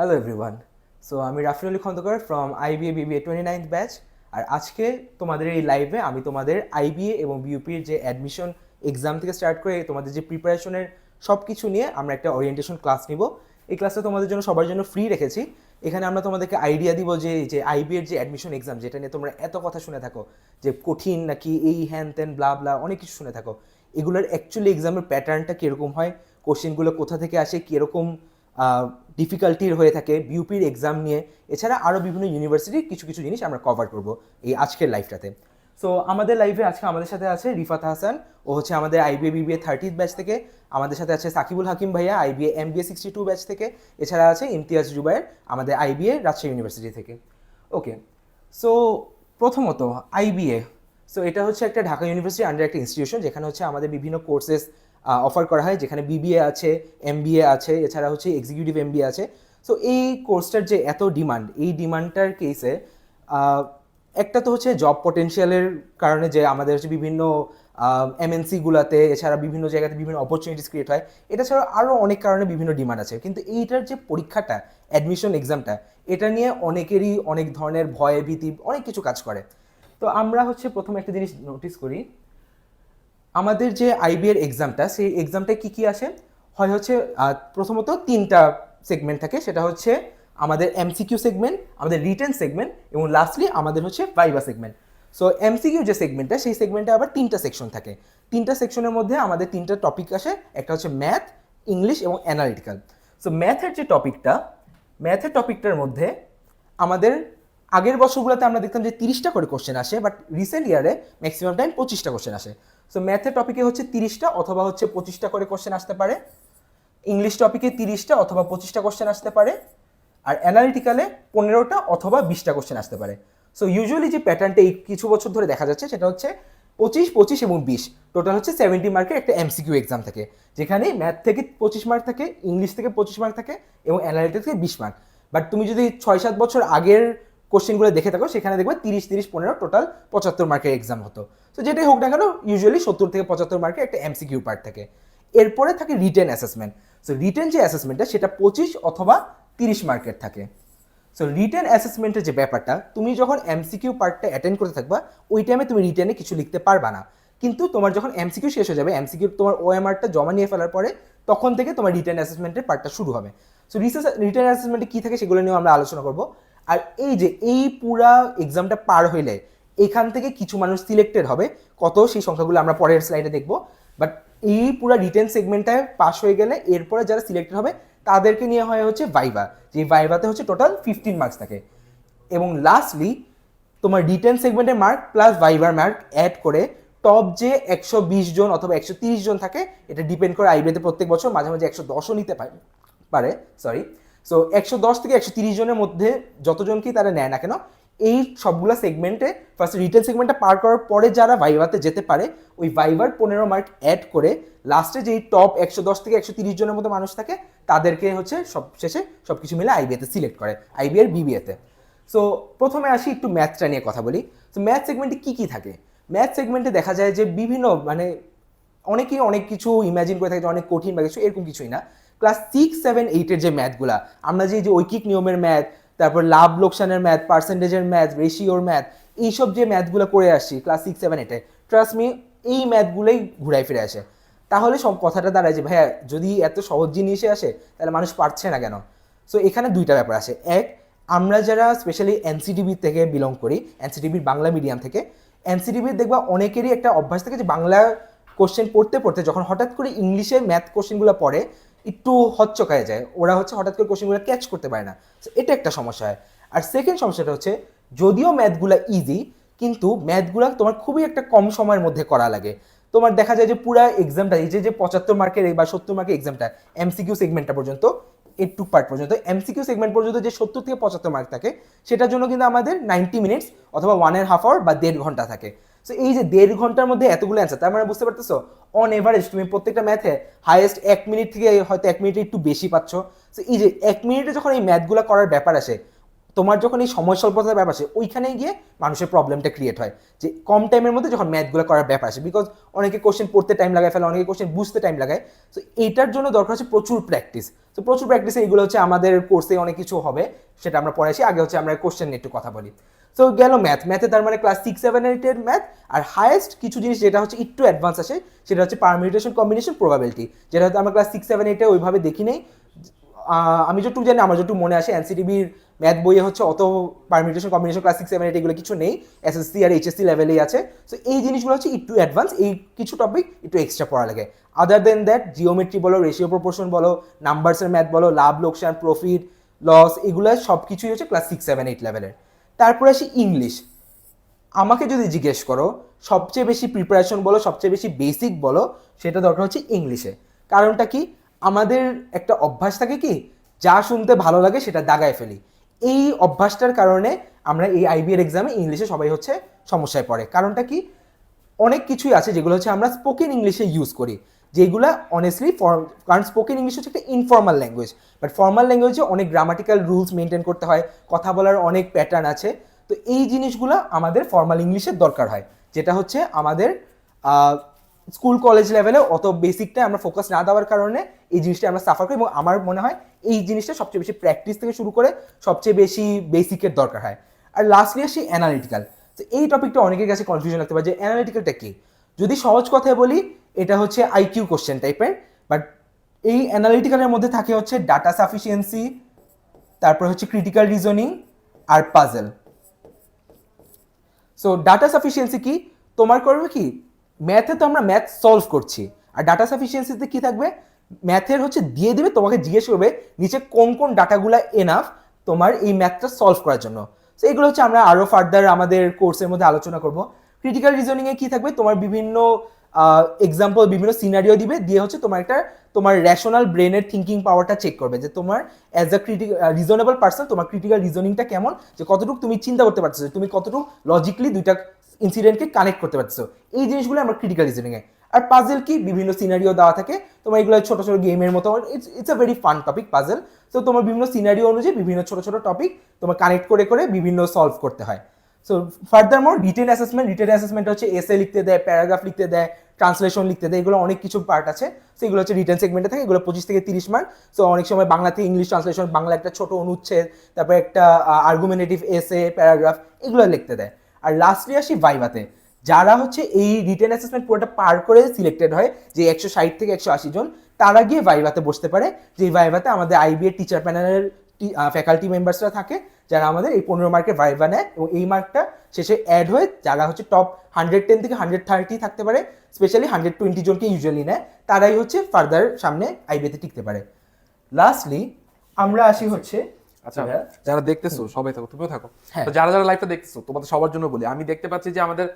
Hello everyone. So আমি Rafiul Ali Khandaker from IBA BBA 29th batch. আর আজকে তোমাদের এই লাইভে আমি তোমাদের আইবিএ এবং বিইউপির যে অ্যাডমিশন এক্সাম থেকে স্টার্ট করে তোমাদের যে প্রিপারেশনের সব কিছু নিয়ে আমরা একটা ওরিয়েন্টেশন ক্লাস নিব। এই ক্লাসটা তোমাদের জন্য সবার জন্য ফ্রি রেখেছি। এখানে আমরা তোমাদেরকে আইডিয়া দিব যে আইবিএর যে অ্যাডমিশন এক্সাম, যেটা নিয়ে তোমরা এত কথা শুনে থাকো যে কঠিন নাকি এই হ্যান ত্যান ব্লা ব্লা অনেক কিছু শুনে থাকো, এগুলোর অ্যাকচুয়ালি এক্সামের প্যাটার্নটা কীরকম হয়, কোশ্চেনগুলো কোথা থেকে আসে, কীরকম ডিফিকাল্টির হয়ে থাকে বিউপির এক্সাম নিয়ে, এছাড়া আরও বিভিন্ন ইউনিভার্সিটির কিছু কিছু জিনিস আমরা কভার করব এই আজকের লাইভটাতে। সো আমাদের লাইভে আজকে আমাদের সাথে আছে রিফাত হাসান, ও হচ্ছে আমাদের আইবিএ বিবিএ 30th ব্যাচ থেকে। আমাদের সাথে আছে সাকিবুল হাকিম ভাইয়া আইবিএ এমবিএ 62 ব্যাচ থেকে। এছাড়া আছে ইমতিয়াজ জুবায়ের আমাদের আইবিএ রাজশাহী ইউনিভার্সিটি থেকে। ওকে, সো প্রথমত আইবিএ, সো এটা হচ্ছে একটা ঢাকা ইউনিভার্সিটি আন্ডার একটা ইনস্টিটিউশন যেখানে হচ্ছে আমাদের বিভিন্ন কোর্সেস অফার করা হয়, যেখানে বিবিএ আছে, এমবিএ আছে, এছাড়া হচ্ছে এক্সিকিউটিভ এমবিএ আছে। সো এই কোর্সটার যে এত ডিমান্ড, এই ডিমান্ডটার কেসে একটা তো হচ্ছে জব পটেনশিয়ালের কারণে, যে আমাদের হচ্ছে বিভিন্ন এমএনসিগুলোতে, এছাড়া বিভিন্ন জায়গাতে বিভিন্ন অপরচুনিটিস ক্রিয়েট হয়। এটা ছাড়া আরও অনেক কারণে বিভিন্ন ডিমান্ড আছে। কিন্তু এইটার যে পরীক্ষাটা, অ্যাডমিশন এক্সামটা, এটা নিয়ে অনেকেরই অনেক ধরনের ভয় ভীতি অনেক কিছু কাজ করে। তো আমরা হচ্ছে প্রথমে একটা জিনিস নোটিস করি, আমাদের যে আইবিএর এক্সামটা, সেই এক্সামটায় কী কী আসে হয় হচ্ছে প্রথমত 3টা সেগমেন্ট থাকে। সেটা হচ্ছে আমাদের এমসিকিউ সেগমেন্ট, আমাদের রিটেন সেগমেন্ট, এবং লাস্টলি আমাদের হচ্ছে ভাইভা সেগমেন্ট। সো এমসিকিউ যে সেগমেন্টটা, সেই সেগমেন্টে আবার 3টা সেকশন থাকে। 3টা সেকশনের মধ্যে আমাদের 3টা টপিক আসে, একটা হচ্ছে ম্যাথ, ইংলিশ এবং অ্যানালিটিক্যাল। সো ম্যাথের টপিকটার মধ্যে আমাদের আগের বছরগুলোতে আমরা দেখতাম যে 30টা করে কোশ্চেন আসে, বাট রিসেন্ট ইয়ারে ম্যাক্সিমাম টাইম 25টা কোশ্চেন আসে। সো ম্যাথের টপিকে হচ্ছে 30টা অথবা হচ্ছে 25টা করে কোশ্চেন আসতে পারে, ইংলিশ টপিকে 30টা অথবা 25টা কোশ্চেন আসতে পারে, আর অ্যানালিটিক্যালে 15টা অথবা 20টা কোশ্চেন আসতে পারে। সো ইউজুয়ালি যে প্যাটার্নটা এই কিছু বছর ধরে দেখা যাচ্ছে, সেটা হচ্ছে 25, 25 এবং 20, টোটাল হচ্ছে 70 মার্কের একটা এমসিকিউ এক্সাম থাকে, যেখানে ম্যাথ থেকে 25 মার্ক থাকে, ইংলিশ থেকে 25 মার্ক থাকে এবং অ্যানালিটিক্স থেকে 20 মার্ক। বাট তুমি যদি 6-7 বছর আগের কোশ্চেনগুলো দেখে থাকো, সেখানে দেখবে 30, 30, 15 টোটাল 75 মার্কের এক্সাম হতো। তো যেটাই হোক না কেন, ইউজুয়ালি 70 থেকে 75 মার্কের একটা এমসিকিউ পার্ট থাকে। এরপরে থাকে রিটেন অ্যাসেসমেন্ট। সো রিটেন যে অ্যাসেসমেন্টটা, সেটা 25 অথবা 30 মার্কের থাকে। সো রিটেন অ্যাসেসমেন্টের যে ব্যাপারটা, তুমি যখন এমসিকিউ পার্টটা অ্যাটেন্ড করতে থাকবা, ওই টাইমে তুমি রিটেনে কিছু লিখতে পারবা না। কিন্তু তোমার যখন এমসিকিউ শেষ হয়ে যাবে, এমসিকিউ তোমার ওএমআরটা জমা নিয়ে ফেলার পরে, তখন থেকে তোমার রিটেন অ্যাসেসমেন্টের পার্টটা শুরু হবে। সো রিটেন অ্যাসেসমেন্টে কী থাকে সেগুলো নিয়েও আমরা আলোচনা করবো। আর এই পুরা এক্সামটা পার হইলে এখান থেকে কিছু মানুষ সিলেক্টেড হবে, কত সেই সংখ্যাগুলো আমরা পরের স্লাইডে দেখবো। বাট এই পুরা রিটেন সেগমেন্টটায় পাস হয়ে গেলে এরপরে যারা সিলেক্টেড হবে তাদেরকে নিয়ে হয় হচ্ছে ভাইভা, যে ভাইভাতে হচ্ছে টোটাল 15 মার্কস থাকে। এবং লাস্টলি তোমার রিটেন সেগমেন্টের মার্ক প্লাস ভাইভার মার্ক অ্যাড করে টপ যে 120 জন অথবা 130 জন থাকে, এটা ডিপেন্ড করে আইবিএতে প্রত্যেক বছর মাঝে মাঝে 110ও নিতে পারে। সো 110 থেকে 130 জনের মধ্যে যতজনকেই তারা নেয় না কেন, এই সবগুলো সেগমেন্টে ফার্স্ট রিটেন সেগমেন্টটা পার করার পরে যারা ভাইভাতে যেতে পারে ওই ভাইভার 15 মার্ক অ্যাড করে লাস্টে যেই টপ 110 থেকে 130 জনের মতো মানুষ থাকে তাদেরকে হচ্ছে সব শেষে সব কিছু মিলে আইবিএতে সিলেক্ট করে, আইবি আর বিবিএতে। সো প্রথমে আসি একটু ম্যাথটা নিয়ে কথা বলি। তো ম্যাথ সেগমেন্টে কী কী থাকে? ম্যাথ সেগমেন্টে দেখা যায় যে বিভিন্ন মানে অনেকেই অনেক কিছু ইমাজিন করে থাকে যে অনেক কঠিন বা কিছু, এরকম কিছুই না। ক্লাস 6, 7, 8-এর যে ম্যাথগুলা আমরা যে ঐকিক নিয়মের ম্যাথ, তারপর লাভ লোকসানের ম্যাথ, পার্সেন্টেজের ম্যাথ, রেশিওর ম্যাথ, এইসব যে ম্যাথগুলো করে আসছি ক্লাস 6, 7, 8-এ, ট্রাস্ট মি এই ম্যাথগুলোই ঘুরাই ফিরে আসে। তাহলে সব কথাটা দাঁড়ায় যে ভাইয়া যদি এত সহজ জিনিসে আসে তাহলে মানুষ পারছে না কেন? সো এখানে দুইটা ব্যাপার আসে। এক, আমরা যারা স্পেশালি এনসিটিভি থেকে বিলং করি, এনসিটিভির বাংলা মিডিয়াম থেকে, এনসিটিভির দেখবা অনেকেরই একটা অভ্যাস থাকে যে বাংলা কোশ্চেন পড়তে পড়তে যখন হঠাৎ করে ইংলিশে ম্যাথ কোশ্চেনগুলো পড়ে একটু হচ্চকায় যায়, ওরা হচ্ছে হঠাৎ করে কোশ্চেনগুলো ক্যাচ করতে পারে না। এটা একটা সমস্যা হয়। আর সেকেন্ড সমস্যাটা হচ্ছে যদিও ম্যাথগুলো ইজি কিন্তু ম্যাথগুলো তোমার খুবই একটা কম সময়ের মধ্যে করা লাগে। তোমার দেখা যায় যে পুরো এক্সামটা এই যে 75 মার্কের বা 70 মার্কের এক্সামটা এমসিকিউ সেগমেন্টটা পর্যন্ত, এইটুক পার্ট পর্যন্ত, এমসিকিউ সেগমেন্ট পর্যন্ত যে 70 থেকে 75 মার্ক থাকে সেটার জন্য কিন্তু আমাদের 90 মিনিটস অথবা 1.5 আওয়ার বা 1.5 ঘন্টা থাকে। সো এই যে 1.5 ঘন্টার মধ্যে এতগুলো অ্যান্সার, তার মানে বুঝতে পারতেছো অন এভারেজ তুমি প্রত্যেকটা ম্যাথে হাইয়েস্ট 1 মিনিট থেকে হয়তো 1 মিনিটে একটু বেশি পাচ্ছ। সো এই যে 1 মিনিটে যখন এই ম্যাথগুলো করার ব্যাপার আসে, তোমার যখন এই সময় স্বল্পতার ব্যাপার আসে, ওইখানেই গিয়ে মানুষের প্রবলেমটা ক্রিয়েট হয় যে কম টাইমের মধ্যে যখন ম্যাথগুলো করার ব্যাপার আসে। বিকজ অনেকে কোশ্চেন পড়তে টাইম লাগায় ফেলে, অনেকে কোশ্চেন বুঝতে টাইম লাগায়। সো এইটার জন্য দরকার হচ্ছে প্রচুর প্র্যাকটিস। তো প্রচুর প্র্যাকটিসে এইগুলো হচ্ছে আমাদের কোর্সে অনেক কিছু হবে, সেটা আমরা পরে আসি। আগে হচ্ছে আমরা কোশ্চেন নিয়ে একটু কথা বলি। সো গেল ম্যাথে তার মানে ক্লাস 6, 7, 8-এর ম্যাথ। আর হায়েস্ট কিছু জিনিস যেটা হচ্ছে একটু অ্যাডভান্স আসে সেটা হচ্ছে পারমিউটেশন, কম্বিনেশন, প্রবাবিলিটি, যেটা হয়তো আমরা ক্লাস 6, 7, 8-এ ওইভাবে দেখি নেই। আমি যতটুকু জানি, আমার যতটুকু মনে আসে, এনসিটিভির ম্যাথ বইয়ে হচ্ছে অত পারমিউটেশন, কম্বিনেশন ক্লাস 6, 7, 8 এগুলো কিছু নেই, এসএসসি আর এইচএসসি লেভেলেই আছে। সো এই জিনিসগুলো হচ্ছে একটু অ্যাডভান্স, এই কিছু টপিক একটু এক্সট্রা পড়া লাগে। আদার দেন দ্যাট জিওমেট্রি বলো, রেশিও প্রপোর্শন বলো, নাম্বারসের ম্যাথ বলো, লাভ লোকসান, প্রফিট লস, এগুলো সব কিছুই হচ্ছে ক্লাস 6, 7, 8 লেভেলের। তারপরে আসি ইংলিশ। আমাকে যদি জিজ্ঞেস করো সবচেয়ে বেশি প্রিপারেশন বলো, সবচেয়ে বেশি বেসিক বলো, সেটা দরকার হচ্ছে ইংলিশে। কারণটা কি, আমাদের একটা অভ্যাস থাকে কি, যা শুনতে ভালো লাগে সেটা দাগায় ফেলি। এই অভ্যাসটার কারণে আমরা এই আইবিএর এক্সামে ইংলিশে সবাই হচ্ছে সমস্যায় পড়ে। কারণটা কি, অনেক কিছুই আছে যেগুলো হচ্ছে আমরা স্পোকেন ইংলিশে ইউজ করি, যেগুলা অনেস্টলি কারণ স্পোকেন ইংলিশ হচ্ছে একটা ইনফর্মাল ল্যাঙ্গুয়েজ, বাট ফর্মাল ল্যাঙ্গুয়েজে অনেক গ্রামাটিক্যাল রুলস মেনটেন করতে হয়, কথা বলার অনেক প্যাটার্ন আছে। তো এই জিনিসগুলো আমাদের ফর্মাল ইংলিশের দরকার হয়, যেটা হচ্ছে আমাদের স্কুল কলেজ লেভেলে অত বেসিকটা আমরা ফোকাস না দেওয়ার কারণে এই জিনিসটা আমরা সাফার করি। এবং আমার মনে হয় এই জিনিসটা সবচেয়ে বেশি প্র্যাকটিস থেকে শুরু করে সবচেয়ে বেশি বেসিকের দরকার হয়। আর লাস্টলি আসি অ্যানালিটিক্যাল। তো এই টপিকটা অনেকের কাছে কনফিউশন লাগতে পারে যে অ্যানালিটিক্যালটা কি। যদি সহজ কথায় বলি, এটা হচ্ছে আইকিউ কোশ্চেন টাইপের, বাট এই অ্যানালিটিক্যালের মধ্যে থাকে হচ্ছে ডাটা সাফিসিয়েন্সি, তারপর হচ্ছে ক্রিটিক্যাল রিজনিং আর পাজল। সো ডাটা সাফিসিয়েন্সি কি, তোমার করবে কি, ম্যাথে তো আমরা ম্যাথ সলভ করছি, আর ডাটা সাফিসিয়েন্সিতে কি থাকবে, ম্যাথের হচ্ছে দিয়ে দিবে, তোমাকে জিজ্ঞেস করবে নিচে কোন কোন ডাটাগুলো এনাফ তোমার এই ম্যাথটা সলভ করার জন্য। সো এগুলো হচ্ছে আমরা আরও ফার্দার আমাদের কোর্সের মধ্যে আলোচনা করব। ক্রিটিক্যাল রিজনিংয়ে কি থাকবে, তোমার বিভিন্ন এক্সাম্পল, বিভিন্ন সিনারিও দিবে, দিয়ে হচ্ছে তোমার রেশনাল ব্রেনের থিঙ্কিং পাওয়ারটা চেক করবে যে তোমার অ্যাজ আ রিজনেবল পার্সন তোমার ক্রিটিক্যাল রিজনিংটা কেমন, যে কতটুকু তুমি চিন্তা করতে পারছো, তুমি কতটুকু লজিক্যালি দুইটা ইনসিডেন্টকে কানেক্ট করতে পারছো। এই জিনিসগুলো আমরা ক্রিটিক্যাল রিজনিংয়ে। আর পাজেল কি, বিভিন্ন সিনারিও দেওয়া থাকে, তোমার এগুলো ছোটো ছোটো গেমের মতো, it's a very fun topic puzzle. তো তোমার বিভিন্ন সিনারিও অনুযায়ী বিভিন্ন ছোটো ছোটো টপিক তোমার কানেক্ট করে করে বিভিন্ন সলভ করতে হয়। সো ফার্দার মোর রিটেন অ্যাসেসমেন্ট হচ্ছে এসে লিখতে দেয়, প্যারাগ্রাফ লিখতে দেয়, ট্রান্সলেশন লিখতে দেয়, এগুলো অনেক কিছু পার্ট আছে। সো এগুলো হচ্ছে রিটেন সেগমেন্টে থাকে, এগুলো 25 থেকে 30 মার্ক। সো অনেক সময় বাংলা থেকে ইংলিশ ট্রান্সলেশন, বাংলা একটা ছোট অনুচ্ছেদ, তারপর একটা আর্গুমেন্টেটিভ এসে, প্যারাগ্রাফ, এগুলো লিখতে দেয়। আর লাস্টলি আসি ভাইভাতে। যারা হচ্ছে এই রিটেন অ্যাসেসমেন্ট পুরোটা পার করে সিলেক্টেড হয়, যে 160 থেকে 180 জন, তারা গিয়ে ভাইভাতে বসতে পারে। যে ভাইভাতে আমাদের আইবিএ টিচার প্যানেলের ফ্যাকাল্টি মেম্বার্সরা থাকে, যারা আমাদের এই 15 মার্কের ভাইভা নেয়, এবং এই মার্কটা শেষে অ্যাড হয়ে যারা হচ্ছে টপ 110 থেকে 130 থাকতে পারে, স্পেশালি 120 জনকে ইউজুয়ালি নেয়, তারাই হচ্ছে ফার্দার সামনে আইবিএতে টিকতে পারে। লাস্টলি আমরা আসি হচ্ছে আচ্ছা হ্যাঁ। যারা দেখতেছো সবাই থাকো, তুমিও থাকো। হ্যাঁ। তো যারা যারা লাইভটা দেখতেছো তোমাদের সবার জন্য বলি, আমি দেখতে পাচ্ছি যে আমাদের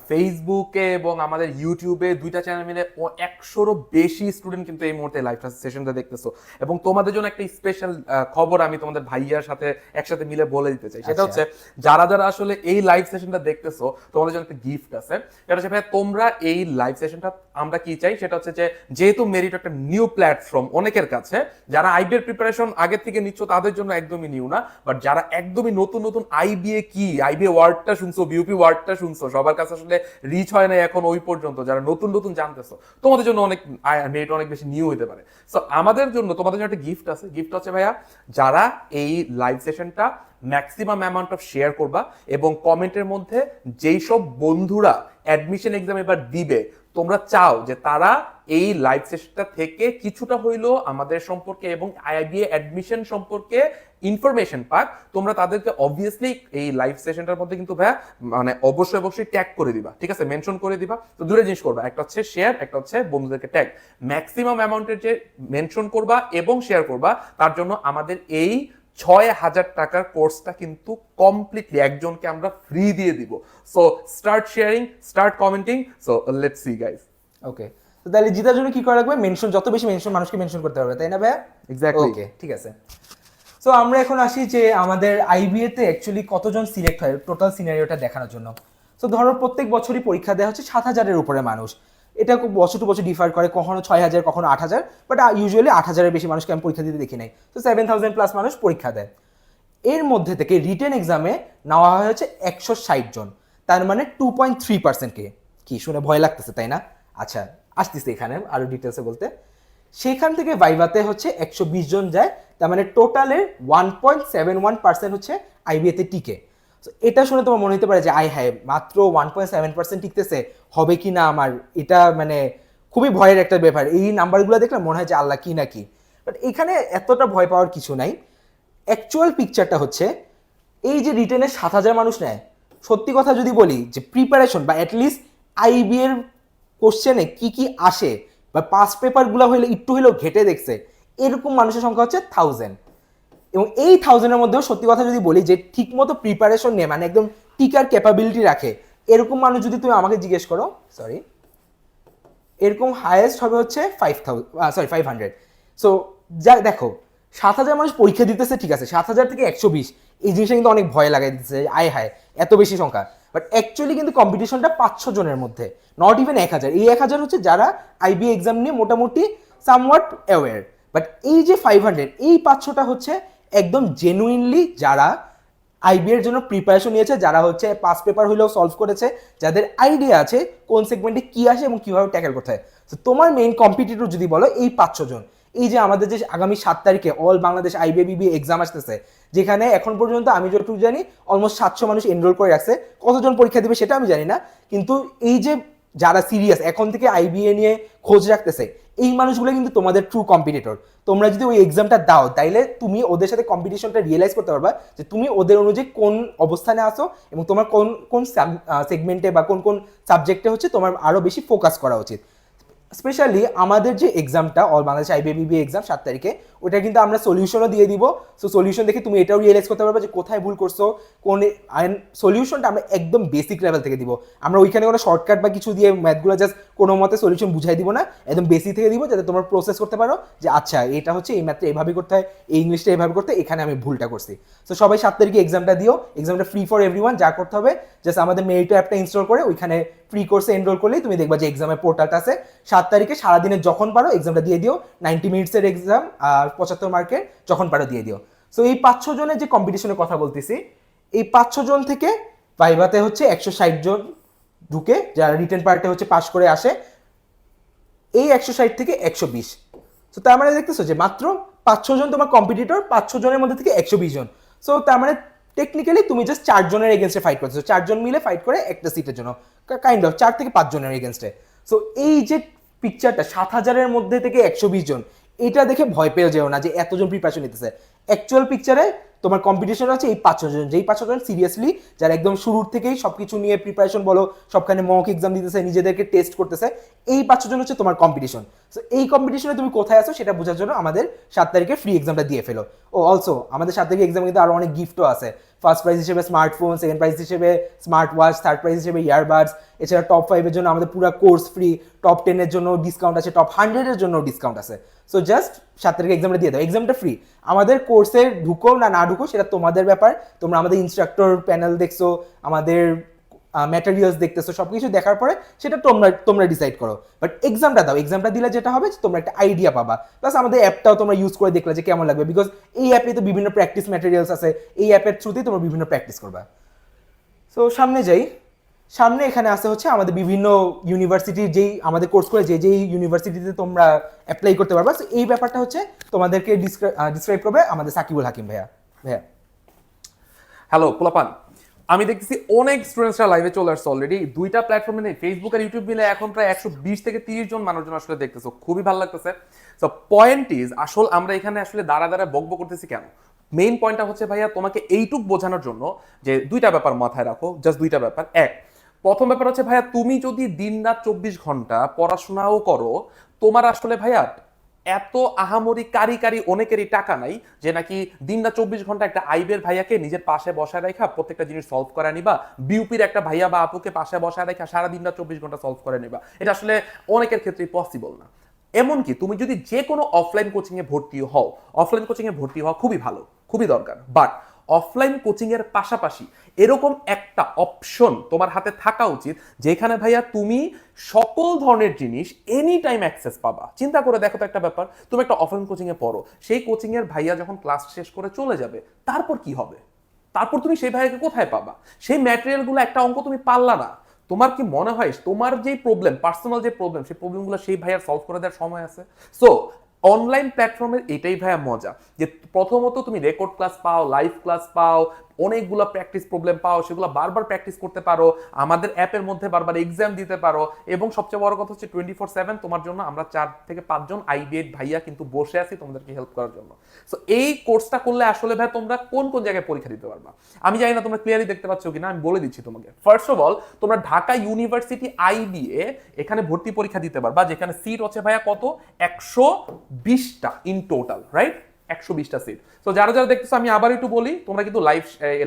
ফেসবুকে এবং আমাদের ইউটিউবে দুইটা চ্যানেল মিলে 100-রও বেশি স্টুডেন্ট কিন্তু এই মুহূর্তে লাইভ সেশনটা দেখতেছো। এবং তোমাদের জন্য একটা স্পেশাল খবর আমি তোমাদের ভাইয়ার সাথে একসাথে মিলে বলে দিতে চাই, সেটা হচ্ছে যারা যারা আসলে এই লাইভ সেশনটা দেখতেছো তোমাদের জন্য একটা গিফট আছে। এটা হচ্ছে ভাই, তোমরা এই লাইভ সেশনটা আমরা কি চাই সেটা হচ্ছে যে যেহেতু মেরিট একটা নিউ প্ল্যাটফর্ম অনেকের কাছে, যারা আইবিএর প্রিপারেশন আগে থেকে নিচ্ছ তাদের জন্য একদমই নিউ না, বাট যারা একদমই নতুন নতুন আইবিএ কি, আইবিএ ওয়ার্ডটা শুনছো, বিউপি ওয়ার্ডটা শুনছো, সবার কাছে আসলে রিচ হয় না এখন ওই পর্যন্ত, যারা নতুন নতুন জানতেছো তোমাদের জন্য অনেক মেরিট অনেক বেশি নিউ হতে পারে। সো আমাদের জন্য তোমাদের জন্য একটা গিফট আছে। গিফট হচ্ছে ভাইয়া, যারা এই লাইভ সেশনটা ম্যাক্সিমাম অ্যামাউন্ট অফ শেয়ার করবা এবং কমেন্টের মধ্যে যেই সব বন্ধুরা অ্যাডমিশন এক্সাম এবার দিবে তোমরা চাও যে তারা এই লাইভ সেশনটা থেকে কিছুটা হইলো আমাদের সম্পর্কে এবং আইবিএ অ্যাডমিশন সম্পর্কে ইনফরমেশন পাক, তোমরা তাদেরকে অবভিয়াসলি এই লাইভ সেশনটার মধ্যে কিন্তু ভাইয়া মানে অবশ্যই অবশ্যই ট্যাগ করে দিবা, ঠিক আছে, মেনশন করে দিবা। তো দুটো জিনিস করবা, একটা হচ্ছে শেয়ার, একটা হচ্ছে বন্ধুদেরকে ট্যাগ। ম্যাক্সিমাম অ্যামাউন্টের যে মেনশন করবা এবং শেয়ার করবা, তার জন্য আমাদের এই 6,000 টাকার কোর্সটা কিন্তু কমপ্লিটলি একজনকে আমরা ফ্রি দিয়ে দিব। So start sharing, start commenting. So let's see guys. Okay, তো তাহলে জিতার জন্য কি করা লাগবে? মেনশন, যত বেশি মেনশন মানুষকে মেনশন করতে হবে, তাই না ভাইয়া? এক্স্যাক্টলি। ওকে, ঠিক আছে। সো আমরা এখন আসি যে আমাদের আইবিএ তে অ্যাকচুয়ালি কতজন সিলেক্ট হয় টোটাল সিনারিওটা দেখানোর জন্য। সো ধরো প্রত্যেক বছরই পরীক্ষা দেওয়া হচ্ছে 7,000-এর উপরে মানুষ। এটা বছর টু বছর ডিফার করে, কখনো 6,000, কখনো 8,000, বাট ইউজুয়ালি 8,000-এর বেশি মানুষকে আমি পরীক্ষা দিতে দেখি নাই। তো 7,000 প্লাস মানুষ পরীক্ষা দেয়। এর মধ্যে থেকে রিটেন এক্সামে নেওয়া হয়েছে 160 জন, তার মানে 2.3%কে। কি শুনে ভয় লাগতেছে, তাই না? আচ্ছা, আসতেছে এখানে আরো ডিটেলসে বলতে। সেখান থেকে ভাইভাতে হচ্ছে 120 জন যায়, তার মানে টোটালের 1.71% হচ্ছে আইবিএতে টিকে। এটা শুনে তোমার মনে হতে পারে যে আই হায়, মাত্র 1.7% টিকতেছে, হবে কি না আমার, এটা মানে খুবই ভয়ের একটা ব্যাপার। এই নাম্বারগুলো দেখলে মনে হয় যে আল্লাহ কি না কি। বাট এখানে এতটা ভয় পাওয়ার কিছু নাই। অ্যাকচুয়াল পিকচারটা হচ্ছে এই যে রিটেনের 7,000 মানুষ নেয়, সত্যি কথা যদি বলি যে প্রিপারেশন বা অ্যাটলিস্ট আইবি এর কোশ্চেনে কি কি আসে বা পাস পেপারগুলো হইলে একটু হইলেও ঘেটে দেখছে, এরকম মানুষের সংখ্যা হচ্ছে 1,000। এবং এই 1,000-এর মধ্যেও সত্যি কথা যদি বলি যে ঠিকমতো প্রিপারেশন নিয়ে মানে একদম টিকার ক্যাপাবিলিটি রাখে, এরকম মানুষ যদি তুমি আমাকে জিজ্ঞেস করো, সরি, এরকম হাইয়েস্ট হবে হচ্ছে 500। সো যা দেখো, 7,000 মানুষ পরীক্ষা দিতেছে, ঠিক আছে, 7,000 থেকে 120, এই জিনিসটা কিন্তু অনেক ভয় লাগাই দিতেছে, আয় হায় এত বেশি সংখ্যা। বাট অ্যাকচুয়ালি কিন্তু কম্পিটিশনটা 500 জনের মধ্যে, নট ইভেন 1,000। এই 1,000 হচ্ছে যারা আইবি এক্সাম নিয়ে মোটামুটি সামওয়াট অ্যাওয়্যার। বাট এই যে 500, এই 500টা হচ্ছে একদম জেনুইনলি যারা আইবি এর জন্য প্রিপারেশন নিয়েছে, যারা হচ্ছে পাস পেপার হইলেও সলভ করেছে, যাদের আইডিয়া আছে কোন সেগমেন্টে কি আসে এবং কিভাবে ট্যাকেল করতে হয়। তো তোমার মেইন কম্পিটিটর যদি বলো এই 500 জন, এই যে আমাদের যে আগামী 7 তারিখে অল বাংলাদেশ আইবিএবিবি এক্সাম আসতেছে, যেখানে এখন পর্যন্ত আমি যতটুকু জানি অলমোস্ট 700 মানুষ এনরোল করে রাখছে। কতজন পরীক্ষা দিবে সেটা আমি জানি না, কিন্তু এই যে যারা সিরিয়াস এখন থেকে আইবিএ নিয়ে খোঁজ রাখতেছে, এই মানুষগুলো কিন্তু তোমাদের ট্রু কম্পিটিটর। তোমরা যদি ওই এক্সামটা দাও, তাইলে তুমি ওদের সাথে কম্পিটিশনটা রিয়েলাইজ করতে পারবা যে তুমি ওদের অনুযায়ী কোন অবস্থানে আসো এবং তোমার কোন কোন সেগমেন্টে বা কোন কোন সাবজেক্টে হচ্ছে তোমার আরো বেশি ফোকাস করা উচিত। স্পেশালি আমাদের যে এক্সামটা অল বাংলাদেশ আইবিএবিবি এক্সাম 7 তারিখে, ওটা কিন্তু আমরা সলিউশনও দিয়ে দিব। সো সলিউশন দেখে তুমি এটাও রিয়েলাইজ করতে পারবে যে কোথায় ভুল করছো, কোন সলিউশনটা আমরা একদম বেসিক লেভেল থেকে দিব। আমরা ওইখানে কোনো শর্টকাট বা কিছু দিয়ে ম্যাথগুলো জাস্ট কোনো মতে সলিউশন বুঝাই দিব না, একদম বেসিক থেকে দিব, যাতে তোমরা প্রসেস করতে পারো যে আচ্ছা এটা হচ্ছে এই ম্যাথটা এইভাবে করতে হয়, এই ইংলিশটা এইভাবে করতে, এখানে আমি ভুলটা করছি। সো সবাই 7 তারিখে এক্সামটা দিও। এক্সামটা ফ্রি ফর এভরিওয়ান। যা করতে হবে জাস্ট আমাদের মেরিটো অ্যাপটা ইনস্টল করে ওইখানে ফ্রি কোর্সে এনরোল করলেই তুমি দেখবা যে এক্সামের পোর্টালটা আছে। 7 তারিখে সারাদিনে যখন পারো এক্সামটা দিয়ে দিও। 90 মিনিটসের এক্সাম, 75 মার্কের, যখন পারো দিয়ে দিও। সো এই 500 জনের যে কম্পিটিশনের কথা বলতেছি, এই 500 জন থেকে ভাইভাতে হচ্ছে 160 জন ঢুকে, যারা রিটেন পার্টে হচ্ছে পাস করে আসে। এই 160 থেকে 120, সো তার মানে দেখতেছো যে মাত্র 500 জন তোমার কম্পিটিটর, 500 জনের মধ্যে থেকে 120 জন। সো তার মানে টেকনিক্যালি তুমি জাস্ট 4 জনের এগেনস্টে ফাইট করছো, 4 জন মিলে ফাইট করে একটা সিটের জন্য, কাইন্ড অফ 4 থেকে 5 জনের এগেনস্টে। সো এই যে পিকচারটা 7,000-এর মধ্যে থেকে 120 জন, এটা দেখে ভয় পেয়ে যেও না যে এতজন প্রিপারেশন নিতেছে। অ্যাকচুয়াল পিকচারে তোমার কম্পিটিশন আছে এই 5 জন, যেই 5 জন সিরিয়াসলি, যারা একদম শুরুর থেকেই সবকিছু নিয়ে প্রিপারেশন বলো, সবখানে মক এক্সাম দিতেছে, নিজেদেরকে টেস্ট করতেছে, এই 5 জন হচ্ছে তোমার কম্পিটিশন। সো এই কম্পিটিশনে তুমি কোথায় আছো সেটা বোঝার জন্য আমাদের 7 তারিখে ফ্রি এক্সামটা দিয়ে ফেলো। ও অলসো আমাদের 7 তারিখে এক্সামে কিন্তু আরো অনেক গিফটও আছে। ফার্স্ট প্রাইজ হিসেবে স্মার্টফোন, সেকেন্ড প্রাইজ হিসেবে স্মার্ট ওয়াচ, থার্ড প্রাইজ হিসেবে ইয়ারবাডস, এছাড়া টপ 5 এর জন্য আমাদের পুরো কোর্স ফ্রি, টপ 10 এর জন্য ডিসকাউন্ট আছে, টপ 100 এর জন্য ডিসকাউন্ট আছে। সো জাস্ট 7 তারিখে এক্সামটা দিয়ে দাও, এক্সামটা ফ্রি। আমাদের কোর্সে ঢুকো না না ঢুকো সেটা তোমাদের ব্যাপার। তোমরা আমাদের ইনস্ট্রাক্টর প্যানেল দেখছো, আমাদের ম্যাটেরিয়ালস দেখতেছো, সবকিছু দেখার পরে সেটা তোমরা ডিসাইড করো। বাট এক্সামটা দাও, এক্সামটা দিলে যেটা হবে তোমরা একটা আইডিয়া পাবা, প্লাস আমাদের অ্যাপটাও তোমরা ইউজ করে দেখলে যে কেমন লাগবে, বিকজ এই অ্যাপে তো বিভিন্ন প্র্যাকটিস ম্যাটেরিয়ালস আছে, এই অ্যাপের থ্রুতেই তোমরা বিভিন্ন প্র্যাকটিস করবা। সো সামনে যাই, সামনে এখানে আছে হচ্ছে আমাদের বিভিন্ন ইউনিভার্সিটি, যেই আমাদের কোর্স করে যেই ইউনিভার্সিটিতে তোমরা অ্যাপ্লাই করতে পারবা। সো এই ব্যাপারটা হচ্ছে তোমাদেরকে ডিসক্রাইব করবে আমাদের সাকিবুল হাকিম ভাইয়া। ভাইয়া হ্যালো পোলাপান, আমি দেখতেছি অনেক স্টুডেন্টসরা লাইভে চলে আসছে অলরেডি। দুইটা প্ল্যাটফর্মে নেই, ফেসবুক আর ইউটিউব মিলে এখন প্রায় 120 থেকে 30 জন মানুষজন আসলে দেখতেছো, খুবই ভালো লাগতেছে। সো পয়েন্ট ইজ, আসল আমরা এখানে আসলে দাঁড়া দাঁড়া বকবক করতেছি কেন? মেইন পয়েন্টটা হচ্ছে ভাইয়া তোমাকে এইটুক বোঝানোর জন্য যে দুইটা ব্যাপার মাথায় রাখো, জাস্ট দুইটা ব্যাপার। এক, প্রথম ব্যাপার হচ্ছে ভাইয়া, তুমি যদি দিন রাত 24 ঘন্টা পড়াশোনাও করো, তোমার আসলে ভাইয়া এত আহামরি কারি অনেকেরই টাকা নাই যে নাকি দিন রাত 24 ঘন্টা একটা আইবের ভাইয়াকে নিজের পাশে বসায় রাখা প্রত্যেকটা জিনিস সলভ করে নিবা, বিউপির একটা ভাইয়া বা আপুকে পাশে বসায় রাখা সারা দিন রাত 24 ঘন্টা সলভ করে নিবা। এটা আসলে অনেকের ক্ষেত্রেই পসিবল না। এমনকি তুমি যদি যে কোনো অফলাইন কোচিং এ ভর্তি হও, অফলাইন কোচিং এ ভর্তি হওয়া খুবই ভালো, খুবই দরকার, বাট অফলাইন কোচিং এর পাশাপাশি এরকম একটা অপশন তোমার হাতে থাকা উচিত যেখানে ভাইয়া তুমি সকল ধরনের জিনিস এনি টাইম অ্যাক্সেস পাবা। চিন্তা করে দেখো তো একটা ব্যাপার, তুমি একটা অফলাইন কোচিং এ পড়ো, সেই কোচিং এর ভাইয়া যখন ক্লাস শেষ করে চলে যাবে, তারপর কি হবে? তারপর তুমি সেই ভাইয়াকে কোথায় পাবা? সেই ম্যাটেরিয়ালগুলো একটা অঙ্ক তুমি পারলা না, তোমার কি মনে হয় তোমার যে প্রবলেম, পার্সোনাল যে প্রবলেম, সেই প্রবলেমগুলো সেই ভাইয়ার সলভ করে দেওয়ার সময় আছে? সো অনলাইন প্ল্যাটফর্মের এটাই ভাইয়া মজা, যে প্রথমত তুমি রেকর্ড ক্লাস পাও, লাইভ ক্লাস পাও, অনেকগুলো প্র্যাকটিস প্রবলেম পাও, সেগুলো বারবার প্র্যাকটিস করতে পারো, আমাদের অ্যাপের মধ্যে বারবার এক্সাম দিতে পারো, এবং সবচেয়ে বড় কথা হচ্ছে 24/7 তোমার জন্য আমরা 4 থেকে 5 জন আইবিএড ভাইয়া কিন্তু বসে আছি তোমাদেরকে হেল্প করার জন্য। সো এই কোর্সটা করলে আসলে ভাই তোমরা কোন কোন জায়গায় পরীক্ষা দিতে পারবা আমি জানি না, তোমরা ক্লিয়ারলি দেখতে পাচ্ছ কিনা, আমি বলে দিচ্ছি তোমাকে। ফার্স্ট অফ অল, তোমরা ঢাকা ইউনিভার্সিটি আইবিএ এখানে ভর্তি পরীক্ষা দিতে পারবা, যেখানে সিট হচ্ছে ভাইয়া কত, 120টা ইন টোটাল, রাইট? 120টা সিট। তো যারা যারা দেখতেছো, আমি আবার একটু বলি, তোমরা কিন্তু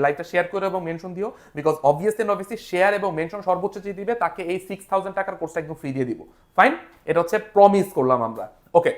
লাইভটা শেয়ার করো এবং মেনশন দিও, বিকজ অবভিয়াসলি শেয়ার এবং মেনশন সর্বোচ্চ যে দিবে তাকে এই 6000 টাকার কোর্সটা একদম ফ্রি দিয়ে দিব। ফাইন, এটা হচ্ছে প্রমিস করলাম আমরা। ওকে,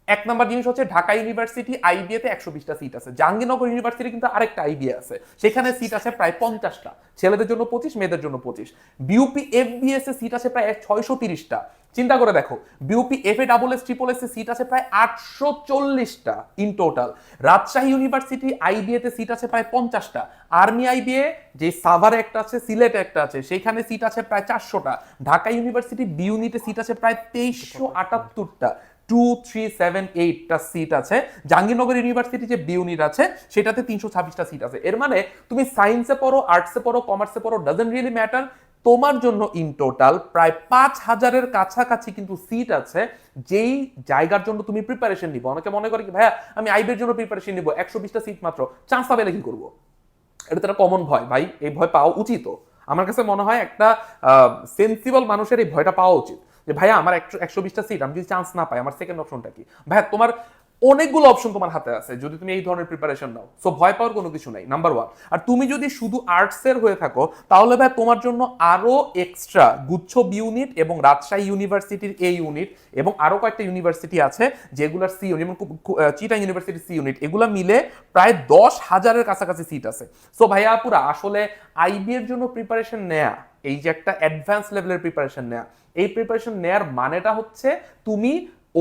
এক নাম্বার জিনিস হচ্ছে ঢাকা ইউনিভার্সিটি আইবিএ তে 120টা সিট আছে। জাহাঙ্গীরনগর ইউনিভার্সিটি কিন্তু আরেকটা আইবিএ আছে, সেখানে সিট আছে প্রায় 50টা, ছেলেদের জন্য 25, মেয়েদের জন্য 25। বিউপি এফবিএস এ সিট আছে প্রায় 630টা। চিন্তা করে দেখো, BUP FA double S triple S এ সিট আছে প্রায় 840টা in total. Rajshahi University IBA তে সিট আছে প্রায় 50টা। আর্মি আইবিএ যে সাভারে একটা আছে, সিলেটে একটা আছে, সেখানে সিট আছে প্রায় 400টা। ঢাকা ইউনিভার্সিটি বি ইউনিটে সিট আছে প্রায় 2378টা। 2, 3, 7, 8টা সিট আছে। জাহাঙ্গীরনগর ইউনিভার্সিটি যে বি ইউনিট আছে সেটাতে 326টা সিট আছে। এর মানে তুমি সায়েন্সে পড়ো, আর্টসে পড়ো, কমার্সে পড়ো, ডাজন্ট রিয়েলি ম্যাটার, তোমার জন্য ইন টোটাল প্রায় 5000-এর কাছাকাছি কিন্তু সিট আছে, যেই জায়গার জন্য তুমি প্রিপারেশন নিবো। অনেকে মনে করে কি ভাইয়া আমি আইবির জন্য প্রিপারেশন নিবো, 120টা সিট মাত্র, চান্স পাবে কি করবো? এটা তো একটা কমন ভয় ভাই, এই ভয় পাওয়া উচিত। আমার কাছে মনে হয় একটা সেন্সিবল মানুষের এই ভয়টা পাওয়া উচিত, যে ভাইয়া আমার 120টা সিট, আমি যদি চান্স না পাই আমার সেকেন্ড অপশনটা কি? ভাইয়া তোমার অনেকগুলো অপশন তোমার হাতে আছে যদি তুমি এই ধরনের প্রিপারেশন নাও। সো ভয় পাওয়ার কোনো কিছু নাই, নাম্বার ওয়ান। আর তুমি যদি শুধু আর্টসের হয়ে থাকো, তাহলে ভাই তোমার জন্য আরো এক্সট্রা গুচ্ছ বি ইউনিট এবং রাজশাহী ইউনিভার্সিটির এ ইউনিট এবং আরো কয়েকটা ইউনিভার্সিটি আছে যেগুলোর সি ইউনিট, যেমন চিটাং ইউনিভার্সিটির সি ইউনিট, এগুলো মিলে প্রায় 10,000-এর কাছাকাছি সিট আছে। সো ভাইয়া আপুরা, আসলে আইবি এর জন্য প্রিপারেশন নেয়া, এই যে একটা অ্যাডভান্স লেভেলের প্রিপারেশন নেয়া, এই প্রিপারেশন নেয়ার মানেটা হচ্ছে তুমি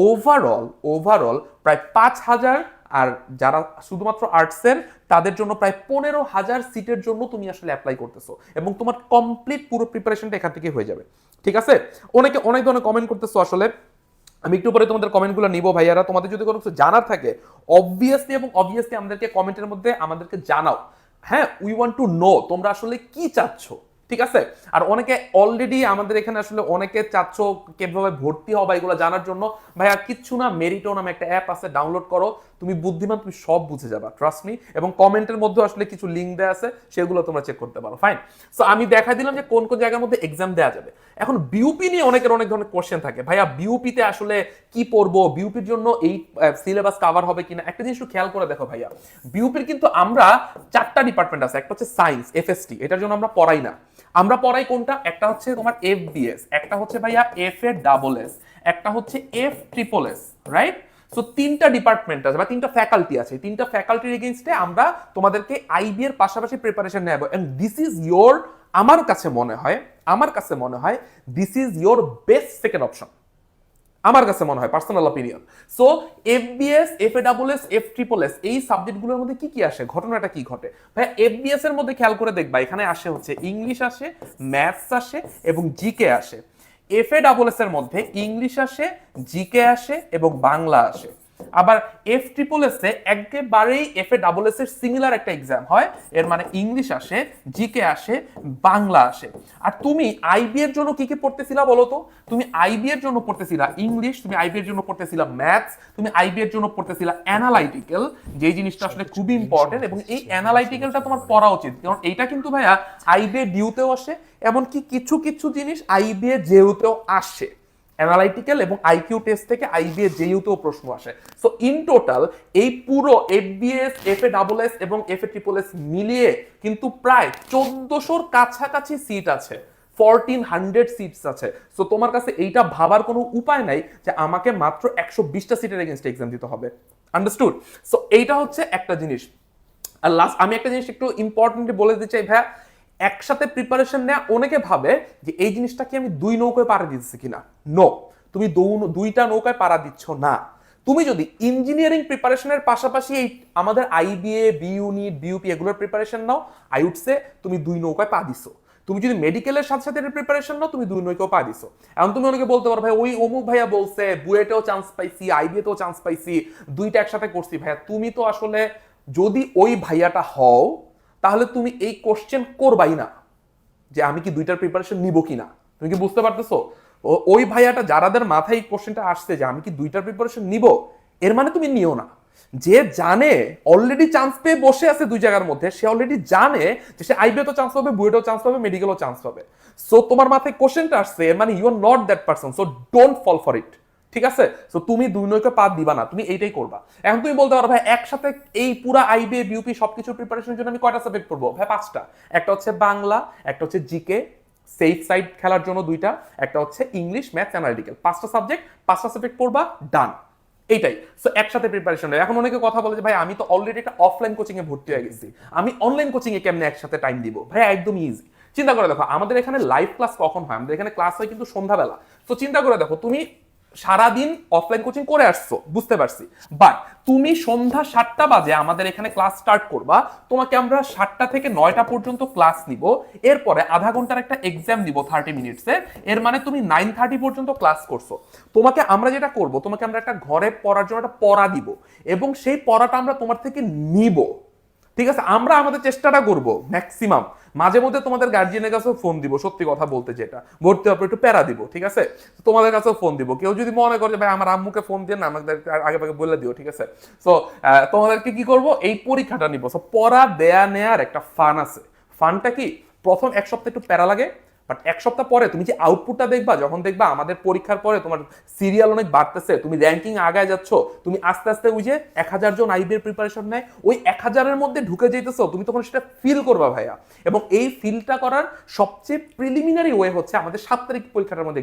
ওভারঅল প্রায় 5000, আর যারা শুধুমাত্র আর্টসের তাদের জন্য প্রায় 15,000 সিটের জন্য তুমি আসলে অ্যাপ্লাই করতেছো, এবং তোমার কমপ্লিট পুরো প্রিপারেশনটা এখান থেকে হয়ে যাবে। ঠিক আছে? অনেকে অনেক ধরনের কমেন্ট করতেছো, আসলে আমি একটু পরে তোমাদের কমেন্টগুলো নিব ভাইয়ারা। তোমাদের যদি কোনো কিছু জানার থাকে অবভিয়াসলি আমাদেরকে কমেন্টের মধ্যে আমাদেরকে জানাও। হ্যাঁ, উই ওয়ান্ট টু নো তোমরা আসলে কি চাচ্ছ। ঠিক আছে? আর অনেকে অলরেডি আমাদের এখানে আসলে অনেকে চাচ্ছ কিভাবে ভর্তি হবা এগুলো জানার জন্য। ভাইয়া কিচ্ছু না, মেরিটো নামে একটা অ্যাপ আছে, ডাউনলোড করো, তুমি বুদ্ধিমান, তুমি সব বুঝে যাবা, ট্রাস্ট মি। এবং কমেন্টের মধ্যে আসলে কিছু লিঙ্ক দেওয়া আছে, সেগুলো তোমরা চেক করতে পারো। ফাইন। সো আমি দেখা দিলাম যে কোন কোন জায়গার মধ্যে এক্সাম দেওয়া যাবে। এখন বিউপি নিয়ে অনেকের অনেক ধরনের কোশ্চেন থাকে, ভাইয়া বিউপিতে আসলে কি পড়বো, বিউপির জন্য এই সিলেবাস কভার হবে কিনা। একটা জিনিস খেয়াল করে দেখো ভাইয়া, বিউপির কিন্তু আমরা 4টা ডিপার্টমেন্ট আছে। একটা হচ্ছে সায়েন্স, এফএসটি, এটার জন্য আমরা পড়াই না। আমরা পড়াই কোনটা? একটা হচ্ছে তোমার এফবিএস, একটা হচ্ছে ভাইয়া এফএডবলএস, একটা হচ্ছে এফট্রিপলএস, রাইট? সো 3টা ডিপার্টমেন্ট আছে বা 3টা ফ্যাকাল্টি আছে। 3টা ফ্যাকাল্টির এগেইনস্টে আমরা তোমাদেরকে আইবি এর পাশাপাশি প্রিপারেশন নেব। এন্ড দিস ইজ ইয়োর, আমার কাছে মনে হয় this is your best second option. আমার কাছে মনে হয়, পার্সোনাল অপিনিয়ন। সো এফবিএস, এফএডবলএস, এফট্রিপলএস, এই সাবজেক্টগুলোর মধ্যে কি কি আসে, ঘটনাটা কি ঘটে ভাই? এফবিএস এর মধ্যে খেয়াল করে দেখবা, এখানে আসে হচ্ছে ইংলিশ আসে, ম্যাথস আসে এবং জিকে আসে। এফএডবলএস এর মধ্যে ইংলিশ আসে, জিকে আসে এবং বাংলা আসে। আবার এফট্রিপলএস এ একেবারেই এফএডবলএস এর সিমিলার একটা এক্সাম হয়, এর মানে ইংলিশ আসে, জিকে আসে, বাংলা আসে। আর তুমি আইবি এর জন্য কি কি পড়তেছিলা বলো তো? তুমি আইবি এর জন্য পড়তেছিলা ইংলিশ, তুমি আইবি এর জন্য পড়তেছিলা ম্যাথস, তুমি আইবি এর জন্য পড়তেছিলা অ্যানালাইটিক্যাল, যে জিনিসটা আসলে খুবই ইম্পর্টেন্ট। এবং এই অ্যানালাইটিক্যালটা তোমার পড়া উচিত, কারণ এইটা কিন্তু ভাইয়া আইবি এর ডিউতেও আসে, এমনকি কিছু কিছু জিনিস আইবি এর জেইউতেও আসে। অ্যানালাইটিক্যাল এবং আইকিউ টেস্ট থেকে আইবি এর জেইউতেও প্রশ্ন আসে। সো ইন টোটাল এই পুরো এফবিএস, এফএডবলএস এবং এফএট্রিপলএস মিলিয়ে কিন্তু প্রায় 1400-র কাছাকাছি সিট আছে, 1400 সিটস আছে। সো তোমার কাছে এইটা ভাবার কোনো উপায় নাই যে আমাকে মাত্র 120টা সিটের এগেইনস্টে এক্সাম দিতে হবে। আন্ডারস্টুড? সো এইটা হচ্ছে একটা জিনিস। আর লাস্ট আমি একটা জিনিস একটু ইম্পর্টেন্টলি বলে দিতে চাই ভাইয়া, একসাথে প্রিপারেশন নেওয়া, অনেকে ভাবে যে এই জিনিসটা কি আমি 2 নৌকায় পাড়া দিচ্ছি কিনা। নো, তুমি 2টা নৌকায় পাড়া দিচ্ছ না। তুমি যদি ইঞ্জিনিয়ারিং প্রিপারেশনের পাশাপাশি এই আমাদের আইবিএ, বি ইউনিট, বিইউপি এগুলোর প্রিপারেশন নাও, আই উড সে তুমি 2 নৌকায় পা দিছো। তুমি যদি মেডিকেলের সাথে সাথে প্রিপারেশন নাও, তুমি 2 নৌকায় পা দিছো। এখন তুমি অনেকে বলতে পারো ভাই ওই অমুক ভাইয়া বলছে বুয়েটেও চান্স পাইছি, আইবিএতেও চান্স পাইছি, 2টা একসাথে করছি। ভাইয়া তুমি তো আসলে যদি ওই ভাইয়াটা হও, তাহলে তুমি এই কোশ্চেন করবাই না যে আমি কি 2টার প্রিপারেশন নিব কিনা। তুমি কি বুঝতে পারতেছো? ওই ভাইয়াটা যারাদের মাথায় এই কোশ্চেনটা আসছে যে আমি কি 2টার প্রিপারেশন নিব, এর মানে তুমি নিও না। যে জানে, অলরেডি চান্স পেয়ে বসে আছে 2 জায়গার মধ্যে, সে অলরেডি জানে যে সে আইবিএতেও চান্স পাবে, বুয়েটেও চান্স পাবে, মেডিকেলও চান্স পাবে। সো তোমার মাথায় কোশ্চেনটা আসছে, এর মানে you are not that person, so don't fall for it. ঠিক আছে? সো তুমি 2 নৌকা পা দিবা না, তুমি এইটাই করবা। এখন তুমি বলতে পারো ভাই একসাথে এই পুরা আইবিএ, বিইউপি সবকিছু প্রিপারেশনের জন্য আমি কয়টা সাবজেক্ট পড়বো? ভাই 5টা। একটা হচ্ছে বাংলা, একটা হচ্ছে জিকে, সেফ সাইড খেলার জন্য 2টা, একটা হচ্ছে ইংলিশ, ম্যাথস, অ্যানালিটিক্যাল। 5টা সাবজেক্ট পড়বা, ডান। এইটাই। সো একসাথে প্রিপারেশন নেই। এখন অনেকে কথা বলে যে ভাই আমি তো অলরেডি একটা অফলাইন কোচিং এ ভর্তি হয়ে গেছি, আমি অনলাইন কোচিং এ কেমনে একসাথে টাইম দিব? ভাই একদম ইজি। চিন্তা করে দেখো, আমাদের এখানে লাইভ ক্লাস কখন হয়? আমাদের এখানে ক্লাস হয় কিন্তু সন্ধ্যাবেলা। তো চিন্তা করে দেখো, তুমি সারাদিন অফলাইন কোচিং করে আসছো, বুঝতে পারছি, বাট তুমি সন্ধ্যা 7টা বাজে আমাদের এখানে ক্লাস স্টার্ট করবা, তোমাকে আমরা 7টা থেকে 9টা পর্যন্ত ক্লাস নিব, এরপরে আধা ঘন্টার একটা এক্সাম নিব 30 মিনিটসে। এর মানে তুমি 9:30 পর্যন্ত ক্লাস করছো। তোমাকে আমরা যেটা করব, তোমাকে আমরা একটা ঘরে পড়ার জন্য একটা পড়া দিব এবং সেই পড়াটা আমরা তোমার থেকে নিব। ঠিক আছে? আমরা আমাদের চেষ্টাটা করব ম্যাক্সিমাম। মাঝে মধ্যে তোমাদের গার্জিয়ানের কাছেও ফোন দিব, সত্যি কথা বলতে, যেটা ভর্তি হওয়ার পর একটু প্যারা দিব। ঠিক আছে? তোমাদের কাছেও ফোন দিব। কেউ যদি মনে করে ভাই আমার আম্মুকে ফোন দিয়ে না, আমাদের আগে ভাগে বলে দিও। ঠিক আছে? সো তোমাদেরকে কি করব, এই পরীক্ষাটা নিব। সো পড়া দেয়া নেয়ার একটা ফান আছে। ফানটা কি, প্রথম 1 সপ্তাহ একটু প্যারা লাগে, বাট 1 সপ্তাহ পরে তুমি যে আউটপুটটা দেখবা, যখন দেখবা আমাদের পরীক্ষার পরে তোমার সিরিয়াল অনেক বাড়তেছে, তুমি র্যাঙ্কিং আগায় যাচ্ছ, তুমি আস্তে আস্তে ওই যে 1000 জন আইবিএর প্রিপারেশন নেয়, ওই 1000-এর মধ্যে ঢুকে যেতেছো, তুমি তখন সেটা ফিল করবা ভাইয়া। এবং এই ফিলটা করার সবচেয়ে প্রিলিমিনারি ওয়ে হচ্ছে আমাদের 7 তারিখ পরীক্ষাটার মধ্যে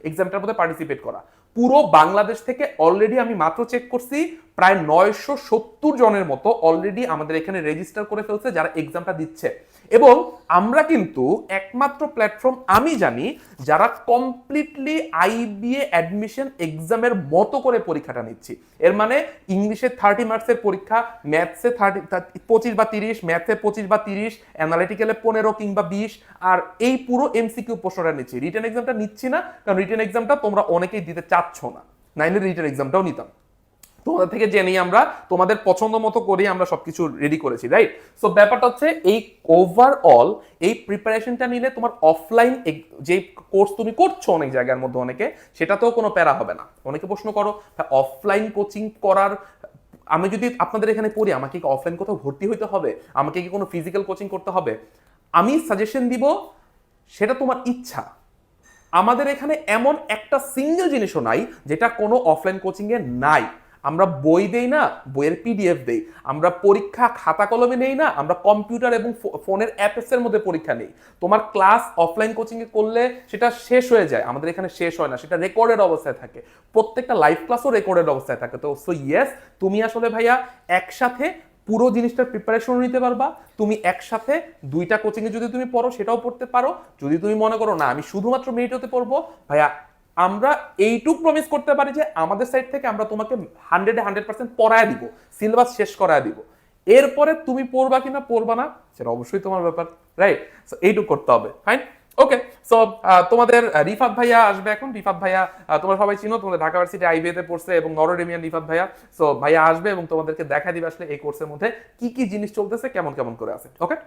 এক্সামটার মধ্যে পার্টিসিপেট করা। পুরো বাংলাদেশ থেকে অলরেডি আমি মাত্র চেক করছি প্রায় 970 জনের মতো অলরেডি আমাদের এখানে রেজিস্টার করে ফেলছে যারা এক্সামটা দিচ্ছে। এবং আমরা কিন্তু একমাত্র প্ল্যাটফর্ম আমি জানি যারা কমপ্লিটলি আইবিএ অ্যাডমিশন এক্সামের মতো করে পরীক্ষাটা নিচ্ছি। এর মানে ইংলিশে 30 মার্কসের পরীক্ষা, ম্যাথসে 25 বা 30, ম্যাথে 25 বা 30, অ্যানালিটিক্যালে 15 কিংবা 20, আর এই পুরো এমসিকিউ প্রশ্নটা নিচ্ছি। রিটেন এক্সামটা নিচ্ছি না, কারণ রিটেন এক্সামটা তোমরা অনেকেই দিতে চাচ্ছ না। 9-এর রিটেন এক্সামটাও নিতাম, তোমাদের থেকে জেনেই আমরা তোমাদের পছন্দ মতো করে আমরা সবকিছু রেডি করেছি, রাইট? সো ব্যাপারটা হচ্ছে এই ওভারঅল এই প্রিপারেশনটা নিলে তোমার অফলাইন যে কোর্স তুমি করছো অনেক জায়গার মধ্যে অনেকে, সেটাতেও কোনো প্যারা হবে না। অনেকে প্রশ্ন করো অফলাইন কোচিং করার আমি যদি আপনাদের এখানে পড়ি, আমাকে কি অফলাইন কোথাও ভর্তি হইতে হবে? আমাকে কি কোনো ফিজিক্যাল কোচিং করতে হবে? আমি সাজেশন দিব, সেটা তোমার ইচ্ছা। আমাদের এখানে এমন একটা সিঙ্গেল জিনিসও নাই যেটা কোনো অফলাইন কোচিং এ নাই। আমরা বই দেই না, বইয়ের পিডিএফ দেই। আমরা পরীক্ষা খাতা কলমে নেই না, আমরা কম্পিউটার এবং ফোনের অ্যাপস এর মধ্যে পরীক্ষা নেই। তোমার ক্লাস অফলাইন কোচিং এ করলে সেটা শেষ হয়ে যায়, আমাদের এখানে শেষ হয় না, সেটা রেকর্ডেড অবস্থায় থাকে। প্রত্যেকটা লাইভ ক্লাসও রেকর্ডেড অবস্থায় থাকে। তো সো ইয়েস, তুমি আসলে ভাইয়া একসাথে পুরো জিনিসটার প্রিপারেশন নিতে পারবা। তুমি একসাথে দুইটা কোচিং এ যদি তুমি পড়ো সেটাও পড়তে পারো। যদি তুমি মনে করো না আমি শুধুমাত্র মেরিটোতে পড়বো, ভাইয়া আমরা এইটুক প্রমিস করতে পারি যে আমাদের সাইড থেকে আমরা তোমাকে 100% পড়ায় দিব, সিলেবাস শেষ করায় দিব। এরপরে তুমি পড়বা কিনা পড়বা না সেটা অবশ্যই তোমার ব্যাপার, রাইট? সো এইটুক করতে হবে, ফাইন। ওকে, সো তোমাদের রিফাত ভাইয়া আসবে এখন। রিফাত ভাইয়া তোমরা সবাই চিনো, তোমাদের ঢাকা ইউনিভার্সিটি আইবিএ তে পড়ছে এবং নরডেমিয়ান রিফাত ভাইয়া। সো ভাইয়া আসবে এবং তোমাদেরকে দেখা দিবে আসলে এই কোর্সের মধ্যে কি কি জিনিস চলতেছে, কেমন কেমন করে আছে। ওকে,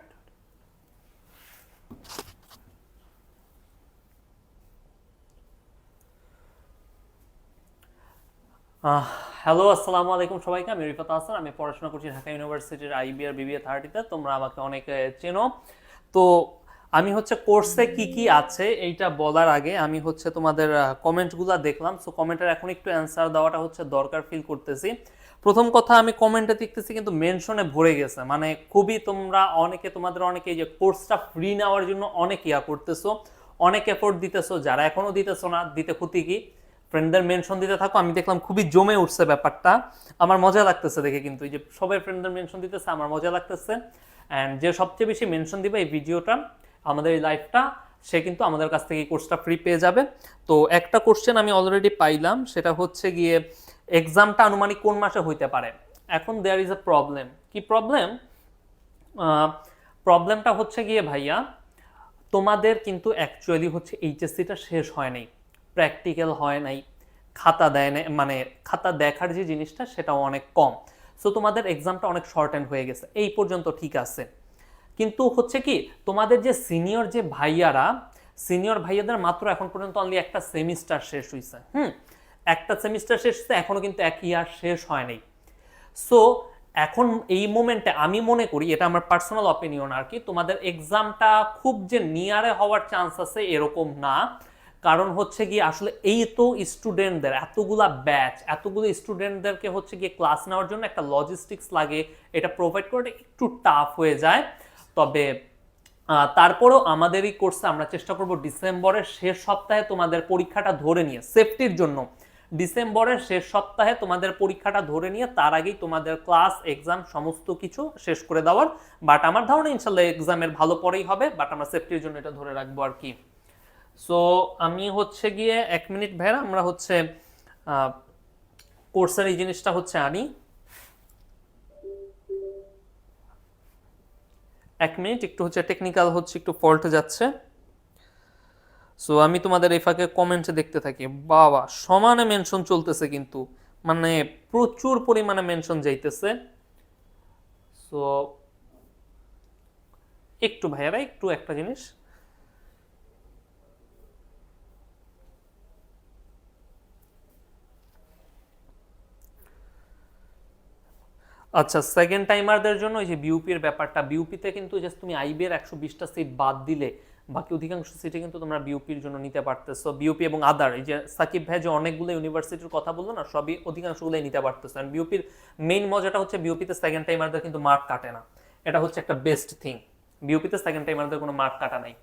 হ্যালো, আসসালামু আলাইকুম সবাইকে। আমি রিফাত হাসান, আমি পড়াশোনা করছি ঢাকা ইউনিভার্সিটির আইবিআর বিবিএ 30-তে। তোমরা আমাকে অনেকে চেনো। তো আমি হচ্ছে কোর্সে কি কি আছে এইটা বলার আগে আমি হচ্ছে তোমাদের কমেন্টগুলো দেখলাম। সো কমেন্টের এখন একটু অ্যান্সার দেওয়াটা হচ্ছে দরকার ফিল করতেছি। প্রথম কথা, আমি কমেন্টে দেখতেছি কিন্তু মেনশনে ভরে গেছে, মানে খুবই তোমরা অনেকে, তোমাদের অনেকে এই যে কোর্সটা ফ্রি নেওয়ার জন্য অনেক ইয়া করতেছো, অনেক এফোর্ট দিতেছো। যারা এখনো দিতেছো না, দিতে ক্ষতি কি, ফ্রেন্ডদের মেনশন দিতে থাকো। আমি দেখলাম খুবই জমে উঠছে ব্যাপারটা, আমার মজা লাগতেছে দেখে। কিন্তু এই যে সবাই ফ্রেন্ডদের মেনশন দিতেছে, আমার মজা লাগতেছে। অ্যান্ড যে সবচেয়ে বেশি মেনশন দিবে এই ভিডিওটা, আমাদের এই লাইভটা, সে কিন্তু আমাদের কাছ থেকে এই কোর্সটা ফ্রি পেয়ে যাবে। তো একটা কোশ্চেন আমি অলরেডি পাইলাম, সেটা হচ্ছে গিয়ে এক্সামটা আনুমানিক কোন মাসে হইতে পারে। এখন দেয়ার ইজ এ প্রবলেম। কি প্রবলেম? প্রবলেমটা হচ্ছে গিয়ে ভাইয়া, তোমাদের কিন্তু অ্যাকচুয়ালি হচ্ছে এইচএসসিটা শেষ হয় নাই, প্র্যাকটিক্যাল হয় নাই, খাতা দেয় না, মানে খাতা দেখার যে জিনিসটা সেটাও অনেক কম। সো তোমাদের এক্সামটা অনেক শর্ট হ্যান্ড হয়ে গেছে, এই পর্যন্ত ঠিক আছে। কিন্তু হচ্ছে কি, তোমাদের যে সিনিয়র যে ভাইয়ারা, সিনিয়র ভাইয়াদের মাত্র এখন পর্যন্ত অনলি একটা সেমিস্টার শেষ হয়েছে। একটা সেমিস্টার শেষ হয়েছে, এখনো কিন্তু এক ইয়ার শেষ হয় নাই। সো এখন এই মোমেন্টে আমি মনে করি, এটা আমার পার্সোনাল অপিনিয়ন আর কি, তোমাদের এক্সামটা খুব যে নিয়ারে হওয়ার চান্স আছে এরকম না। কারণ হচ্ছে কি, আসলে এই তো স্টুডেন্টদের এতগুলা ব্যাচ, এতগুলো স্টুডেন্টদেরকে হচ্ছে গিয়ে ক্লাস নেওয়ার জন্য একটা লজিস্টিক্স লাগে, এটা প্রোভাইড করাটা একটু টাফ হয়ে যায়। তবে তারপরেও আমাদের এই কোর্সে আমরা চেষ্টা করব ডিসেম্বরের শেষ সপ্তাহে তোমাদের পরীক্ষাটা ধরে নিয়ে, সেফটির জন্য ডিসেম্বরের শেষ সপ্তাহে তোমাদের পরীক্ষাটা ধরে নিয়ে তার আগেই তোমাদের ক্লাস এক্সাম সমস্ত কিছু শেষ করে দেওয়ার। বাট আমার ধারণা ইনশাল্লাহ এক্সামের ভালো পরেই হবে, বাট আমরা সেফটির জন্য এটা ধরে রাখবো আর কি। সো আমি হচ্ছে গিয়ে 1 মিনিট ভাইরা, আমরা হচ্ছে কোর্সের এই জিনিসটা হচ্ছে আনি। 1 মিনিট, একটু হচ্ছে টেকনিক্যাল হচ্ছে একটু ফল্ট যাচ্ছে। সো আমি তোমাদের এই ফাঁকে কমেন্টে দেখতে থাকি, বাবা সমানে মেনশন চলতেছে কিন্তু, মানে প্রচুর পরিমাণে মেনশন যাইতেছে। সো একটু ভাইয়ারা, একটু একটা জিনিস, আচ্ছা সেকেন্ড টাইমারদের জন্য এই যে বিউপির ব্যাপারটা, বিউপিতে কিন্তু জাস্ট তুমি আইবিএর 120টা সিট বাদ দিলে বাকি অধিকাংশ সিটে কিন্তু তোমরা বিউপির জন্য নিতে পারতেছো। বিউপি এবং আদার, এই যে সাকিব ভাই যে অনেকগুলো ইউনিভার্সিটির কথা বললো না, সবই অধিকাংশগুলোই নিতে পারতেছো। এন্ড বিউপির মেইন মজাটা হচ্ছে বিউপিতে সেকেন্ড টাইমারদের কিন্তু মার্ক কাটে না, এটা হচ্ছে একটা বেস্ট থিং। বিউপিতে সেকেন্ড টাইমারদের কোনো মার্ক কাটা নাই।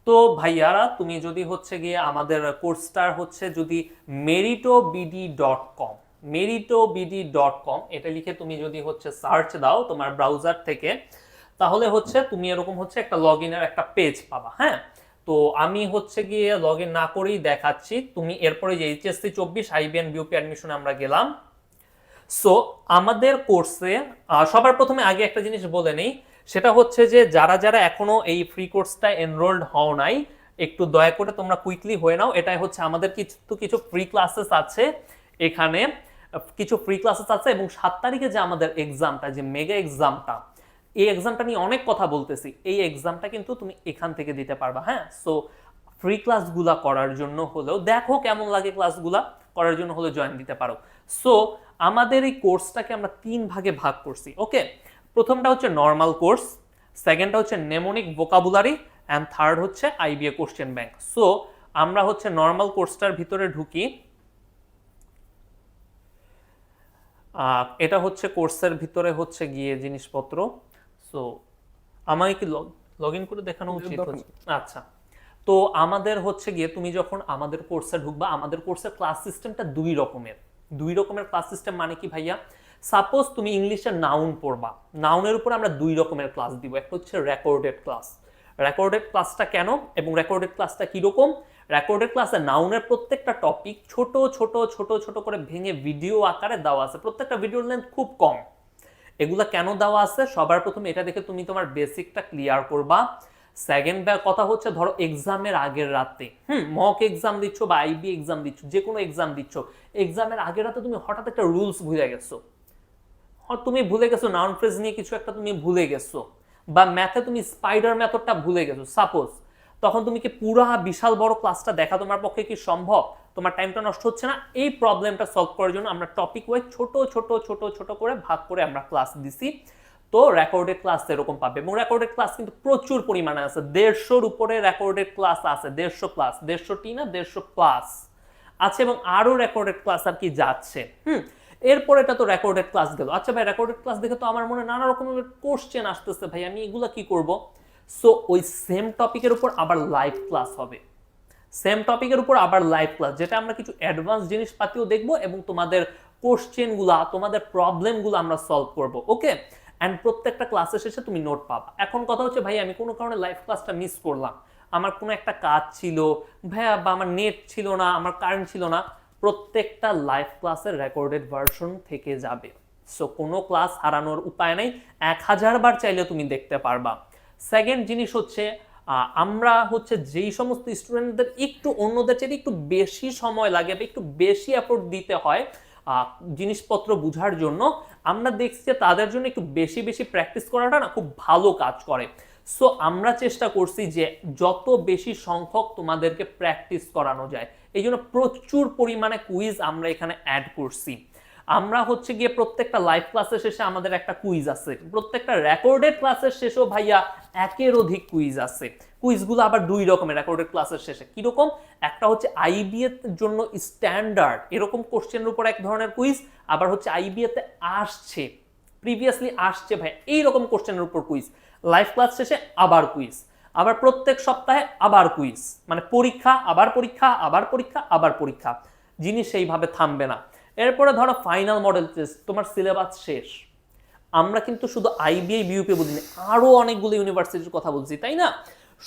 তো ভাইয়ারা, তুমি যদি হচ্ছে গিয়ে আমাদের কোর্সটার হচ্ছে যদি meritobd.com, meritobd.com এটা লিখে তুমি যদি হচ্ছে সার্চ দাও তোমার ব্রাউজার থেকে, তাহলে হচ্ছে তুমি এরকম হচ্ছে একটা লগ ইনের একটা পেজ পাবা। হ্যাঁ, তো আমি হচ্ছে গিয়ে লগ ইন না করেই দেখাচ্ছি। তুমি এরপরে যে এইচএসসি 24 আইবিএন বিউপি অ্যাডমিশনে আমরা গেলাম। সো আমাদের কোর্সে সবার প্রথমে আগে একটা জিনিস বলে নেই, সেটা হচ্ছে যে যারা যারা এখনো এই ফ্রি কোর্সটা এনরোলড হও নাই, একটু দয়া করে তোমরা কুইকলি হয়ে নাও। এটাই হচ্ছে আমাদের কিছু ফ্রি ক্লাসেস আছে এখানে, কিছু ফ্রি ক্লাসেস আছে। এবং 7 তারিখে যে আমাদের এক্সামটা, যে মেগা এক্সামটা, এই এক্সামটা নিয়ে অনেক কথা বলতেছি, এই এক্সামটা কিন্তু তুমি এখান থেকে দিতে পারবা। হ্যাঁ, সো ফ্রি ক্লাসগুলা করার জন্য হলেও, দেখো কেমন লাগে ক্লাসগুলা, করার জন্য হলে জয়েন দিতে পারো। সো আমাদের এই কোর্সটাকে আমরা 3 ভাগে ভাগ করছি। ওকে, প্রথমটা হচ্ছে নর্মাল কোর্স, সেকেন্ডটা হচ্ছে নেমোনিক ভোকাবুলারি, অ্যান্ড থার্ড হচ্ছে আইবিএ কোশ্চেন ব্যাংক। সো আমরা হচ্ছে নর্মাল কোর্সটার ভিতরে ঢুকি। এটা হচ্ছে কোর্সের ভিতরে হচ্ছে গিয়ে জিনিসপত্র। সো আমাকে কি লগ ইন করে দেখানো উচিত হচ্ছে? আচ্ছা, তো আমাদের হচ্ছে গিয়ে তুমি যখন আমাদের কোর্সে ঢুকবা, আমাদের কোর্সের ক্লাস সিস্টেমটা দুই রকমের ক্লাস সিস্টেম। মানে কি ভাইয়া, সাপোজ তুমি ইংলিশের নাউন পড়বা, নাউনের উপর আমরা 2 রকমের ক্লাস দিব। একটা হচ্ছে রেকর্ডেড ক্লাস। রেকর্ডেড ক্লাসটা কেন এবং রেকর্ডেড ক্লাসটা কিরকম? রেকর্ডেড ক্লাসে নাউনের প্রত্যেকটা টপিক ছোট ছোট ছোট ছোট করে ভেঙে ভিডিও আকারে দেওয়া আছে, প্রত্যেকটা ভিডিওর লেন্থ খুব কম। এগুলা কেন দেওয়া আছে? সবার প্রথমে এটা দেখে তুমি তোমার বেসিকটা ক্লিয়ার করবা। সেকেন্ড কথা হচ্ছে, ধরো এক্সামের আগের রাতে, মক এক্সাম দিচ্ছ বা আইবি এক্সাম দিচ্ছ, যে কোনো এক্সাম দিচ্ছ, এক্সামের আগের রাতে তুমি হঠাৎ একটা রুলস ভুলে গেছো, তুমি ভুলে গেছো নাউন ফ্রেজ নিয়ে কিছু একটা তুমি ভুলে গেছো, বা ম্যাথে তুমি স্পাইডার মেথডটা ভুলে গেছো সাপোজ, তখন তুমি কি পুরা বিশাল বড় ক্লাসটা দেখা তোমার পক্ষে কি সম্ভব? তোমার টাইমটা নষ্ট হচ্ছে না? এই প্রবলেমটা সলভ করার জন্য আমরা টপিক ওয়াইজ ছোট ছোট ছোট ছোট করে ভাগ করে আমরা ক্লাস দিছি। তো রেকর্ডেড ক্লাস এরকম পাবে, এবং রেকর্ডেড ক্লাস কিন্তু প্রচুর পরিমাণে আছে, 150-র উপরে রেকর্ডেড ক্লাস আছে, 150 প্লাস, 150টি না 150 প্লাস আছে, এবং আরো রেকর্ডেড ক্লাস আর কি যাচ্ছে। এরপর এটা তো রেকর্ডেড ক্লাস গেল। আচ্ছা ভাই, রেকর্ডেড ক্লাস দেখে তো আমার মনে নানা রকমের কোশ্চেন আসতেছে, ভাই আমি এগুলা কি করব? সো ওই সেম টপিকের উপর আবার লাইভ ক্লাস হবে, সেম টপিকের উপর আবার লাইভ ক্লাস, যেটা আমরা কিছু অ্যাডভান্স জিনিসপাতিও দেখবো এবং তোমাদের কোশ্চেনগুলা, তোমাদের প্রবলেমগুলো আমরা সলভ করব। ওকে, অ্যান্ড প্রত্যেকটা ক্লাসের শেষে তুমি নোট পাবা। এখন কথা হচ্ছে, ভাই আমি কোনো কারণে লাইভ ক্লাসটা মিস করলাম, আমার কোনো একটা কাজ ছিল ভাইয়া, বা আমার নেট ছিল না, আমার কারেন্ট ছিল না, প্রত্যেকটা লাইভ ক্লাসের রেকর্ডেড ভার্সন থেকে যাবে। সো কোনো ক্লাস হারানোর উপায় নাই, 1000 বার চাইলে তুমি দেখতে পারবা। সেকেন্ড জিনিস হচ্ছে, আমরা হচ্ছে যেই সমস্ত স্টুডেন্টদের একটু অন্যদের চেয়ে একটু বেশি সময় লাগে বা একটু বেশি এফোর্ট দিতে হয় জিনিসপত্র বোঝার জন্য, আমরা দেখছি যে তাদের জন্য একটু বেশি বেশি প্র্যাকটিস করাটা না খুব ভালো কাজ করে। সো আমরা চেষ্টা করছি যে যত বেশি সংখ্যক তোমাদেরকে প্র্যাকটিস করানো যায়, এই জন্য প্রচুর পরিমাণে কুইজ আমরা এখানে অ্যাড করছি। আমরা হচ্ছে গিয়ে প্রত্যেকটা লাইভ ক্লাসের শেষে আমাদের একটা কুইজ আছে, প্রত্যেকটা রেকর্ডেড ক্লাসের শেষেও ভাইয়া 1-এর অধিক কুইজ আছে। কুইজগুলো আবার 2 রকমের রেকর্ডেড ক্লাসের শেষে। কিরকম? একটা হচ্ছে আইবিএ এর জন্য স্ট্যান্ডার্ড এরকম কোশ্চেনের উপর এক ধরনের কুইজ, আবার হচ্ছে আইবিএ তে আসছে, প্রিভিয়াসলি আসছে ভাই এইরকম কোশ্চেনের উপর কুইজ। লাইভ ক্লাস শেষে আবার কুইজ, আবার প্রত্যেক সপ্তাহে আবার কুইজ, মানে পরীক্ষা আবার পরীক্ষা আবার পরীক্ষা আবার পরীক্ষা, জিনিস সেইভাবে থামবে না। এরপরে ধরো ফাইনাল মডেল টেস্ট, তোমার সিলেবাস শেষ। আমরা কিন্তু শুধু আইবিএ বিইউপি বলিনি, আরো অনেকগুলো ইউনিভার্সিটির কথা বলছি, তাই না?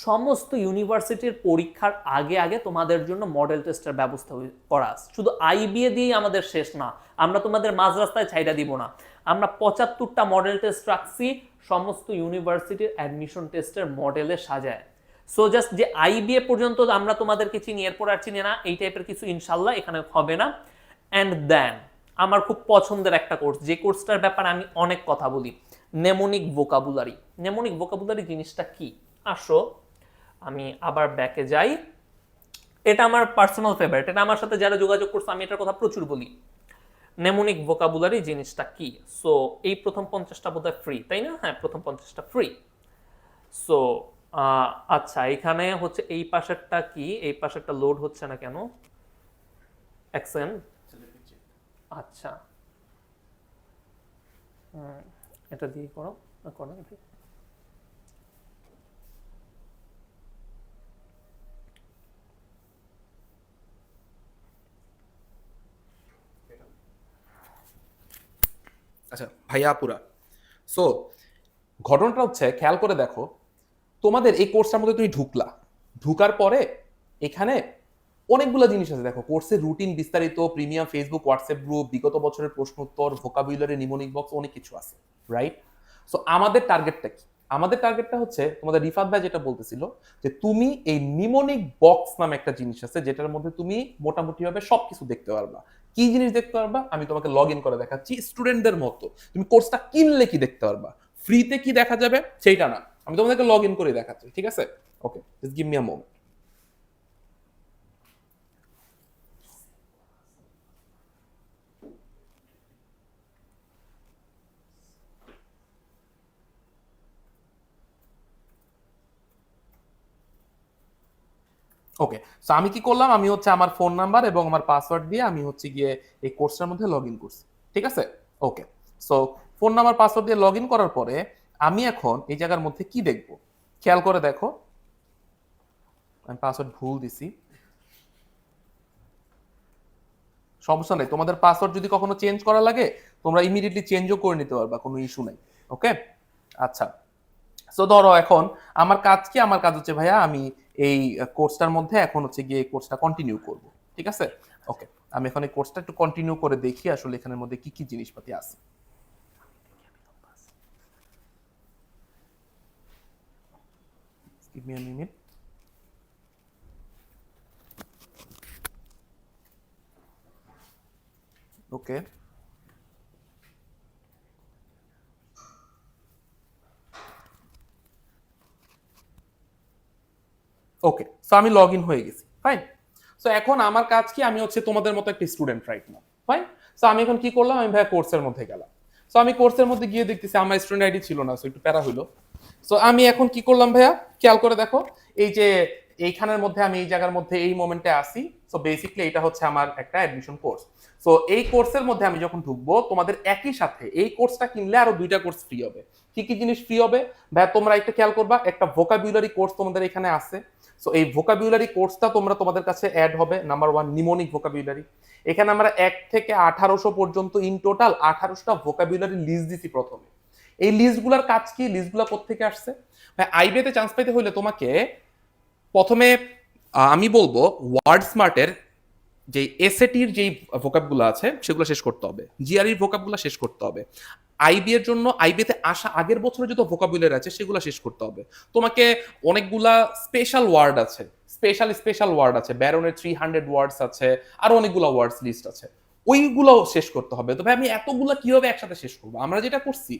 সমস্ত ইউনিভার্সিটির পরীক্ষার আগে আগে তোমাদের জন্য মডেল টেস্টের ব্যবস্থা করা আছে। শুধু আইবিএ দিয়েই আমাদের শেষ না, আমরা তোমাদের মাঝ রাস্তায় ছাইড়া দিব না। আমরা 75টা মডেল টেস্ট রাখছি সমস্ত ইউনিভার্সিটির অ্যাডমিশন টেস্টের মডেলে সাজায়। সো জাস্ট যে আইবিএ পর্যন্ত আমরা তোমাদেরকে চিনি, এরপর আর চিনি না, এই টাইপের কিছু ইনশাল্লাহ এখানে হবে না। অ্যান্ড দেন আমার খুব পছন্দের একটা কোর্স, যে কোর্সটার ব্যাপারে আমি অনেক কথা বলি, নেমোনিক ভোকাবুলারি। নেমোনিক ভোকাবুলারি জিনিসটা কি? আসো আমি আবার ব্যাকে যাই। এটা আমার পার্সোনাল ফেভারিট, এটা আমার সাথে যারা যোগাযোগ করছে আমি এটার কথা প্রচুর বলি। নেমোনিক ভোকাবুলারি জিনিসটা কি? সো এই প্রথম 50টা বোধহয় ফ্রি, তাই না? হ্যাঁ, প্রথম 50টা ফ্রি। সো আচ্ছা, এখানে হচ্ছে এই পাশেরটা কি, এই পাশেরটা লোড হচ্ছে না কেন? অ্যাকসেন্ট, আচ্ছা এটা দিয়ে করো, করো। আচ্ছা ভাইয়া আপুরা, সো ঘটনাটা হচ্ছে, খেয়াল করে দেখো, তোমাদের এই কোর্সটার মধ্যে তুমি ঢুকার পরে এখানে অনেকগুলো জিনিস আছে। দেখো কোর্সের রুটিন বিস্তারিত, প্রিমিয়াম ফেসবুক হোয়াটসঅ্যাপ গ্রুপ, বিগত বছরের প্রশ্ন উত্তর, ভোকাবুলারি, নিমোনিক বক্স, অনেক কিছু আছে, রাইট? সো আমাদের টার্গেটটা কি? আমাদের টার্গেটটা হচ্ছে, তোমাদের রিফাত ভাই যেটা বলতেছিল, যে তুমি এই নিমোনিক বক্স নামে একটা জিনিস আছে, যেটার মধ্যে তুমি মোটামুটি ভাবে সবকিছু দেখতে পারবা। কি জিনিস দেখতে পারবা? আমি তোমাকে লগ ইন করে দেখাচ্ছি, স্টুডেন্টদের মতো। তুমি কোর্সটা কিনলে কি দেখতে পারবা, ফ্রিতে কি দেখা যাবে সেইটা না, আমি তোমাদেরকে লগ ইন করে দেখাচ্ছি, ঠিক আছে? Okay, just give me a moment. Okay, so আমি কি করলাম, আমি হচ্ছে আমার ফোন নাম্বার এবং আমার পাসওয়ার্ড দিয়ে আমি হচ্ছে গিয়ে এই কোর্সটার মধ্যে লগ ইন করছি, ঠিক আছে। ওকে, সো ফোন নাম্বার পাসওয়ার্ড দিয়ে লগ ইন করার পরে আমি এখন এই জায়গার মধ্যে কি দেখব, খেয়াল করে দেখো, আমি পাসওয়ার্ড ভুল দিছি, সমস্যা নেই, তোমাদের পাসওয়ার্ড যদি কখনো চেঞ্জ করা লাগে তোমরা ইমিডিয়েটলি চেঞ্জও করে নিতে পারবা, কোনো ইস্যু নাই। ওকে, আচ্ছা, সো ধরো এখন আমার কাজ কি, আমার কাজ হচ্ছে ভাইয়া আমি এই কোর্সটার মধ্যে এখন হচ্ছে গিয়ে কোর্সটা কন্টিনিউ করব, ঠিক আছে। ওকে, আমি এখন এই কোর্সটা একটু কন্টিনিউ করে দেখি আসলে এখানের মধ্যে কি কি জিনিসপাতি আছে। Give me a minute. Okay, okay, so আমি লগ ইন হয়ে গেছি, ফাইন। সো এখন আমার কাজ কি, আমি হচ্ছে তোমাদের মতো একটা student right now, fine. So আমি এখন কি করলাম, আমি ভাইয়া কোর্সের মধ্যে গেলাম। সো আমি কোর্সের মধ্যে গিয়ে দেখতেছি আমার স্টুডেন্ট আইডি ছিল না, সো একটু প্যারা হইলো। সো আমি এখন কি করলাম ভাইয়া, খেয়াল করে দেখো, এই যে এইখানের মধ্যে আমি এই জায়গার মধ্যে এই মোমেন্টে আসি। সো বেসিক্যালি এটা হচ্ছে আমার একটা অ্যাডমিশন কোর্স। সো এই কোর্সের মধ্যে আমি যখন ঢুকবো, তোমাদের একই সাথে এই কোর্সটা কিনলে আরো 2টা কোর্স ফ্রি হবে। কি কি জিনিস ফ্রি হবে ভাইয়া, তোমরা একটা খেয়াল করবা, একটা ভোকাবুলারি কোর্স তোমাদের এখানে আছে। সো এই ভোকাবুলারি কোর্সটা তোমরা তোমাদের কাছে অ্যাড হবে। নাম্বার 1 নিমোনিক ভোকাবুলারি, এখানে আমরা 1 থেকে 1800 পর্যন্ত ইন টোটাল 18টা ভোকাবুলারি লিস্ট দিছি প্রথমে। এই লিস্টগুলোর কাজ কি, লিস্টগুলো কোত্থেকে আসছে ভাই, আইবিএতে চান্স পেতে হইলে তোমাকে প্রথমে আমি বলবো ওয়ার্ড স্মার্টের যে এসএটির যেই ভোকাবগুলো আছে সেগুলো শেষ করতে হবে, জিআরইর ভোকাবগুলো শেষ করতে হবে। আইবি এর জন্য আইবিতে আসা আগের বছরে যত ভোকাবুলারি আছে সেগুলো শেষ করতে হবে। তোমাকে অনেকগুলা স্পেশাল ওয়ার্ড আছে, স্পেশাল ওয়ার্ড আছে, ব্যারনের 300 ওয়ার্ডস আছে, আর অনেকগুলো ওয়ার্ডস লিস্ট আছে, ওইগুলো শেষ করতে হবে। তবে আমি এতগুলা কিভাবে একসাথে শেষ করবো, আমরা যেটা করছি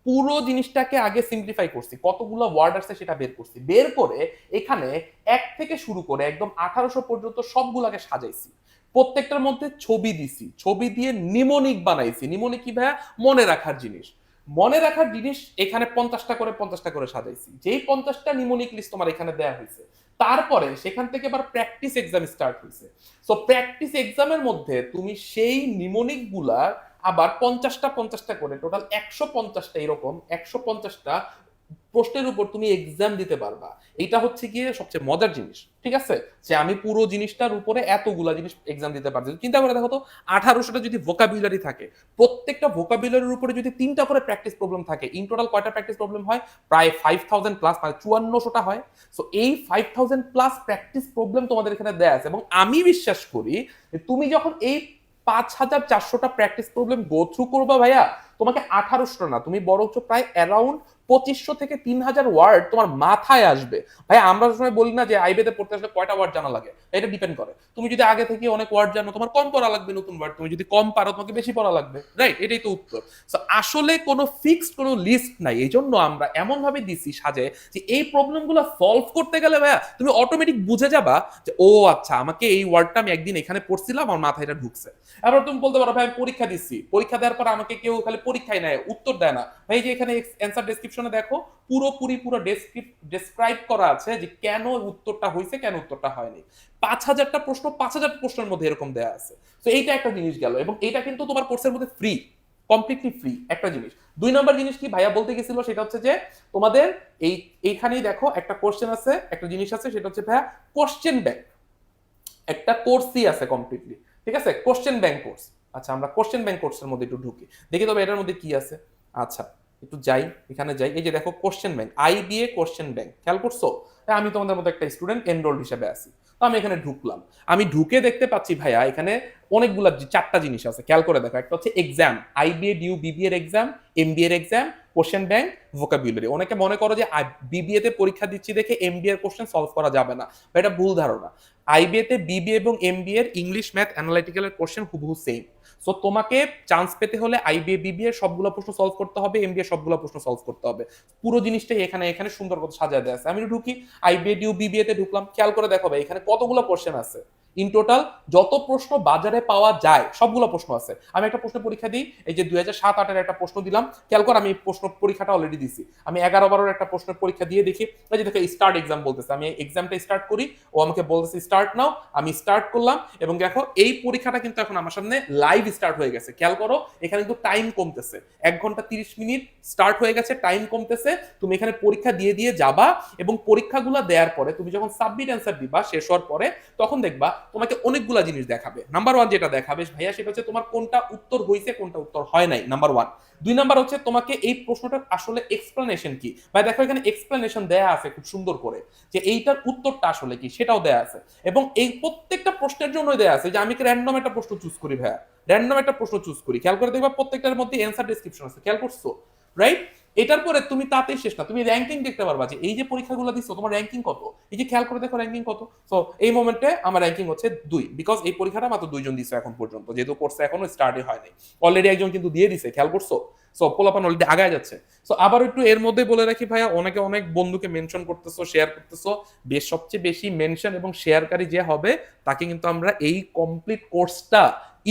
পুরো জিনিসটাকে আগে সিম্পলিফাই করছি, কতগুলো ওয়ার্ড আছে সেটা বের করছি, বের করে এখানে 1 থেকে শুরু করে একদম 1800 পর্যন্ত সবগুলাকে সাজাইছি, প্রত্যেকটার মধ্যে ছবি দিছি, ছবি দিয়ে নিমোনিক বানাইছি। নিমোনিক কি ভাইয়া, মনে রাখার জিনিস। মনে রাখার জিনিস এখানে 50টা করে সাজাইছি, যেই 50টা নিমোনিক লিস্ট তোমার এখানে দেয়া হয়েছে। তারপরে সেখান থেকে আবার প্র্যাকটিস এক্সাম স্টার্ট হয়েছে। সো প্র্যাকটিস এক্সামের মধ্যে তুমি সেই নিমোনিক গুলা আবার 50টা করে টোটাল 150টা, এরকম 150টা প্রশ্নের উপর তুমি এক্সাম দিতে পারবা। এটা হচ্ছে গিয়ে সবচেয়ে মজার জিনিস, ঠিক আছে, যে আমি পুরো জিনিসটার উপরে এতগুলা জিনিস এক্সাম দিতে পারছি। চিন্তা করে দেখো তো, 1800টা যদি ভোকাবুলারি থাকে, প্রত্যেকটা ভোকাবুলারির উপরে যদি 3টা করে প্র্যাকটিস প্রবলেম থাকে, ইন টোটাল কয়টা প্র্যাকটিস প্রবলেম হয়, প্রায় 5000 প্লাস, মানে 5400টা হয়। সো এই 5000 প্লাস প্র্যাকটিস প্রবলেম তোমাদের এখানে দেয়া আছে, এবং আমি বিশ্বাস করি যে তুমি যখন এই 5400টা প্র্যাকটিস প্রবলেম গো থ্রু করবা ভাইয়া, তোমাকে 1800 না, তুমি বরঞ্চ প্রায় অ্যারাউন্ড 2500 থেকে 3000 ওয়ার্ড তোমার মাথায় আসবে। ভাই আমরা সময় বলি না যে আইবিতে পড়তে আসলে কয়টা ওয়ার্ড জানা লাগে, এটা ডিপেন্ড করে। তুমি যদি আগে থেকে অনেক ওয়ার্ড জানো, তোমার কম পড়া লাগবে নতুন ওয়ার্ড, তুমি যদি কম পারো তোমাকে বেশি পড়া লাগবে, রাইট? এটাই তো উত্তর। আসলে কোনো ফিক্সড কোনো লিস্ট নাই, এই জন্য আমরা এমন ভাবে দিছি সাজে যে এই প্রবলেমগুলো সলভ করতে গেলে ভাইয়া তুমি অটোমেটিক বুঝে যাবা যে ও আচ্ছা, আমাকে এই ওয়ার্ডটা আমি একদিন এখানে পড়ছিলাম, আমার মাথায় এটা ঢুকছে। এবার তুমি বলতে পারো ভাই আমি পরীক্ষা দিচ্ছি, পরীক্ষা দেওয়ার পর আমাকে কেউ খালি পরীক্ষায় নেয়, উত্তর দেয় না। ভাই যে এখানে অ্যান্সার ডেসক্রিপশনে দেখো, পুরো ডেসক্রাইব করা আছে যে কেন উত্তরটা হয়েছে, কেন উত্তরটা হয়নি। 5000টা প্রশ্ন, 5000 প্রশ্নের মধ্যে এরকম দেয়া আছে। তো এইটা একটা জিনিস গেল, এবং এটা কিন্তু তোমার কোর্সের মধ্যে ফ্রি, কমপ্লিটলি ফ্রি একটা জিনিস। 2 নম্বর জিনিস কি ভাইয়া বলতে গেছিল, সেটা হচ্ছে যে তোমাদের এইখানেই দেখো একটা কোশ্চেন আছে, একটা জিনিস আছে, সেটা হচ্ছে ভাইয়া কোশ্চেন ব্যাংক, একটা কোর্সই আছে কমপ্লিটলি, ঠিক আছে, কোশ্চেন ব্যাংক কোর্স। আচ্ছা, আমরা কোশ্চেন ব্যাংক কোর্সের মধ্যে একটু ঢুকি, দেখি তবে এটার মধ্যে কি আছে। আচ্ছা, একটু যাই, এখানে যাই, এই যে দেখো question bank, IBA question bank, খেয়াল করছো? আমি তোমাদের মতো একটা স্টুডেন্ট এনরোল্ড হিসেবে আছি, তো আমি এখানে ঢুকলাম, আমি ঢুকে দেখতে পাচ্ছি ভাইয়া এখানে অনেকগুলা 4টা জিনিস আছে, খেয়াল করে দেখো। একটা হচ্ছে এক্সাম, আইবিএ ডিউ বিবিএর এক্সাম, এমবিএর এক্সাম, কোশ্চেন ব্যাংক, ভোকাবুলারি। অনেকে মনে করো যে বিবিএ তে পরীক্ষা দিচ্ছি দেখে এমবিএ এর কোশ্চেন সলভ করা যাবে না, এটা ভুল ধারণা। আইবিএ তে বিবিএ এবং এমবিএ এর ইংলিশ, ম্যাথ, অ্যানালিটিক্যাল এর কোশ্চেন হুবহু সেম। সো তোমাকে চান্স পেতে হলে আইবিএ বিবিএ সবগুলো প্রশ্ন সলভ করতে হবে, এমবিএ সবগুলো প্রশ্ন সলভ করতে হবে। পুরো জিনিসটাই এখানে এখানে সুন্দর করে সাজায় দেওয়া আছে। আমি ঢুকি আইবিএ ডিউ বিবিএ তে ঢুকলাম, খেয়াল করে দেখো ভাই এখানে কতগুলো কোশ্চেন আছে, ইন টোটাল যত প্রশ্ন বাজারে পাওয়া যায় সবগুলো প্রশ্ন আছে। আমি একটা প্রশ্ন পরীক্ষা দিই, এই যে 2007-08 একটা প্রশ্ন দিলাম, খেয়াল কর আমি প্রশ্ন পরীক্ষাটা অলরেডি দিছি। আমি 11-12 একটা প্রশ্নের পরীক্ষা দিয়ে দেখি, এই যে দেখো স্টার্ট এক্সাম বলতেছে, আমি এক্সামটা স্টার্ট করি, ও আমাকে বলতেছে স্টার্ট নাও, আমি স্টার্ট করলাম এবং দেখো এই পরীক্ষাটা কিন্তু এখন আমার সামনে লাইভ স্টার্ট হয়ে গেছে। খেয়াল করো এখানে কিন্তু টাইম কমতেছে, 1 ঘন্টা 30 মিনিট স্টার্ট হয়ে গেছে, টাইম কমতেছে। তুমি এখানে পরীক্ষা দিয়ে দিয়ে যাবা এবং পরীক্ষাগুলো দেওয়ার পরে তুমি যখন সাবমিট অ্যান্সার দিবা শেষ হওয়ার পরে, তখন দেখবা তোমাকে অনেকগুলা জিনিস দেখাবে। নাম্বার 1 যেটা দেখাবে ভাইয়া, সেটা হচ্ছে তোমার কোনটা উত্তর হয়েছে কোনটা উত্তর হয় নাই, নাম্বার 1। 2 নাম্বার হচ্ছে তোমাকে এই প্রশ্নটার আসলে এক্সপ্লেনেশন কি। ভাই দেখো এখানে এক্সপ্লেনেশন দেয়া আছে খুব সুন্দর করে, যে এইটার উত্তরটা আসলে কি সেটাও দেয়া আছে। এবং এই প্রত্যেকটা প্রশ্নের জন্যই দেয়া আছে যে আমি কি র্যান্ডম একটা প্রশ্ন চুজ করি ভাইয়া, র্যান্ডম একটা প্রশ্ন চুজ করি। খেয়াল করে দেখবা প্রত্যেকটার মধ্যে অ্যান্সার ডেসক্রিপশন আছে, খেয়াল করছো, রাইট? এটার পরে তুমি তাতেই শেষ না, তুমি র্যাঙ্কিং দেখতে পারবা যে এই যে পরীক্ষাগুলো দিচ্ছ তোমার র্যাঙ্কিং কত। এই যে খেয়াল করে দেখো র্যাঙ্কিং কত। সো এই মোমেন্টে আমার র্যাঙ্কিং হচ্ছে 2, বিকজ এই পরীক্ষাটা মাত্র 2 জন দিচ্ছে এখন পর্যন্ত, যেহেতু কোর্সে এখনো স্টার্টই হয়নি। অলরেডি একজন কিন্তু দিয়ে দিছে, খেয়াল করছো? সো পোলাপান অলরেডি আগায় যাচ্ছে। সো আবার একটু এর মধ্যে বলে রাখি ভাইয়া, অনেকে অনেক বন্ধুকে মেনশন করতেছো, শেয়ার করতেছো, সবচেয়ে বেশি মেনশন এবং শেয়ারকারী যে হবে তাকে কিন্তু আমরা এই কমপ্লিট কোর্সটা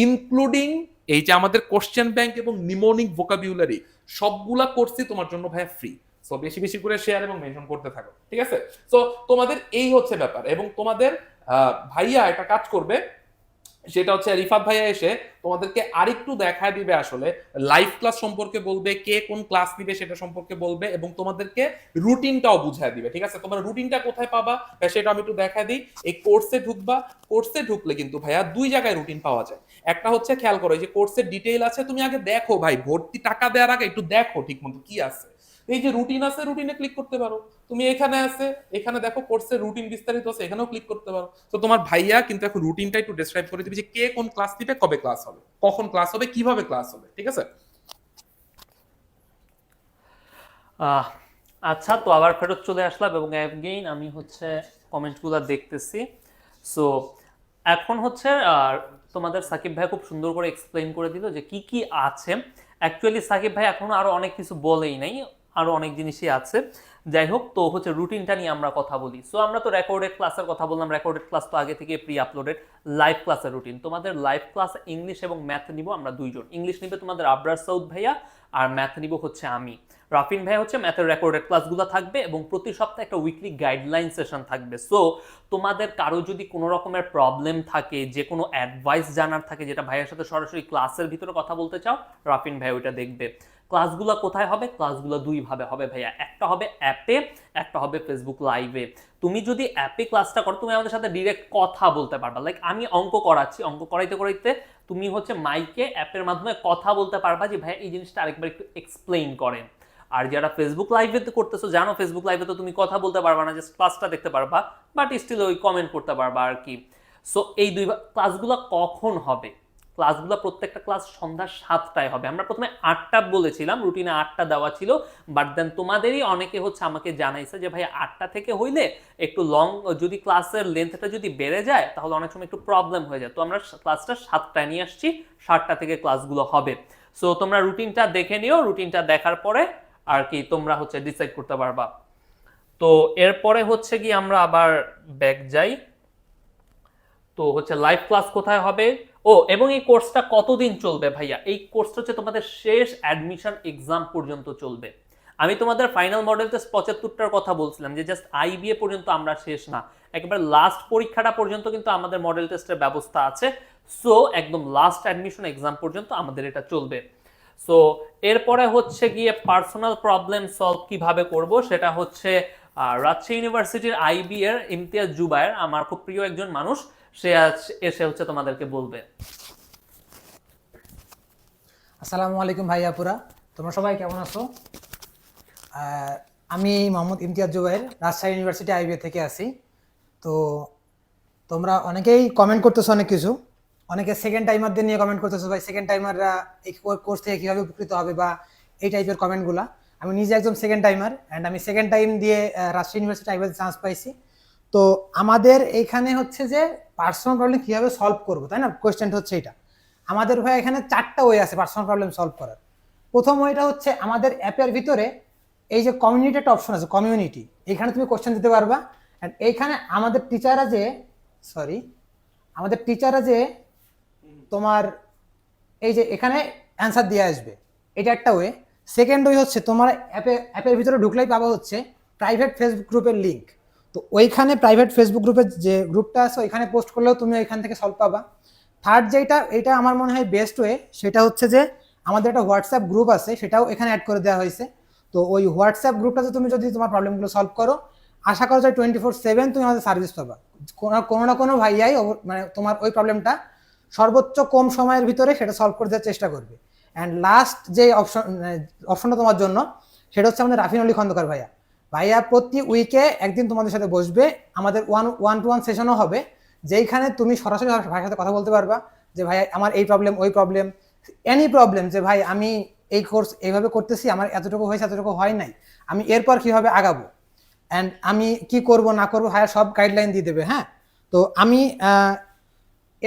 ইনক্লুডিং এই যে আমাদের কোশ্চেন ব্যাংক এবং নিমোনিক ভোকাবুলারি সবগুলা কোর্সই তোমার জন্য ভাইয়া ফ্রি। সো বেশি বেশি করে শেয়ার এবং মেনশন করতে থাকো, ঠিক আছে? সো তোমাদের এই হচ্ছে ব্যাপার। এবং তোমাদের ভাইয়া একটা কাজ করবে, সেটা হচ্ছে রিফাত ভাইয়া এসে তোমাদেরকে আরেকটু দেখা দিবে, আসলে লাইভ ক্লাস সম্পর্কে বলবে, কে কোন ক্লাস নিবে সেটা সম্পর্কে বলবে এবং তোমাদেরকে রুটিনটাও বুঝায় দিবে, ঠিক আছে? তোমরা রুটিনটা কোথায় পাবা সেটা আমি একটু দেখা দিই। এই কোর্সে ঢুকবা, কোর্সে ঢুকলে কিন্তু ভাইয়া 2 জায়গায় রুটিন পাওয়া যায়। একটা হচ্ছে খেয়াল করো, এই যে কোর্সের ডিটেইল আছে, তুমি আগে দেখো ভাই, ভর্তি টাকা দেওয়ার আগে একটু দেখো ঠিক মতো কি আছে। এই যে রুটিন আছে, রুটিনে ক্লিক করতে পারো। তুমি এখানে আছে, এখানে দেখো কোর্সের রুটিন বিস্তারিত আছে, এখানেও ক্লিক করতে পারো। তো তোমার ভাইয়া কিন্তু এখন রুটিনটা একটু ডেসক্রাইব করে দিবে যে কে কোন ক্লাস দিবে, কবে ক্লাস হবে, কখন ক্লাস হবে, কিভাবে ক্লাস হবে, ঠিক আছে? আহ, আচ্ছা, তো আবার ফেরত চলে আসলাম এবং অ্যাগেইন আমি হচ্ছে কমেন্টগুলো দেখতেছি। সো এখন হচ্ছে তোমাদের সাকিব ভাই খুব সুন্দর করে এক্সপ্লেইন করে দিল যে কি কি আছে। অ্যাকচুয়ালি সাকিব ভাই এখনো আরো অনেক কিছু বলেই নাই, আরো অনেক জিনিসই আছে। যাই হোক, তো হচ্ছে রুটিনটা নিয়ে আমরা কথা বলি। সো আমরা তো রেকর্ডেড ক্লাসের কথা বললাম, রেকর্ডেড ক্লাস তো আগে থেকে প্রি আপলোডেড। লাইভ ক্লাসের রুটিন, তোমাদের লাইভ ক্লাস ইংলিশ এবং ম্যাথ নিব আমরা 2 জন। ইংলিশ নিবে তোমাদের আবরার সৌদ ভাইয়া, আর ম্যাথ নিব হচ্ছে আমি। রাফিন ভাই হচ্ছে ম্যাথের রেকর্ডেড ক্লাসগুলো থাকবে এবং প্রতি সপ্তাহে একটা উইকলি গাইডলাইন সেশন থাকবে। সো তোমাদের কারো যদি কোনো রকমের প্রবলেম থাকে, যে কোনো অ্যাডভাইস জানার থাকে, যেটা ভাইয়ের সাথে সরাসরি ক্লাসের ভিতরে কথা বলতে চাও, রাফিন ভাই ওইটা দেখবে। ক্লাসগুলো কোথায় হবে? ক্লাসগুলো 2 ভাবে হবে ভাইয়া, একটা হবে অ্যাপে, একটা হবে ফেসবুক লাইভে। তুমি যদি অ্যাপে ক্লাসটা করো, তুমি আমাদের সাথে ডিরেক্ট কথা বলতে পারবা। লাইক আমি অঙ্ক করাচ্ছি, অঙ্ক করাইতে করাইতে তুমি হচ্ছে মাইকে অ্যাপের মাধ্যমে কথা বলতে পারবা যে ভাইয়া এই জিনিসটা আরেকবার একটু এক্সপ্লেইন করেন। আর যারা ফেসবুক লাইভে করতেছো, জানো ফেসবুক লাইভে তো তুমি কথা বলতে পারবা না, জাস্ট ক্লাসটা দেখতে পারবা, বাট স্টিল ওই কমেন্ট করতে পারবা আর কি। সো এই 2 ক্লাসগুলো কখন হবে? ক্লাসগুলো প্রত্যেকটা ক্লাস সন্ধ্যা 7টায় হবে। আমরা প্রথমে 8টা বলেছিলাম, রুটিনে 8টা দেওয়া ছিল, বাট দেন তোমাদেরই অনেকে হচ্ছে আমাকে জানাইছে যে ভাই 8টা থেকে হইলে একটু লং, যদি ক্লাসের লেন্থটা যদি বেড়ে যায় তাহলে অনেক সময় একটু প্রবলেম হয়ে যায়। তো আমরা ক্লাসটা 7টায় নিয়ে আসছি, 7টা থেকে ক্লাসগুলো হবে। সো তোমরা রুটিনটা দেখে নিও, রুটিনটা দেখার পরে আর কি তোমরা হচ্ছে ডিসাইড করতে পারবা। তো এরপরে হচ্ছে কি আমরা আবার ব্যাক যাই। তো হচ্ছে লাইভ ক্লাস কোথায় হবে, ও এবং এই কোর্সটা কতদিন চলবে ভাইয়া? এই কোর্সটা হচ্ছে তোমাদের শেষ অ্যাডমিশন এক্সাম পর্যন্ত চলবে। আমি তোমাদের ফাইনাল মডেল টেস্ট 75টার কথা বলছিলাম যে জাস্ট আইবিএ পর্যন্ত আমরা শেষ না, একেবারে লাস্ট পরীক্ষাটা পর্যন্ত কিন্তু আমাদের মডেল টেস্টের ব্যবস্থা আছে। সো একদম লাস্ট অ্যাডমিশন এক্সাম পর্যন্ত আমাদের এটা চলবে। সো এরপরে হচ্ছে গিয়ে পার্সোনাল প্রবলেম সলভ কিভাবে করব, সেটা হচ্ছে রাজশাহী ইউনিভার্সিটির আইবি এর ইমতিয়াজ জুবায়ের, আমার খুব প্রিয় একজন মানুষ, সে এসে হচ্ছে তোমাদেরকে বলবে। আসসালামু আলাইকুম ভাইয়াপুরা, তোমরা সবাই কেমন আছো? আমি মোহাম্মদ ইমতিয়াজ জুবায়ের, রাজশাহী ইউনিভার্সিটি আইবিএ থেকে আসি। তো তোমরা অনেকেই কমেন্ট করতেছো অনেক কিছু, অনেকে সেকেন্ড টাইমারদের নিয়ে কমেন্ট করতেছো, ভাই সেকেন্ড টাইমাররা এই কোর্স থেকে কীভাবে উপকৃত হবে বা এই টাইপের কমেন্টগুলা। আমি নিজে একজন সেকেন্ড টাইমার অ্যান্ড আমি সেকেন্ড টাইম দিয়ে রাজশাহী ইউনিভার্সিটি আইবিএতে চান্স পাইছি। তো আমাদের এইখানে হচ্ছে যে পার্সোনাল প্রবলেম কীভাবে সলভ করবো, তাই না? কোয়েশ্চেনটা হচ্ছে এটা। আমাদের ভাই এখানে 4টা ওয়ে আছে পার্সোনাল প্রবলেম সলভ করার। প্রথম ওয়েটা হচ্ছে আমাদের অ্যাপের ভিতরে এই যে কমিউনিটি একটা অপশন আছে, কমিউনিটি, এখানে তুমি কোয়েশ্চেন দিতে পারবা। অ্যান্ড এইখানে আমাদের টিচাররা যে আমাদের টিচাররা যে তোমার এই যে এখানে অ্যান্সার দিয়ে আসবে, এটা একটা ওয়ে। সেকেন্ড ওয়ে হচ্ছে তোমার অ্যাপের ভিতরে ঢুকলেই পাবা হচ্ছে প্রাইভেট ফেসবুক গ্রুপের লিঙ্ক। তো ওইখানে প্রাইভেট ফেসবুক গ্রুপের যে গ্রুপটা আছে ওইখানে পোস্ট করলেও তুমি ওইখান থেকে সলভ পাবা। থার্ড যেটা, এটা আমার মনে হয় বেস্ট ওয়ে, সেটা হচ্ছে যে আমাদের একটা হোয়াটসঅ্যাপ গ্রুপ আছে, সেটাও এখানে অ্যাড করে দেওয়া হয়েছে। তো ওই হোয়াটসঅ্যাপ গ্রুপটাতে তুমি যদি তোমার প্রবলেমগুলো সলভ করো, আশা করা যায় 24/7 তুমি আমাদের সার্ভিস পাবা। কোনো না কোনো ভাইয়াই মানে তোমার ওই প্রবলেমটা সর্বোচ্চ কম সময়ের ভিতরে সেটা সলভ করে দেওয়ার চেষ্টা করবে। অ্যান্ড লাস্ট যে অপশনটা তোমার জন্য, সেটা হচ্ছে আমাদের রাফিন আলী খন্দকার ভাইয়া। ভাইয়া প্রতি উইকে একদিন তোমাদের সাথে বসবে, আমাদের ওয়ান টু ওয়ান সেশনও হবে, যেইখানে তুমি সরাসরি ভাইয়ের সাথে কথা বলতে পারবা যে ভাই আমার এই প্রবলেম, ওই প্রবলেম, এনি প্রবলেম, যে ভাই আমি এই কোর্স এইভাবে করতেছি, আমার এতটুকু হয়েছে, এতটুকু হয় নাই, আমি এরপর কিভাবে আগাবো, অ্যান্ড আমি কি করব না করবো, ভাইয়া সব গাইডলাইন দিয়ে দেবে। হ্যাঁ, তো আমি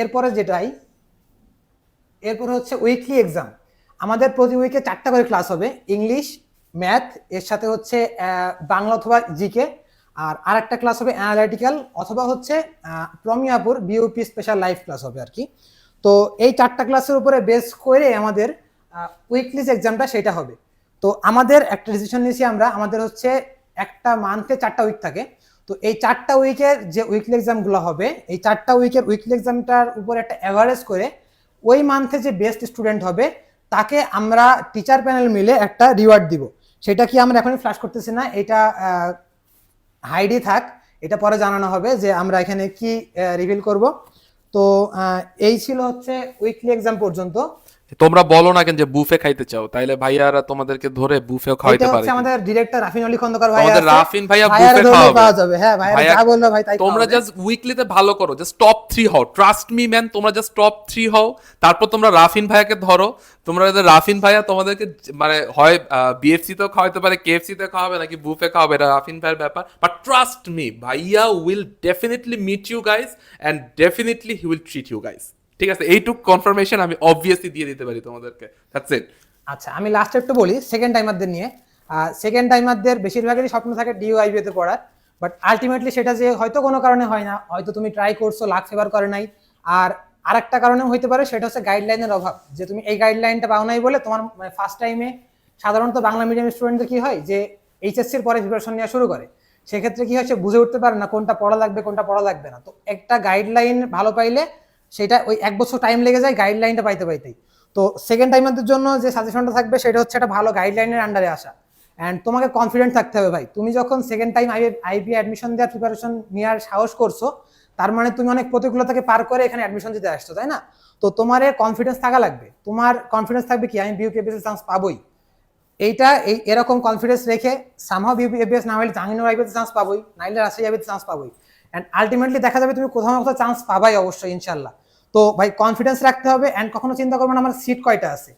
এরপরে এরপরে হচ্ছে উইকলি এক্সাম। আমাদের প্রতি উইকে 4টা করে ক্লাস হবে, ইংলিশ, ম্যাথ, এর সাথে হচ্ছে বাংলা অথবা জিকে, আর আরেকটা ক্লাস হবে অ্যানালিটিক্যাল অথবা হচ্ছে প্রমিয়াপুর বিউপি স্পেশাল লাইভ ক্লাস হবে আর কি। তো এই 4টা ক্লাসের উপরে বেস করে আমাদের উইকলি যে এক্সামটা সেটা হবে। তো আমাদের একটা ডিসিশন নিয়েছি আমরা, আমাদের হচ্ছে একটা মান্থে 4টা উইক থাকে। তো এই 4টা উইকের যে উইকলি এক্সামগুলো হবে, এই 4টা উইকের উইকলি এক্সামটার উপর একটা অ্যাভারেজ করে ওই মান্থে যে বেস্ট স্টুডেন্ট হবে তাকে আমরা টিচার প্যানেল মিলে একটা রিওয়ার্ড দিব। সেটা কি আমরা এখনই ফ্ল্যাশ করতেছি না, এটা হাইডি থাক, এটা পরে জানানো হবে যে আমরা এখানে কি রিভিল করব। তো এই ছিল হচ্ছে উইকলি এক্সাম পর্যন্ত। তোমরা বলো না কেন যে বুফে খাইতে চাও, তাইলে ভাইয়ারা তোমাদেরকে ধরে বুফেও খাওয়াইতে এটা পারে। হচ্ছে আমাদের ডিরেক্টর রাফিন আলী খন্দকার ভাই আমাদের আছে, রাফিন ভাইয়া ভাইয়ারা বুফে ধরলে খাওয়াবে। পাওয়া যাবে। হ্যাঁ, ভাইয়ারা ভাইয়া, যা বললো ভাই তাই তোমরা খাওয়াবে। জাস্ট উইকলিতে ভালো করো, জাস্ট টপ 3 হও, ট্রাস্ট মি ম্যান, তোমরা জাস্ট টপ 3 হও, তারপর তোমরা রাফিন ভাইয়াকে ধরো। তোমরা রাফিন ভাইয়া তোমাদেরকে মানে হয় বিএফসি তেও খাওয়াতে পারে, কেএফসি তে খাওয়াবে, নাকি বুফে খাওয়াবে, এটা রাফিন ভাইয়ের ব্যাপার। বাট ট্রাস্ট মি, ভাইয়া will definitely meet you guys and definitely he will treat you guys. ঠিক আছে, এইটুক কনফার্মেশন আমি অবভিয়াসলি দিয়ে দিতে পারি তোমাদেরকে। That's it. আচ্ছা, আমি লাস্টে একটু বলি সেকেন্ড টাইমারদের নিয়ে। সেকেন্ড টাইমারদের বেশিরভাগেরই স্বপ্ন থাকে ডিওআইবিতে পড়ার, বাট আলটিমেটলি সেটা যে হয়তো কোনো কারণে হয় না, হয়তো তুমি ট্রাই করছো, লাক ফেভার করে নাই, আর আরেকটা কারণেও হইতে পারে, সেটা হচ্ছে গাইডলাইনের অভাব, যে তুমি এই গাইডলাইনটা পাও নাই বলে তোমার মানে ফার্স্ট টাইমে সাধারণত বাংলা মিডিয়াম স্টুডেন্টদের কি হয় যে এইচএসসির পরে প্রিপারেশন নেওয়া শুরু করে, সেক্ষেত্রে কি হয় সে বুঝে উঠতে পারে না কোনটা পড়া লাগবে কোনটা পড়া লাগবে না। তো একটা গাইডলাইন ভালো পাইলে সেটা ওই 1 বছর টাইম লেগে যায় গাইডলাইনটা পাইতেই। তো সেকেন্ড টাইমারদের জন্য যে সাজেশনটা থাকবে সেটা হচ্ছে একটা ভালো গাইডলাইনের আন্ডারে আসা, অ্যান্ড তোমাকে কনফিডেন্ট থাকতে হবে ভাই। তুমি যখন সেকেন্ড টাইম আইবি অ্যাডমিশন দেওয়ার প্রিপারেশন নেওয়ার সাহস করছো, তার মানে তুমি অনেক প্রতিকূলতাকে পার করে এখানে অ্যাডমিশন দিতে আসছো, তাই না? তো তোমার কনফিডেন্স থাকা লাগবে। তোমার কনফিডেন্স থাকবে কি আমি বিউপিএস চান্স পাবোই, এইটা এরকম কনফিডেন্স রেখে সামহাও বিউপিএস না হলে জাহাঙ্গীরনগর আইবিতে চান্স পাবোই, নাইলে রাজশাহী আইবিতে চান্স পাবোই, অ্যান্ড আলটিমেটলি দেখা যাবে তুমি কোথাও না কোথাও চান্স পাবাই অবশ্যই ইনশাল্লাহ। তো ভাই কনফিডেন্স রাখতে হবে, অ্যান্ড কখনো চিন্তা করবে না আমার সিট কয়টা আছে,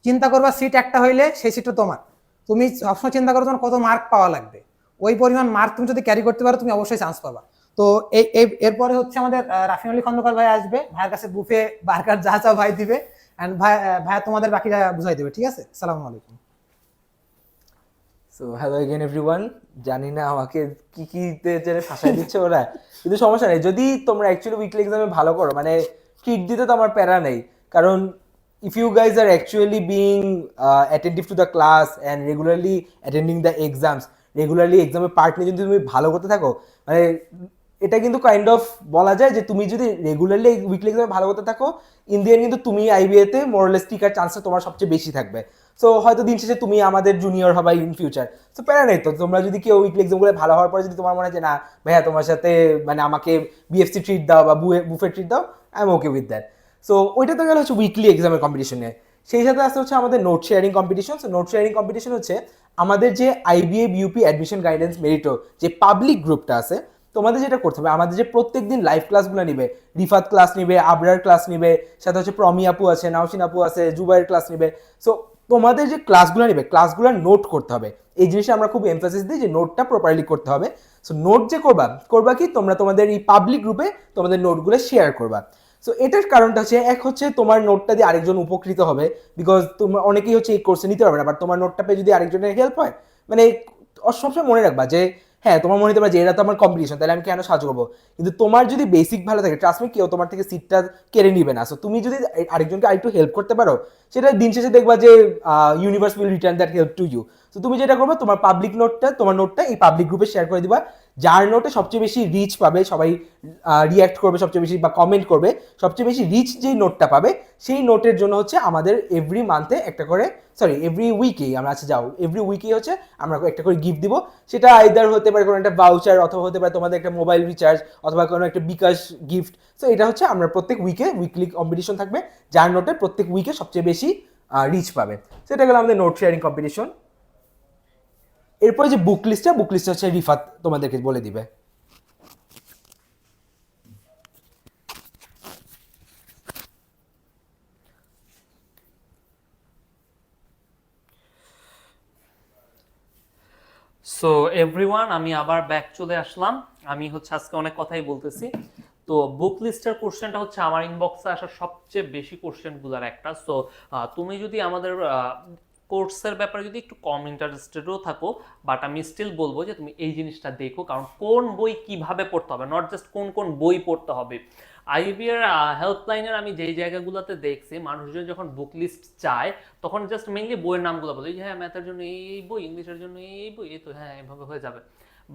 চিন্তা করবা সিট একটা হইলে সেই সিটটা তোমার। তুমি সবসময় চিন্তা করো তোমার কত মার্ক পাওয়া লাগবে, ওই পরিমাণ মার্ক তুমি যদি ক্যারি করতে পারো তুমি অবশ্যই চান্স পাবা। তো এরপরে হচ্ছে আমাদের রাফিন আলী খন্দকার ভাই আসবে, ভাইয়ের কাছে বুফে বার্গার যা চা ভাই দিবে, অ্যান্ড ভাইয়া তোমাদের বাকিটা বুঝাই দেবে। ঠিক আছে, আসসালামু আলাইকুম। So hello again everyone. জানি না আমাকে কি কিতে জেনে ফাঁসাই দিচ্ছে ওরা, কিন্তু সমস্যা নেই, যদি তোমরা অ্যাকচুয়ালি উইকলি এক্সামে ভালো করো, মানে ট্রিট দিতে তো আমার প্যারা নেই, কারণ if you guys are actually being attentive to the class and regularly attending the exams, regularly এক্সামে পার্ট নিয়ে যদি তুমি ভালো করতে থাকো, মানে এটা কিন্তু কাইন্ড অফ বলা যায় যে তুমি যদি রেগুলারলি উইকলি এক্সামে ভালো করতে থাকো, ইন দি এন্ড কিন্তু তুমি আইবিএতে মোরলেস টিকার চান্সটা তোমার সবচেয়ে বেশি থাকবে। সো হয়তো দিন শেষে তুমি আমাদের জুনিয়র হবে ইন ফিউচার। সো প্যারা নেই তো, তোমরা যদি কেউ উইকলি এক্সামগুলো ভালো হওয়ার পরে যদি তোমার মনে হয় যে না ভাইয়া তোমার সাথে মানে আমাকে বিএফসি ট্রিট দাও বা বুফে ট্রিট দাও, I am okay with that. So ওইটা তো গেল হচ্ছে উইকলি এক্সামের কম্পিটিশনে। সেই সাথে আসতে হচ্ছে আমাদের note sharing competition. So note sharing competition হচ্ছে আমাদের যে আইবিএ বিউপি অ্যাডমিশন গাইডেন্স মেরিটো যে পাবলিক গ্রুপটা আছে, তোমাদের যেটা করতে হবে, আমাদের যে প্রত্যেক দিন লাইভ ক্লাসগুলো নিবে, রিফাত ক্লাস নিবে, আবরার ক্লাস নিবে, সাথে হচ্ছে প্রমি আপু আছে, নাওশিন আপু আছে, জুবাইয়ের ক্লাস নিবে। সো তোমাদের যে ক্লাসগুলো নিবে ক্লাসগুলো নোট করতে হবে। এই জিনিসটা আমরা খুব এমফাসিস দিই যে নোটটা প্রপারলি করতে হবে। সো নোট যে করবা কি তোমরা তোমাদের এই পাবলিক গ্রুপে তোমাদের নোটগুলো শেয়ার করবা। সো এটার কারণটা হচ্ছে, এক হচ্ছে তোমার নোটটা দিয়ে আরেকজন উপকৃত হবে, বিকজ তোমরা অনেকেই হচ্ছে এই কোর্সে নিতে পারবে না, বাট তোমার নোটটা পেয়ে যদি আরেকজনের হেল্প হয়, মানে সবসময় মনে রাখবা যে হ্যাঁ তোমার মনে হতে পারে যে এটা তো আমার কম্পিটিশন, তাহলে আমি কেন সাহায্য করবো, কিন্তু তোমার যদি বেসিক ভালো থাকে ট্রাস্ট মি কেউ তোমার থেকে সিটটা কেড়ে নিবে না। সো তুমি যদি আরেকজনকে আরেকটু হেল্প করতে পারো, সেটা দিন শেষে দেখবা যে universe will return that help to you. তো তুমি যেটা করবে, তোমার পাবলিক নোটটা, তোমার নোটটা এই পাবলিক গ্রুপে শেয়ার করে দিবা। যার নোটে সবচেয়ে বেশি রিচ পাবে, সবাই রিয়াক্ট করবে সবচেয়ে বেশি বা কমেন্ট করবে, সবচেয়ে বেশি রিচ যেই নোটটা পাবে সেই নোটের জন্য হচ্ছে আমাদের এভরি মান্থে একটা করে, সরি এভরি উইকেই আমরা, আচ্ছা যাও এভরি উইকেই হচ্ছে আমরা একটা করে গিফট দিব। সেটা আইদার হতে পারে কোনো একটা ভাউচার, অথবা হতে পারে তোমাদের একটা মোবাইল রিচার্জ, অথবা কোনো একটা বিকাশ গিফট। সো এটা হচ্ছে আমরা প্রত্যেক উইকলি কম্পিটিশন থাকবে, যার নোটে প্রত্যেক উইকে সবচেয়ে বেশি রিচ পাবে। সেটা গেলো আমাদের নোট শেয়ারিং কম্পিটিশন। এরপরে যে বুক লিস্টটা হচ্ছে রিফাত তোমাদেরকে বলে দিবে। সো এভরিওয়ান, আমি আবার ব্যাক চলে আসলাম। আমি হচ্ছে আজকে অনেক কথাই বলতেছি। তো বুক লিস্টের কোশ্চেনটা হচ্ছে আমার ইনবক্সে আসা সবচেয়ে বেশি কোশ্চেনগুলোর একটা। সো তুমি যদি আমাদের কোর্সের ব্যাপারে যদি একটু কম ইন্টারেস্টেডও থাকো, বাট আমি স্টিল বলবো যে তুমি এই জিনিসটা দেখো, কারণ কোন বই কিভাবে পড়তে হবে, নট জাস্ট কোন কোন বই পড়তে হবে। আইবি এর হেল্পলাইনের আমি যেই জায়গাগুলোতে দেখছি, মানুষজন যখন বুক লিস্ট চায় তখন জাস্ট মেইনলি বইয়ের নামগুলো বলে যে হ্যাঁ ম্যাথের জন্য এই বই, ইংলিশের জন্য এই বই, এই তো হ্যাঁ এভাবে হয়ে যাবে।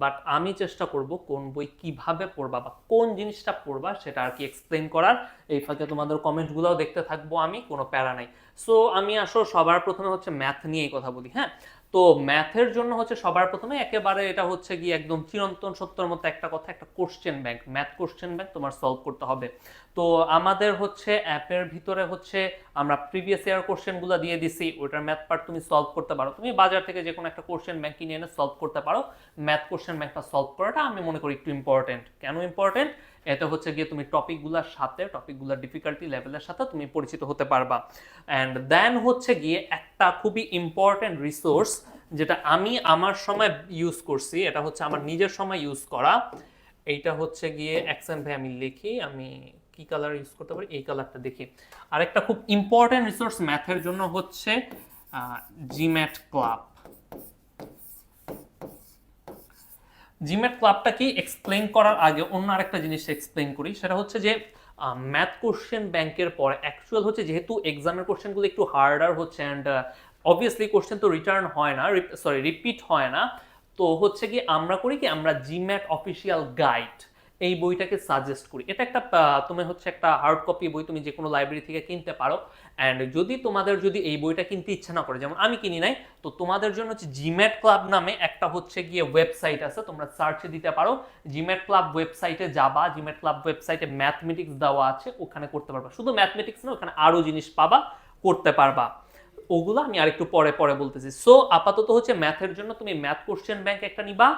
বাট আমি চেষ্টা করব কোন বই কিভাবে পড়বা বা কোন জিনিসটা পড়বা সেটা আর কি এক্সপ্লেন করার। এই ফাঁকে তোমাদের কমেন্টগুলোও দেখতে থাকবো আমি, কোনো প্যারা নাই। সো আমি আসলে সবার প্রথমে হচ্ছে ম্যাথ নিয়েই কথা বলি। হ্যাঁ, তো ম্যাথের জন্য হচ্ছে সবার প্রথমে একেবারে এটা হচ্ছে গিয়ে একদম চিরন্তন সত্যর মতো একটা কথা, একটা question bank, math question bank তোমার সলভ করতে হবে। তো আমাদের হচ্ছে অ্যাপের ভিতরে হচ্ছে আমরা প্রিভিয়াস ইয়ার কোশ্চেনগুলো দিয়ে দিছি, ওটার ম্যাথ পার্ট তুমি সলভ করতে পারো। তুমি বাজার থেকে যে কোনো একটা কোশ্চেন ব্যাংক কিনে এনে সলভ করতে পারো। ম্যাথ কোশ্চেন ব্যাংকটা সলভ করাটা আমি মনে করি একটু ইম্পর্টেন্ট। কেন ইম্পর্টেন্ট? এটা হচ্ছে গিয়ে তুমি টপিকগুলোর সাথে, টপিকগুলোর ডিফিকাল্টি লেভেলের সাথে তুমি পরিচিত হতে পারবা। অ্যান্ড দেন হচ্ছে গিয়ে একটা খুবই ইম্পর্টেন্ট রিসোর্স যেটা আমি আমার সময় ইউজ করছি, এটা হচ্ছে আমার নিজের সময় ইউজ করা। এইটা হচ্ছে গিয়ে অ্যাকসেন্ট ভাই আমি লিখি, আমি কি কালার ইউজ করতে পারি, এই কালারটা দেখি। আরেকটা খুব ইম্পর্টেন্ট রিসোর্স ম্যাথের জন্য হচ্ছে জিম্যাট ক্লাব। জিম্যাট ক্লাবটা কি এক্সপ্লেইন করার আগে অন্য আরেকটা জিনিস এক্সপ্লেইন করি, সেটা হচ্ছে যে ম্যাথ কোশ্চেন ব্যাংকের পর অ্যাকচুয়াল হচ্ছে যেহেতু এক্সামের কোশ্চেনগুলো একটু হার্ডার হচ্ছে, অ্যান্ড অবভিয়াসলি কোশ্চেন তো রিটার্ন হয় না, রিপিট হয় না। তো হচ্ছে কি আমরা করি কি, আমরা জিম্যাট অফিসিয়াল গাইড এই বইটাকে সাজেস্ট করি। এটা একটা তুমি হচ্ছে একটা হার্ড কপি বই, তুমি যে কোনো লাইব্রেরি থেকে কিনতে পারো। অ্যান্ড যদি তোমাদের যদি এই বইটা কিনতে ইচ্ছা না করে, যেমন আমি কিনি নাই, তো তোমাদের জন্য হচ্ছে জিম্যাট ক্লাব নামে একটা হচ্ছে গিয়ে ওয়েবসাইট আছে, তোমরা সার্চে দিতে পারো। জিম্যাট ক্লাব ওয়েবসাইটে যাবা, জিম্যাট ক্লাব ওয়েবসাইটে ম্যাথমেটিক্স দেওয়া আছে, ওখানে করতে পারবা। শুধু ম্যাথমেটিক্স না, ওখানে আরো জিনিস পাবা, করতে পারবা। ওগুলো আমি আরেকটু পরে পরে বলতেছি। সো আপাতত হচ্ছে ম্যাথের জন্য তুমি ম্যাথ কোশ্চেন ব্যাংক একটা নিবা,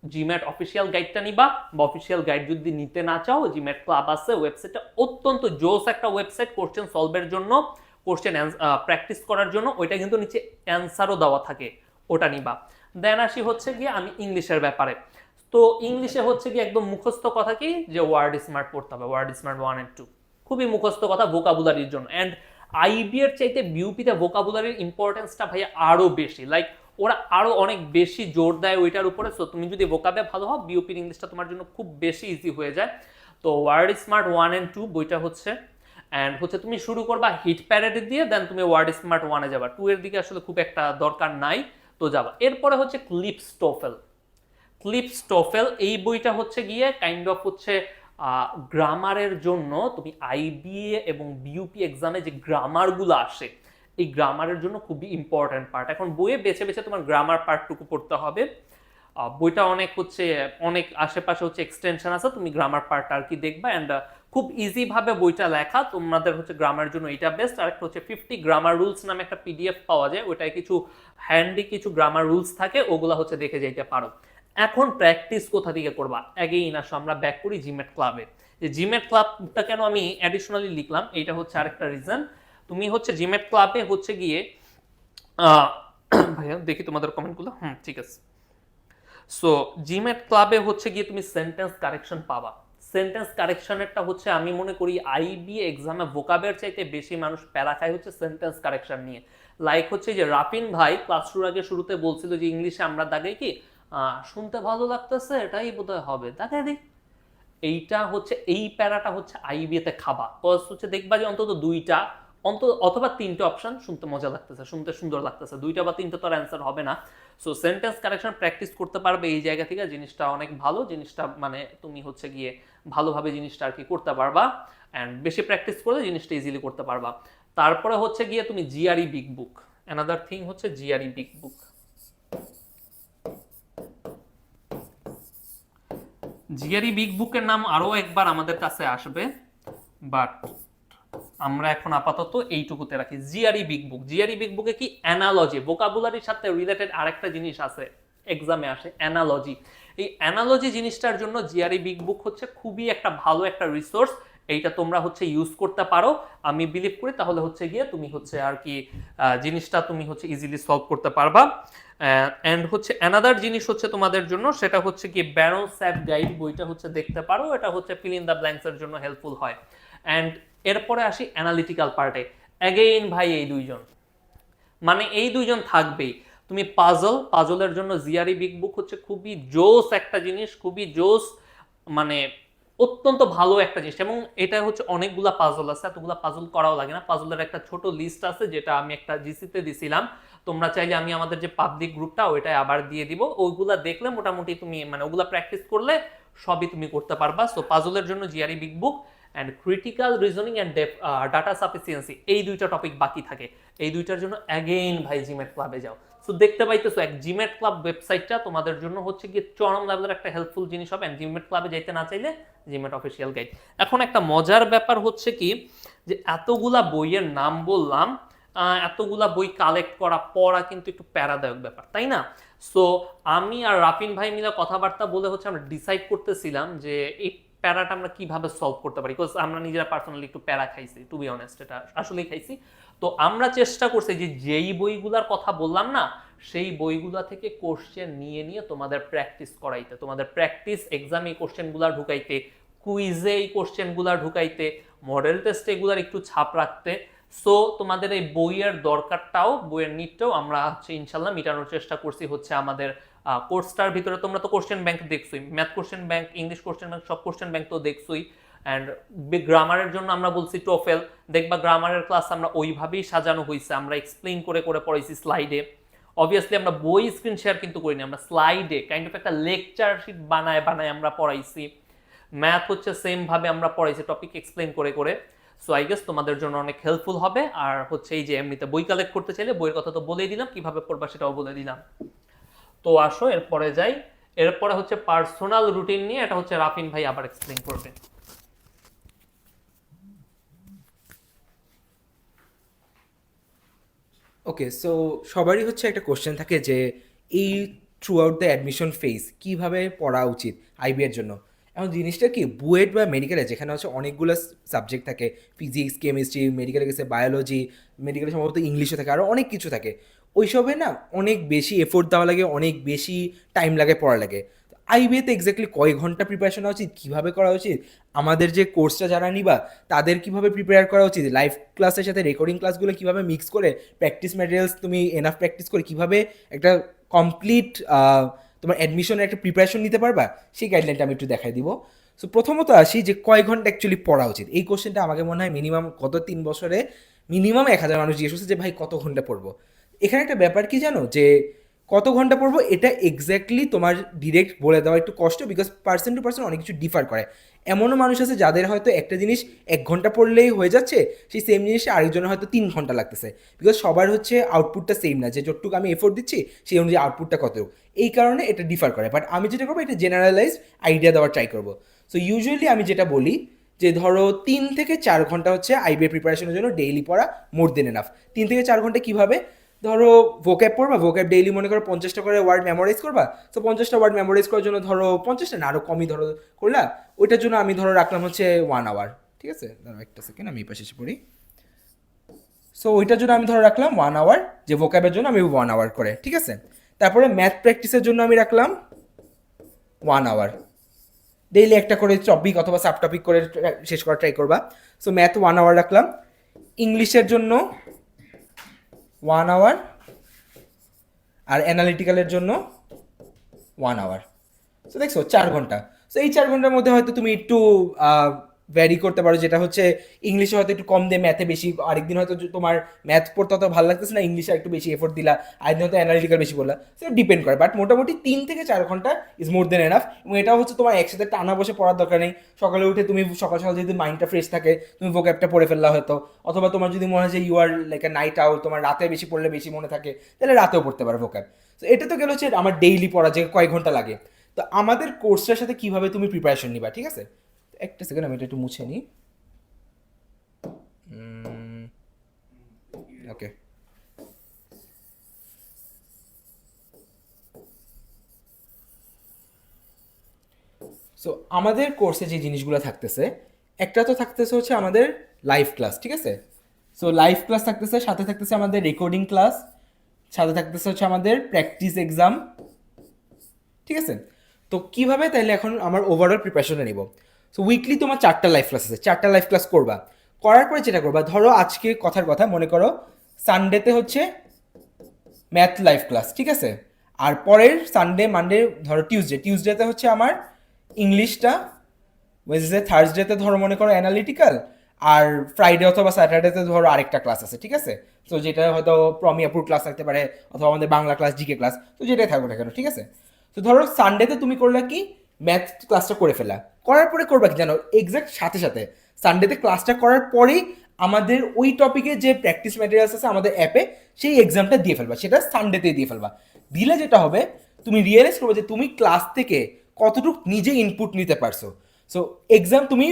জিম্যাট অফিসিয়াল গাইডটা নিবা, বা অফিসিয়াল গাইড যদি নিতে না চাও, জিম্যাট ক্লাব আছে, ওয়েবসাইটটা অত্যন্ত জোস একটা ওয়েবসাইট কোশ্চেন সলভের জন্য, কোশ্চেন প্র্যাকটিস করার জন্য। ওইটা কিন্তু নিচে অ্যান্সারও দেওয়া থাকে, ওটা নিবা। দেন আসি হচ্ছে গিয়ে আমি ইংলিশের ব্যাপারে। তো ইংলিশে হচ্ছে গিয়ে একদম মুখস্থ কথা কি, যে ওয়ার্ড স্মার্ট পড়তে হবে, ওয়ার্ড স্মার্ট 1 and 2 খুবই মুখস্থ কথা ভোকাবুলারির জন্য। অ্যান্ড আইবি এর চাইতে বিউপিতে ভোকাবুলারির ইম্পর্টেন্সটা ভাইয়া আরো বেশি, লাইক ওরা আরো অনেক বেশি জোর দেয় ওইটার উপরে। সো তুমি যদি ভোকাবে ভালো হও, বিউপির ইংলিশটা তোমার জন্য খুব বেশি ইজি হয়ে যায়। তো ওয়ার্ড স্মার্ট 1 and 2 বইটা হচ্ছে, অ্যান্ড হচ্ছে তুমি শুরু করবা হিট প্যারেড দিয়ে, দেন তুমি ওয়ার্ড স্মার্ট 1 এ যাবা, 2 এর দিকে আসলে খুব একটা দরকার নাই, তো যাবা। এরপরে হচ্ছে ক্লিপস টোফেল এই বইটা হচ্ছে গিয়ে কাইন্ড অফ হচ্ছে গ্রামারের জন্য। তুমি আইবিএ এবং বিইউপি এক্সামে যে গ্রামারগুলো আসে, এই গ্রামারের জন্য খুবই ইম্পর্টেন্ট পার্ট। এখন বইয়ে বেছে বেছে তোমার গ্রামার পার্টটুকু পড়তে হবে। বইটা অনেক হচ্ছে অনেক আশেপাশে হচ্ছে এক্সটেনশন আছে, তুমি গ্রামার পার্ট আর কি দেখবা। অ্যান্ড খুব ইজি ভাবে বইটা লেখা, তোমাদের হচ্ছে গ্রামারের জন্য এটা বেস্ট। আরেকটা হচ্ছে 50 গ্রামার রুলস নামে একটা পিডিএফ পাওয়া যায়, ওটায় কিছু হ্যান্ডি কিছু গ্রামার রুলস থাকে, ওগুলা হচ্ছে দেখে যেতে পারো। এখন প্র্যাকটিস কোথা থেকে করবা, এগেইন আসো আমরা ব্যাক করি জিম্যাট ক্লাবে। যে জিম্যাট ক্লাবটা কেন আমি অ্যাডিশনালি লিখলাম, এইটা হচ্ছে আরেকটা রিজন। তুমি হচ্ছে জিম্যাট ক্লাবে হচ্ছে গিয়ে ভাইয়া দেখি তোমাদের কমেন্টগুলো, ঠিক আছে। সো জিম্যাট ক্লাবে হচ্ছে গিয়ে তুমি সেন্টেন্স কারেকশন পাবা। সেন্টেন্স কারেকশনেরটা হচ্ছে আমি মনে করি আইবি এক্সামে ভোকাবের চাইতে বেশি মানুষ প্যারা খায় হচ্ছে সেন্টেন্স কারেকশন নিয়ে। লাইক হচ্ছে যে রাফিন ভাই ক্লাস শুরুর আগে শুরুতে বলছিল যে ইংলিশে আমরা দাগাই কি শুনতে ভালো লাগতেছে, এটাই বোধহয় হবে, দেখা দিক। এইটা হচ্ছে, এই প্যারাটা হচ্ছে আইবিএতে খাবা, কজ হচ্ছে দেখবা যে অন্তত দুইটা অথবা তিনটে অপশন শুনতে মজা লাগতেছে, শুনতে সুন্দর লাগতেছে, দুইটা বা তিনটে তো আর অ্যান্সার হবে না। সো সেন্টেন্স কারেকশন প্র্যাকটিস করতে পারবে এই জায়গা থেকে, জিনিসটা অনেক ভালো, জিনিসটা মানে তুমি হচ্ছে গিয়ে ভালোভাবে জিনিসটা আর কি করতে পারবা, অ্যান্ড বেশি প্র্যাকটিস করলে জিনিসটা ইজিলি করতে পারবা। তারপরে হচ্ছে গিয়ে তুমি GRE big book, another thing হচ্ছে GRE big book. GRE big বুকের নাম আরো একবার আমাদের কাছে আসবে, বাট আমরা এখন আপাতত এইটুকুতে রাখি। GRE big book, GRE big বুকে কি অ্যানালজি, ভোকাবুলারির সাথে রিলেটেড আরেকটা জিনিস আছে, এক্সামে আসে, অ্যানালজি। এই অ্যানালজি জিনিসটার জন্য জিআরই বিগ বুক হচ্ছে খুবই একটা ভালো একটা রিসোর্স, এইটা তোমরা হচ্ছে ইউজ করতে পারো, আমি বিলিভ করি, তাহলে হচ্ছে গিয়ে তুমি হচ্ছে আর কি জিনিসটা তুমি হচ্ছে ইজিলি সলভ করতে পারবা। অ্যান্ড হচ্ছে অ্যানাদার জিনিস হচ্ছে তোমাদের জন্য, সেটা হচ্ছে কি ব্যারন স্যাপ গাইড বইটা হচ্ছে দেখতে পারো, এটা হচ্ছে ফিল ইন দ্য ব্ল্যাঙ্কস এর জন্য হেল্পফুল হয়। অ্যান্ড এরপরে আসি অ্যানালিটিক্যাল পার্টে। অ্যাগেইন ভাই এই দুইজন, মানে এই দুইজন থাকবেই। তুমি পাজলের জন্য জিআরই বিগ বুক হচ্ছে খুবই জোস একটা জিনিস, খুবই জোস, মানে অত্যন্ত ভালো একটা জিনিস। এবং এটা হচ্ছে অনেকগুলা পাজল আছে, এতগুলা পাজল করাও লাগে না, পাজলের একটা ছোট লিস্ট আছে যেটা আমি একটা জিসিতে দিছিলাম, তোমরা চাইলে আমি আমাদের যে পাবলিক গ্রুপটা ওইটাই আবার দিয়ে দিব, ওইগুলা দেখলে মোটামুটি তুমি মানে ওগুলা প্র্যাকটিস করলে সবই তুমি করতে পারবা। সো পাজলের জন্য GRE big book, and critical reasoning and data sufficiency, এই দুইটা টপিক বাকি থাকে, এই দুইটার জন্য অ্যাগেইন ভাই জিমেট ক্লাবে যাও। সো দেখতে পাইতেছো এক জিমেট ক্লাব ওয়েবসাইটটা তোমাদের জন্য হচ্ছে গিয়ে চরম লেভেলের একটা হেল্পফুল জিনিস হবে। জিমেট ক্লাবে যাইতে না চাইলে জিমেট অফিসিয়াল গাইড। এখন একটা মজার ব্যাপার হচ্ছে কি, যে এতগুলা বইয়ের নাম বললাম, এতগুলা বই কালেক্ট করা পড়া কিন্তু একটু প্যারাদায়ক ব্যাপার, তাই না? সো আমি আর রাফিন ভাই মিলে কথাবার্তা বলে হচ্ছে আমরা ডিসাইড করতেছিলাম যে এই প্যারাটা আমরা কিভাবে সলভ করতে পারি, বিকজ আমরা নিজেরা পার্সোনালি একটু প্যারা খাইছি, টু বি অনেস্ট, এটা আসলেই খাইছি। তো আমরা চেষ্টা করছি যে যেই বইগুলার কথা বললাম না, সেই বইগুলা থেকে কোশ্চেন নিয়ে নিয়ে তোমাদের প্র্যাকটিস করাইতে, তোমাদের প্র্যাকটিস এক্সামে এই কোশ্চেনগুলা ঢুকাইতে, কুইজে এই কোশ্চেনগুলা ঢুকাইতে, মডেল টেস্টে এগুলার একটু ছাপ রাখতে। সো তোমাদের এই বইয়ের দরকারটাও, বইয়ের নিডটাও আমরা হচ্ছে ইনশাল্লাহ মিটানোর চেষ্টা করছি হচ্ছে আমাদের কোর্সটার ভিতরে। তোমরা তো কোশ্চেন ব্যাংক দেখছোই, math question bank, English question bank, সব কোশ্চেন ব্যাংক তো দেখছোই। অ্যান্ড গ্রামারের জন্য আমরা বলছি টোফেল, দেখবা গ্রামারের ক্লাস আমরা ওইভাবেই সাজানো হয়েছে, আমরা এক্সপ্লেইন করে করে পড়াইছি স্লাইডে। অবভিয়াসলি আমরা বই স্ক্রিন শেয়ার কিন্তু করিনি, আমরা স্লাইডে কাইন্ড অফ একটা লেকচার শিট বানায় বানায় আমরা পড়াইছি। ম্যাথ হচ্ছে সেম ভাবে আমরা পড়াইছি, টপিক এক্সপ্লেইন করে করে। সো আই গেস তোমাদের জন্য অনেক হেল্পফুল হবে। আর হচ্ছে এই যে এমনিতে বই কালেক্ট করতে চাইলে বইয়ের কথা তো বলেই দিলাম, কিভাবে পড়বা সেটাও বলে দিলাম। তো আসো এরপরে যাই, এরপরে হচ্ছে পার্সোনাল রুটিন নিয়ে, এটা হচ্ছে রাফিন ভাই আবার এক্সপ্লেইন করবে। ওকে, সো সবারই হচ্ছে একটা কোশ্চেন থাকে যে এই through out the admission phase কীভাবে পড়া উচিত আইবি এর জন্য। এখন জিনিসটা কি, বুয়েট বা মেডিকেলে যেখানে হচ্ছে অনেকগুলো সাবজেক্ট থাকে, ফিজিক্স, কেমিস্ট্রি, মেডিকেলে গেছে বায়োলজি, মেডিকেলে সম্ভবত ইংলিশও থাকে, আরও অনেক কিছু থাকে, ওইসবে না অনেক বেশি এফোর্ট দেওয়া লাগে, অনেক বেশি টাইম লাগে, পড়া লাগে। আইবিএতে এক্স্যাক্টলি কয় ঘন্টা প্রিপারেশন হওয়া উচিত, কীভাবে করা উচিত, আমাদের যে কোর্সটা যারা নিবা তাদের কীভাবে প্রিপেয়ার করা উচিত, লাইভ ক্লাসের সাথে রেকর্ডিং ক্লাসগুলো কীভাবে মিক্স করে, প্র্যাকটিস ম্যাটেরিয়ালস তুমি এনাফ প্র্যাকটিস করে কীভাবে একটা কমপ্লিট তোমার অ্যাডমিশনের একটা প্রিপারেশন নিতে পারবা, সেই গাইডলাইনটা আমি একটু দেখাই দিব। সো প্রথমত আসি যে কয় ঘন্টা অ্যাকচুয়ালি পড়া উচিত। এই কোশ্চেনটা আমাকে মনে হয় মিনিমাম গত 3 বছরে মিনিমাম 1000 মানুষ জিজ্ঞেস করছে যে ভাই কত ঘন্টা পড়বো। এখানে একটা ব্যাপার কি জানো, যে কত ঘন্টা পড়বো এটা এক্স্যাক্টলি তোমার ডিরেক্ট বলে দেওয়া একটু কষ্ট, বিকজ পার্সন টু পার্সন অনেক কিছু ডিফার করে। এমনও মানুষ আছে যাদের হয়তো একটা জিনিস 1 ঘন্টা পড়লেই হয়ে যাচ্ছে, সেই সেম জিনিসটা আরেকজনের হয়তো 3 ঘন্টা লাগতেছে, বিকজ সবার হচ্ছে আউটপুটটা সেম না, যে যতটুকু আমি এফোর্ট দিচ্ছি সেই অনুযায়ী আউটপুটটা কতটুকু, এই কারণে এটা ডিফার করে। বাট আমি যেটা করবো, এটা জেনারেলাইজ আইডিয়া দেওয়ার ট্রাই করবো। সো ইউজুয়ালি আমি যেটা বলি যে ধরো 3 থেকে 4 ঘন্টা হচ্ছে আইবিএ প্রিপারেশনের জন্য ডেইলি পড়া মোর দেন এনাফ। 3 থেকে 4 ঘন্টা কীভাবে, ধরো ভোক্যাব পড়বা, ভোক্যাব ডেইলি মনে করো 50টা করে ওয়ার্ড মেমোরাইজ করবা। তো 50টা ওয়ার্ড মেমোরাইজ করার জন্য ধরো 50টা না আরও কমই ধরো করলা, ওইটার জন্য আমি ধরো রাখলাম হচ্ছে 1 আওয়ার, ঠিক আছে? ধরো একটা সেকেন্ড আমি এই পাশে এসে পড়ি। সো ওইটার জন্য আমি ধরো রাখলাম 1 আওয়ার, যে ভোক্যাবের জন্য আমি 1 আওয়ার করে, ঠিক আছে? তারপরে ম্যাথ প্র্যাকটিসের জন্য আমি রাখলাম 1 আওয়ার, ডেইলি একটা করে টপিক অথবা সাব টপিক করে শেষ করার ট্রাই করবা। সো ম্যাথ 1 আওয়ার রাখলাম, ইংলিশের জন্য 1 আওয়ার, আর অ্যানালিটিক্যালের জন্য 1 hour। তো দেখছো 4 ঘন্টা। তো এই 4 ঘন্টার মধ্যে হয়তো তুমি একটু ভ্যারি করতে পারো, যেটা হচ্ছে ইংলিশে হয়তো একটু কম দিয়ে ম্যাথে বেশি, আরেকদিন হয়তো তোমার ম্যাথ পড়তে অত ভালো লাগতেছে না, ইংলিশে একটু বেশি এফোর্ট দিলা, আরেকদিন হয়তো অ্যানালিটিক্যাল বেশি বললা, সেটা ডিপেন্ড করে। বাট মোটামুটি 3 থেকে 4 ঘন্টা ইজ মোর দেন এনাফ। এবং এটাও হচ্ছে তোমার একসাথে টানা বসে পড়ার দরকার নেই। সকালে উঠে তুমি সকাল সকাল যদি মাইন্ডটা ফ্রেশ থাকে, তুমি ভোক্যাবটা পড়ে ফেললা হয়তো, অথবা তোমার যদি মনে হয় যে you are like a night out, তোমার রাতে বেশি পড়লে বেশি মনে থাকে, তাহলে রাতেও পড়তে পারো ভোক্যাব। তো এটা তো গেল হচ্ছে আমার ডেইলি পড়া, যে কয়েক ঘন্টা লাগে। তো আমাদের কোর্সটার সাথে কিভাবে তুমি প্রিপারেশন নিবা, ঠিক আছে? একটা সেকেন্ড, আমি এটা একটু মুছে নিই। ওকে, সো আমাদের কোর্সে যে জিনিসগুলো থাকতেছে, একটা তো থাকতেছে হচ্ছে আমাদের লাইভ ক্লাস, ঠিক আছে? সো লাইভ ক্লাস থাকতেছে, সাথে থাকতেছে আমাদের রেকর্ডিং ক্লাস, সাথে থাকতেছে হচ্ছে আমাদের প্র্যাকটিস এক্সাম, ঠিক আছে? তো কিভাবে তাইলে এখন আমার ওভারঅল প্রিপারেশনটা নিব? সো উইকলি তোমার 4টা লাইভ ক্লাস আছে, 4টা লাইভ ক্লাস করবা। করার পরে যেটা করবা, ধরো আজকে কথার কথা মনে করো সানডেতে হচ্ছে ম্যাথ লাইভ ক্লাস, ঠিক আছে? আর পরের সানডে, মানডে, ধরো টিউসডেতে হচ্ছে আমার ইংলিশটা, ওয়েডনেসডে থার্সডেতে ধরো মনে করো অ্যানালিটিক্যাল, আর ফ্রাইডে অথবা স্যাটারডেতে ধরো আরেকটা ক্লাস আছে, ঠিক আছে? তো যেটা হয়তো প্রমিয়াপুর ক্লাস থাকতে পারে, অথবা আমাদের বাংলা ক্লাস, জিকে ক্লাস, তো যেটাই থাকবে না কেন, ঠিক আছে? তো ধরো সানডেতে তুমি করলে কি ম্যাথ ক্লাসটা করে ফেলা, করার পরে করবা কি জানো, এক্সাক্ট সাথে সাথে সানডেতে ক্লাসটা করার পরেই আমাদের ওই টপিকে যে প্র্যাকটিস ম্যাটেরিয়ালস আছে আমাদের অ্যাপে, সেই এক্সামটা দিয়ে ফেলবা, সেটা সানডেতেই দিয়ে ফেলবা। দিলে যেটা হবে, তুমি রিয়েলাইজ করবে যে তুমি ক্লাস থেকে কতটুকু নিজে ইনপুট নিতে পারছো। সো এক্সাম তুমি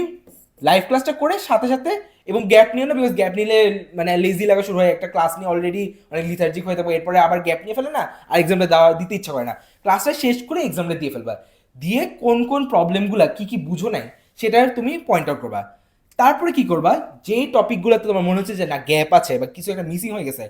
লাইভ ক্লাসটা করে সাথে সাথে, এবং গ্যাপ নিও না, বিকজ গ্যাপ নিলে মানে লেজি লাগা শুরু হয়, একটা ক্লাস নিয়ে অলরেডি অনেক লিথার্জিক হয়ে থাকবে, এরপরে আবার গ্যাপ নিয়ে ফেলে না, আর এক্সামটা দিতে ইচ্ছা করে না। ক্লাসটা শেষ করে এক্সামটা দিয়ে ফেলবা, দিয়ে কোন কোন প্রবলেমগুলো কি কি বুঝো নাই সেটা তুমি পয়েন্ট আউট করবা। তারপরে কি করবা, যেই টপিকগুলোতে তোমার মনে হচ্ছে যে না গ্যাপ আছে বা কিছু একটা মিসিং হয়ে গেছে,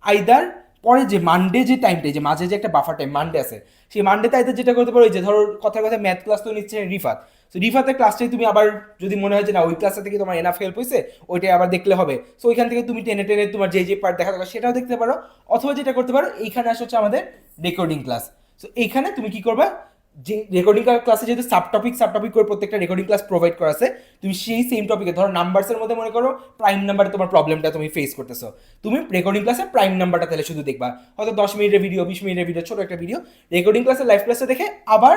আইদার পরে যে মানডে যে টাইমটা, যে মাঝে যে একটা বাফার টাইম মানডে আছে, সেই মানডেতে আইদার যেটা করতে পারো, যে ধরো কথার কথা ম্যাথ ক্লাস তো নিচ্ছে রিফাত, সো রিফাতের ক্লাসটাই তুমি আবার যদি মনে হয় যে না ওই ক্লাসটা থেকে তোমার এনাফ হেল্প হয়েছে, ওইটাই আবার দেখলে হবে, সো ওইখান থেকে তুমি টেনে টেনে তোমার যে যে পার্ট দেখা দরকার সেটাও দেখতে পারো। অথবা যেটা করতে পারো, এইখানে আসে হচ্ছে আমাদের রেকর্ডিং ক্লাস। সো এইখানে তুমি কি করবা, যে রেকর্ডিং ক্লাসে যেহেতু সাব টপিক করে প্রত্যেকটা রেকর্ডিং ক্লাস প্রোভাইড করা আছে, তুমি সেই সেম টপিকে ধরো নাম্বারসের মধ্যে মনে করো প্রাইম নাম্বারে তোমার প্রবলেমটা তুমি ফেস করতেছো, তুমি রেকর্ডিং ক্লাসে প্রাইম নাম্বারটা তাহলে শুধু দেখবা, হয়তো 10 মিনিটের ভিডিও, 20 মিনিটের ভিডিও, ছোট একটা ভিডিও রেকর্ডিং ক্লাসে লাইভ ক্লাসে দেখে আবার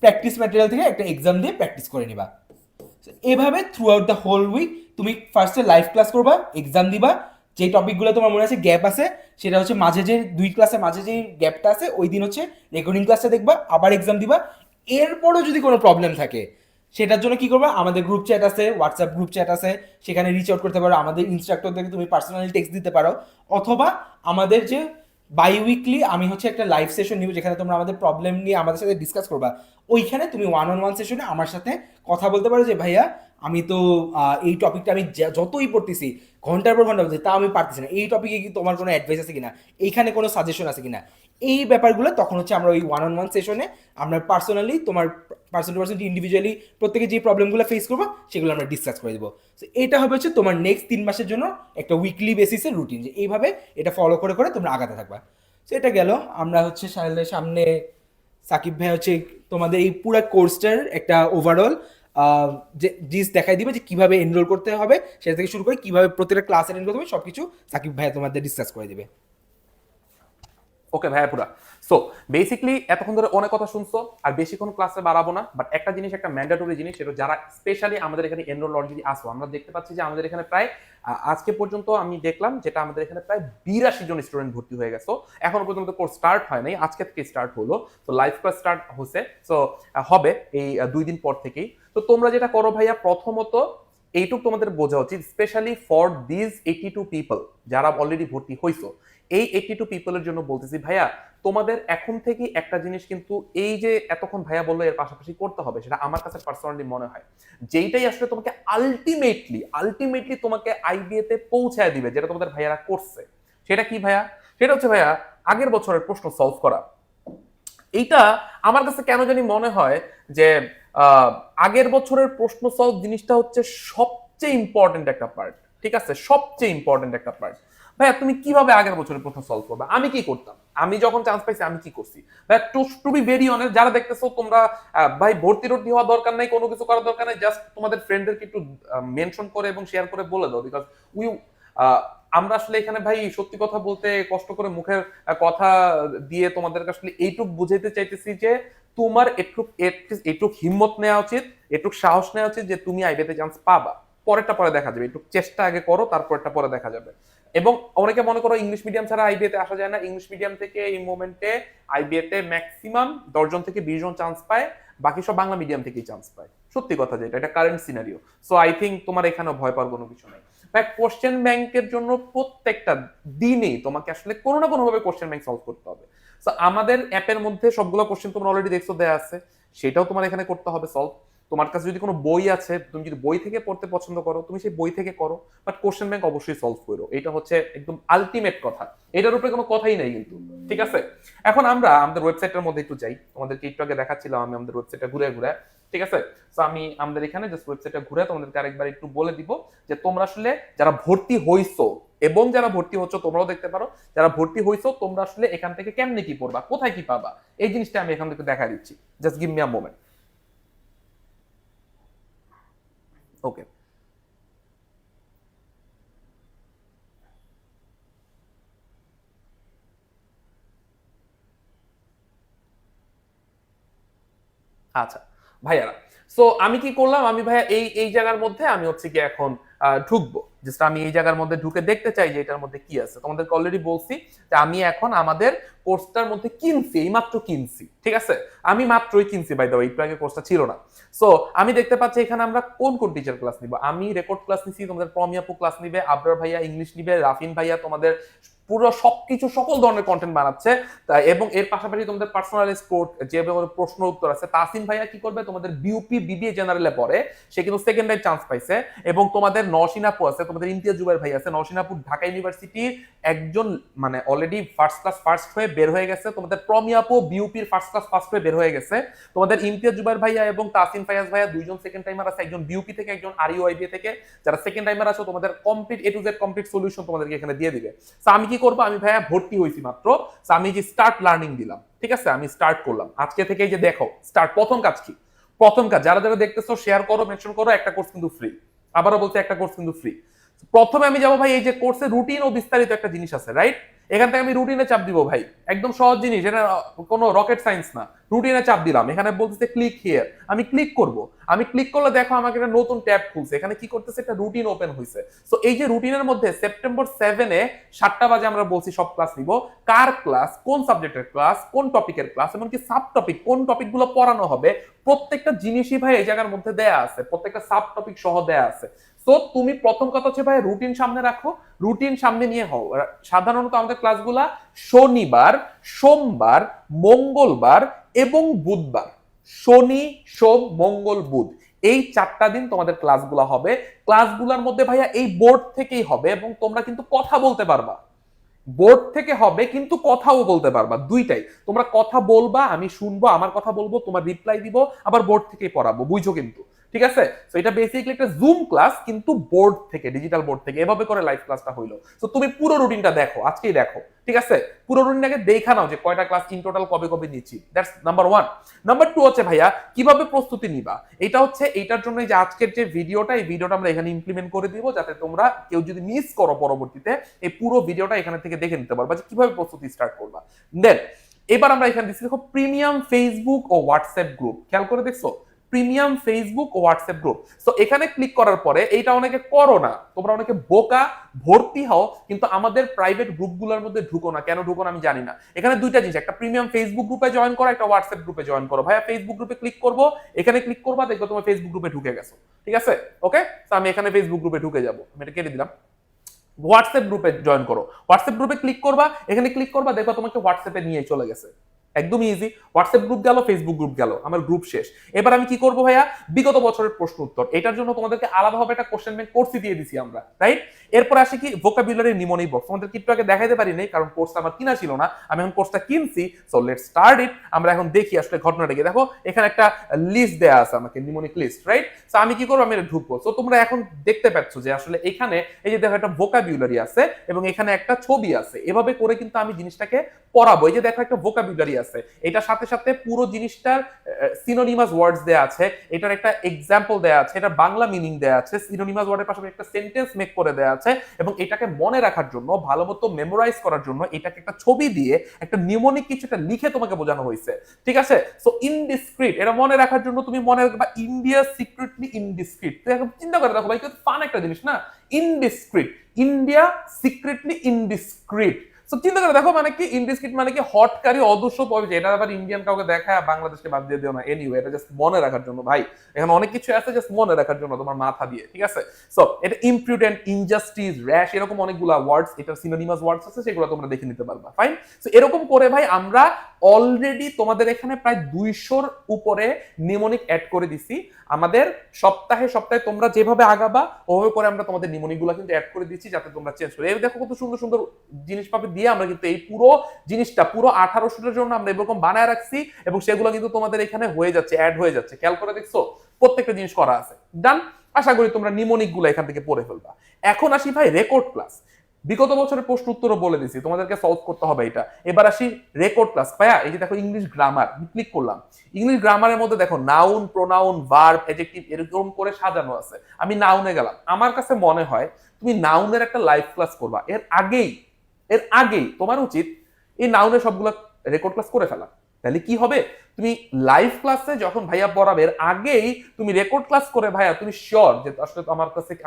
প্র্যাকটিস ম্যাটেরিয়াল থেকে একটা এক্সাম দিয়ে প্র্যাকটিস করে নিবা। এভাবে throughout the whole week তুমি ফার্স্টে লাইভ ক্লাস করবা, এক্সাম দিবা, যে টপিকগুলো তোমার মনে আছে গ্যাপ আছে, সেটা হচ্ছে মাঝে যে 2 ক্লাসে মাঝে যে গ্যাপটা আছে, ওই দিন হচ্ছে রেকর্ডিং ক্লাসটা দেখবা, আবার এক্সাম দিবা। এরপরও যদি কোনো প্রবলেম থাকে, সেটার জন্য কি করবা, আমাদের গ্রুপ চ্যাট আছে, হোয়াটসঅ্যাপ গ্রুপ চ্যাট আছে, সেখানে রিচ আউট করতে পারো, আমাদের ইনস্ট্রাক্টরদেরকে তুমি পার্সোনালি টেক্সট দিতে পারো, অথবা আমাদের যে বাই উইকলি আমি হচ্ছে একটা লাইভ সেশন নিব, যেখানে তোমরা আমাদের প্রবলেম নিয়ে আমাদের সাথে ডিসকাস করবা। ওইখানে তুমি 1-on-1 সেশনে আমার সাথে কথা বলতে পারো যে ভাইয়া আমি তো এই টপিকটা আমি যতই পড়তেছি, ঘন্টার পর ঘন্টা বলছি, তা আমি পারতেছি না, এই টপিকে কি তোমার কোনো অ্যাডভাইস আছে কিনা, এইখানে কোনো সাজেশন আছে কিনা, এই ব্যাপারগুলো তখন হচ্ছে আমরা ওই 1-on-1 সেশনে আমরা পার্সোনালি তোমার পার্সন টু পার্সন ইন্ডিভিজুয়ালি প্রত্যেকে যে প্রবলেমগুলো ফেস করবো সেগুলো আমরা ডিসকাস করে দেবো। তো এটা হবে হচ্ছে তোমার নেক্সট 3 মাসের জন্য একটা উইকলি বেসিসের রুটিন, যে এইভাবে এটা ফলো করে করে তোমরা আগাতে থাকবা। তো এটা গেল। আমরা হচ্ছে সামনে সাকিব ভাই হচ্ছে তোমাদের এই পুরো কোর্সটার একটা ওভারঅল যে জিনিস দেখাই দিবে, যে কিভাবে এনরোল করতে হবে সেটা থেকে শুরু করে কিভাবে প্রত্যেকটা ক্লাস এনরোল করতে হবে, সবকিছু সাকিব ভাই তোমাদের ডিসকাস করে দিবে। ওকে ভাইয়া পুরা। সো বেসিক্যালি এতক্ষণ ধরে অনেক কথা শুনছো, আর বেশিক্ষণ ক্লাসে বাড়াবো না, বাট একটা জিনিস, একটা ম্যান্ডেটরি জিনিস, সেটা যারা স্পেশালি আমাদের এখানে এনরোল অলরেডি আসো, আমরা দেখতে পাচ্ছি যে আমাদের এখানে প্রায় আজকে পর্যন্ত আমি দেখলাম যেটা আমাদের এখানে প্রায় 82 জন স্টুডেন্ট ভর্তি হয়ে গেছে। এখনো পর্যন্ত কোর্স স্টার্ট হয় নাই, আজকে থেকে স্টার্ট হলো। তো লাইভ ক্লাস স্টার্ট হচ্ছে, সো হবে এই 2 দিন পর থেকেই। তো তোমরা যেটা করো ভাইয়া, প্রথমত এইটুক তোমাদের বোঝা উচিত, স্পেশালি ফর দিস 82 পিপল যারা অলরেডি ভর্তি হইছো, এই 82 পিপলের জন্য বলতেছি ভাইয়া, তোমাদের এখন থেকে একটা জিনিস কিন্তু এই যে এতক্ষণ ভাইয়া বললো এর পাশাপাশি করতে হবে, সেটা আমার কাছে পার্সোনালি মনে হয় যেইটাই আসলে তোমাকে আলটিমেটলি তোমাকে আইবিএ তে পৌঁছায় দিবে, যেটা তোমাদের ভাইয়ারা করছে। সেটা কি ভাইয়া? সেটা হচ্ছে ভাইয়া আগের বছরের প্রশ্ন সলভ করা। এইটা আমার কাছে কেন জানি মনে হয় যে আগের বছরের প্রশ্ন সলভ জিনিসটা হচ্ছে সবচেয়ে ইম্পর্টেন্ট একটা পার্ট, ঠিক আছে? সবচেয়ে ইম্পর্টেন্ট একটা পার্ট। ভাইয়া তুমি কিভাবে আগের বছরের প্রশ্ন সলভ করবে? আমি কি করতাম, আমি যখন চান্স পাইছি আমি কি করছি ভাইয়া? টু বি ভেরি অনেস্ট, যারা দেখতেছো তোমরা ভাই ভর্তি টর্তি হওয়া দরকার নাই, কোনো কিছু করার দরকার নাই, জাস্ট তোমাদের ফ্রেন্ডদেরকে একটু মেনশন করে এবং শেয়ার করে বলে দাও, বিকজ উই আমরা আসলে এখানে ভাই সত্যি কথা বলতে কষ্ট করে মুখের কথা দিয়ে তোমাদেরকে আসলে এইটুক বুঝাইতে চাইতেছি যে তোমার একটু হিম্মত নেওয়া উচিত, একটু সাহস নেওয়া উচিত যে তুমি আইবিএতে চান্স পাবা। পরেরটা পরে দেখা যাবে, একটু চেষ্টা আগে করো, তারপরটা পরে দেখা যাবে। এবং অনেকে মনে করো ইংলিশ মিডিয়াম ছাড়া আইবিএতে আসা যায় না, ইংলিশ মিডিয়াম থেকে এই মোমেন্টে আইবিএতে ম্যাক্সিমাম 10 জন থেকে 20 জন চান্স পায়, বাকি সব বাংলা মিডিয়াম থেকেই চান্স পায়। সত্যি কথা যেটা, এটা current scenario. So I think তোমার এখানেও ভয় পাওয়ার কোনো কিছু নেই। কোশ্চেন ব্যাংকের জন্য প্রত্যেকটা দিনই তোমাকে আসলে কোনো না কোনো ভাবে কোশ্চেন ব্যাংক সলভ করতে হবে। সো আমাদের অ্যাপের মধ্যে সবগুলো কোশ্চেন তোমরা অলরেডি দেখছো দেয়া আছে, সেটাও তোমার এখানে করতে হবে সলভ। তোমার কাছে যদি কোনো বই আছে, তুমি যদি বই থেকে পড়তে পছন্দ করো, তুমি সেই বই থেকে করো, বাট কোশ্চেন ব্যাংক অবশ্যই সলভ করো। এটা হচ্ছে একদম আলটিমেট কথা, এটার উপরে কোনো কথাই নাই কিন্তু, ঠিক আছে? এখন আমরা আমাদের ওয়েবসাইটের মধ্যে একটু যাই, তোমাদেরকে একটু আগে দেখাচ্ছিলাম আমি আমাদের ওয়েবসাইটটা ঘুরে ঘুরে, ঠিক আছে? সো আমি আমাদের এখানে জাস্ট ওয়েবসাইটটা ঘুরে তোমাদেরকে আরেকবার একটু বলে দিব যে তোমরা আসলে যারা ভর্তি হইছো এবং যারা ভর্তি হচ্ছ তোমরাও দেখতে পারো, যারা ভর্তি হইছো তোমরা আসলে এখান থেকে কেমনে কি পড়বা, কোথায় কি পাবা, এই জিনিসটা আমি এখান থেকে দেখা দিচ্ছি। Just give me a moment. Okay, আচ্ছা ভাইয়ারা, সো আমি কি করলাম, আমি ভাইয়া এই এই জায়গার মধ্যে আমি হচ্ছে কি এখন ঢুকবো, জাস্ট আমি এই জায়গার মধ্যে ঢুকে দেখতে চাই যে এটার মধ্যে কি আছে। তোমাদেরকে অলরেডি বলছি যে আমি এখন আমাদের কোর্সটার মধ্যে কিনছি, এই মাত্র কিনছি, ঠিক আছে? আমি মাত্রই কিনছি, বাই দ্য ওয়ে, একটু আগে কোর্সটা ছিল না। সো আমি দেখতে পাচ্ছি এখানে আমরা কোন কোন টিচার ক্লাস নিব। আমি রেকর্ড ক্লাস নিছি, তোমাদের প্রমিয়াপু ক্লাস নিবে, আবরার ভাইয়া ইংলিশ নিবে, রাফিন ভাইয়া তোমাদের পুরো সবকিছু সকল ধরনের কন্টেন্ট বানাচ্ছে, এবং এর পাশাপাশি তোমাদের পার্সোনাল স্পোর্ট যে প্রশ্ন উত্তর আছে, তাসিন ভাইয়া কি করবে, তোমাদের বিউপি বিবিএ জেনারেলে পড়ে, সে কিন্তু সেকেন্ড টাইম চান্স পাইছে। এবং তোমাদের নওশিন আপু আছে, তোমাদের ইমতিয়াজ জুবাইর ভাই আছে, নওশিন আপু ঢাকা ইউনিভার্সিটির একজন মানে অলরেডি ফার্স্ট ক্লাস ফার্স্ট হয়ে বের হয়ে গেছে, তোমাদের প্রমিয়া আপু বিউপির ফার্স্ট ক্লাস ফার্স্ট হয়ে বের হয়ে গেছে, তোমাদের ইমতিয়াজ জুবাইর ভাইয়া এবং তাসিন ফায়াজ ভাইয়া দুইজন সেকেন্ড টাইমার আছে, একজন বিউপি থেকে একজন আরইউআইবি থেকে। যারা সেকেন্ড টাইমার আছে তোমাদের complete A to Z complete solution তোমাদেরকে এখানে দিয়ে দিবে। সো আমি কি করব, আমি ভাইয়া ভর্তি হইছি মাত্র, সো আমি যে স্টার্ট লার্নিং দিলাম, ঠিক আছে? আমি স্টার্ট করলাম আজকে থেকে, যে দেখো স্টার্ট, প্রথম কাজ কি, প্রথম কাজ যারা যারা দেখতেছো শেয়ার করো, মেনশন করো, একটা কোর্স কিন্তু ফ্রি, আবারও বলতে একটা কোর্স কিন্তু ফ্রি। প্রথমে আমি যাবো ভাই এই যে কোর্সের রুটিন ও বিস্তারিত একটা জিনিস আছে, রাইট? এখান থেকে আমি রুটিনে চাপ দিব ভাই, একদম সহজ জিনিস, এটা কোনো রকেট সায়েন্স না। রুটিনে চাপ দিলাম, এখানে বলতেছে ক্লিক হিয়ার, আমি ক্লিক করব। আমি ক্লিক করলে দেখো আমাকে একটা নতুন ট্যাব খুলছে, এখানে কি করতেছে, একটা রুটিন ওপেন হয়েছে। সো এই যে রুটিনের মধ্যে সেপ্টেম্বর 7-এ 7টা বাজে আমরা বলছি সব ক্লাস নিব, কার ক্লাস, কোন সাবজেক্টের ক্লাস, কোন টপিকের ক্লাস, এমনকি সাব টপিক কোন টপিকগুলো পড়ানো হবে, প্রত্যেকটা জিনিসই ভাই এই জায়গার মধ্যে দেয়া আছে, প্রত্যেকটা সাব টপিক সহ দেয়া আছে। তো তুমি প্রথম কথা হচ্ছে ভাই রুটিন সামনে রাখো, রুটিন সামনে নিয়ে হও। সাধারণত আমাদের ক্লাসগুলা শনিবার, সোমবার, মঙ্গলবার এবং বুধবার, শনি সোম মঙ্গল বুধ, এই 4টা দিন তোমাদের ক্লাসগুলা হবে। ক্লাসগুলোর মধ্যে ভাইয়া এই বোর্ড থেকেই হবে এবং তোমরা কিন্তু কথা বলতে পারবা, বোর্ড থেকে হবে কিন্তু কথাও বলতে পারবা, দুইটাই। তোমরা কথা বলবা, আমি শুনবো, আমার কথা বলবো, তোমার রিপ্লাই দিব, আবার বোর্ড থেকেই পড়াবো, বুঝছো কিন্তু, ঠিক আছে? সো এটা বেসিক্যালি একটা জুম ক্লাস কিন্তু বোর্ড থেকে, ডিজিটাল বোর্ড থেকে, এভাবে করে লাইভ ক্লাসটা হইলো। সো তুমি পুরো রুটিনটা দেখো, আজকেই দেখো, ঠিক আছে? পুরো রুটিনটাকে দেখা নাও যে কয়টা ক্লাস ইন টোটাল কবে কবে নিচ্ছি। That's number 1। নাম্বার 2 হচ্ছে ভাইয়া কিভাবে প্রস্তুতি নিবা, এটা হচ্ছে এইটার জন্য যে আজকের যে ভিডিওটা, এই ভিডিওটা আমরা এখানে ইমপ্লিমেন্ট করে দিব, যাতে তোমরা কেউ যদি মিস করো পরবর্তীতে এই পুরো ভিডিওটা এখানে থেকে দেখে নিতে পারবা যে কিভাবে প্রস্তুতি স্টার্ট করবা। দেন এবার আমরা এখানে দিচ্ছি দেখো প্রিমিয়াম ফেসবুক ও হোয়াটসঅ্যাপ গ্রুপ, খেয়াল করে দেখছো, প্রিমিয়াম ফেসবুক ও হোয়াটসঅ্যাপ গ্রুপ। সো এখানে ক্লিক করার পরে, এইটা অনেকে করো না, তোমরা অনেকে বোকা, ভর্তি হও কিন্তু আমাদের প্রাইভেট গ্রুপগুলোর মধ্যে ঢুকো না। কেন ঢুকো না আমি জানি না। এখানে দুইটা জিনিস, একটা প্রিমিয়াম ফেসবুক গ্রুপে জয়েন করো, একটা হোয়াটসঅ্যাপ গ্রুপে জয়েন করো। ভাইয়া ফেসবুক গ্রুপে ক্লিক করবো, এখানে ক্লিক করবা, দেখবো তোমার ফেসবুক গ্রুপে ঢুকে গেছো, ঠিক আছে? ওকে, তো আমি এখানে ফেসবুক গ্রুপে ঢুকে যাবো, আমি এটা কেটে দিলাম। হোয়াটসঅ্যাপ গ্রুপে জয়েন করো, হোয়াটসঅ্যাপ গ্রুপে ক্লিক করবা, এখানে ক্লিক করবা, দেখবা তোমাকে হোয়াটসঅ্যাপে নিয়ে চলে গেছে, একদম ইজি। হোয়াটসঅ্যাপ গ্রুপ গেল, ফেসবুক গ্রুপ গেল, আমার গ্রুপ শেষ। এবার আমি কি করবো ভাইয়া, বিগত বছরের প্রশ্ন উত্তর, এটার জন্য তোমাদেরকে আলাদাভাবে একটা কোশ্চেন ব্যাংক কোর্সই দিয়ে দিছি আমরা, রাইট? এরপর আসি কি ভোকাবুলারি নিমোনিক বক্স, তোমাদেরকে একটু আগে দেখাইতে পারি নাই কারণ কোর্সটা আমার কিনা ছিল না, আমি এখন কোর্সটা কিনছি। So let's start it. আমরা এখন দেখি আসলে ঘটনাটা কি। দেখো এখানে একটা লিস্ট দেয়া আছে আমাকে, নিমোনিক লিস্ট, রাইট? সো আমি কি করবো, আমি এটা ঢুকবো। সো তোমরা এখন দেখতে পাচ্ছ যে আসলে এখানে এই যে দেখো একটা ভোকাবুলারি আছে এবং এখানে একটা ছবি আছে, এভাবে করে কিন্তু আমি জিনিসটাকে পড়াবো। এই যে দেখো একটা ভোকাবুলারি আছে, এটার সাথে সাথে পুরো জিনিসটার সিনোনিমাস ওয়ার্ডস দেয়া আছে, এটার একটা এক্সাম্পল দেয়া আছে, এটা বাংলা মিনিং দেয়া আছে, সিনোনিমাস ওয়ার্ডের পাশাপাশি একটা সেন্টেন্স মেক করে দেয়া আছে, এবং এটাকে মনে রাখার জন্য, ভালো মতো মেমোরাইজ করার জন্য এটাকে একটা ছবি দিয়ে একটা নিউমোনিক কিছুটা লিখে তোমাকে বোঝানো হয়েছে, ঠিক আছে? সো ইনডিসক্রিট, এটা মনে রাখার জন্য তুমি মনে রাখবা ইন্ডিয়া সিক্রেটলি ইনডিসক্রিট। তুই এখন চিন্তা করে দেখো ভাই, কি ফান একটা জিনিস না, ইনডিসক্রিট, ইন্ডিয়া সিক্রেটলি ইনডিসক্রিট। সো চিন্তা করে দেখো, মানে কি ইনডিসক্রিট মানে কি হটকারী, অদৃশ্য পবিত্র। এটা আবার ইন্ডিয়ান কাউকে দেখায় বাংলাদেশকে বাদ দিয়ে দিও না। এনিওয়ে, এটা জাস্ট মনে রাখার জন্য ভাই, এখানে অনেক কিছু আছে জাস্ট মনে রাখার জন্য তোমার মাথা দিয়ে, ঠিক আছে? সো এটা ইমপ্রুডেন্ট, ইনজাস্টিস, র‍্যাশ, এরকম অনেকগুলা ওয়ার্ডস, এটা সিনোনিমাস ওয়ার্ডস আছে, সেগুলো তোমরা দেখে নিতে পারবা। ফাইন। সো এরকম করে ভাই আমরা অলরেডি তোমাদের এখানে প্রায় 200-র উপরে নিমোনিক অ্যাড করে দিছি। আমাদের সপ্তাহে সপ্তাহে তোমরা যেভাবে আগাবা ওভাবে করে আমরা তোমাদের নিমোনিক গুলা কিন্তু অ্যাড করে দিচ্ছি, যাতে তোমরা চেঞ্জ করে। এই দেখো কত সুন্দর সুন্দর জিনিস পাবে দিয়ে আমরা কিন্তু এই পুরো জিনিসটা পুরো 1800-এর জন্য আমরা এরকম বানায় রাখছি, এবং সেগুলো কিন্তু তোমাদের এখানে হয়ে যাচ্ছে, অ্যাড হয়ে যাচ্ছে। খেয়াল করে দেখছো, প্রত্যেকটা জিনিস করা আছে। ডান। আশা করি তোমরা নিমোনিক গুলো এখান থেকে পড়ে ফেলবা। এখন আসি ভাই রেকর্ড ক্লাস। বিগত বছরের প্রশ্ন উত্তরও বলে দিছি, তোমাদেরকে সলভ করতে হবে এটা। এবার আসি রেকর্ড ক্লাস। ভাইয়া এই যে দেখো ইংলিশ গ্রামার, ক্লিক করলাম। ইংলিশ গ্রামারের মধ্যে দেখো নাউন, প্রোনাউন, ভার্ব, অ্যাডজেক্টিভ এরকম করে সাজানো আছে। আমি নাউনে গেলাম। আমার কাছে মনে হয় তুমি নাউনের একটা লাইভ ক্লাস করবা। এর আগেই তোমার উচিত এই নাউনের সবগুলো রেকর্ড ক্লাস করে ফেলা। তাহলে কি হবে, তুমি লাইভ ক্লাসে যখন ভাইয়া পড়াবে এর আগেই তুমি রেকর্ড ক্লাস করে ভাইয়া তুমি শিওর যে আসলে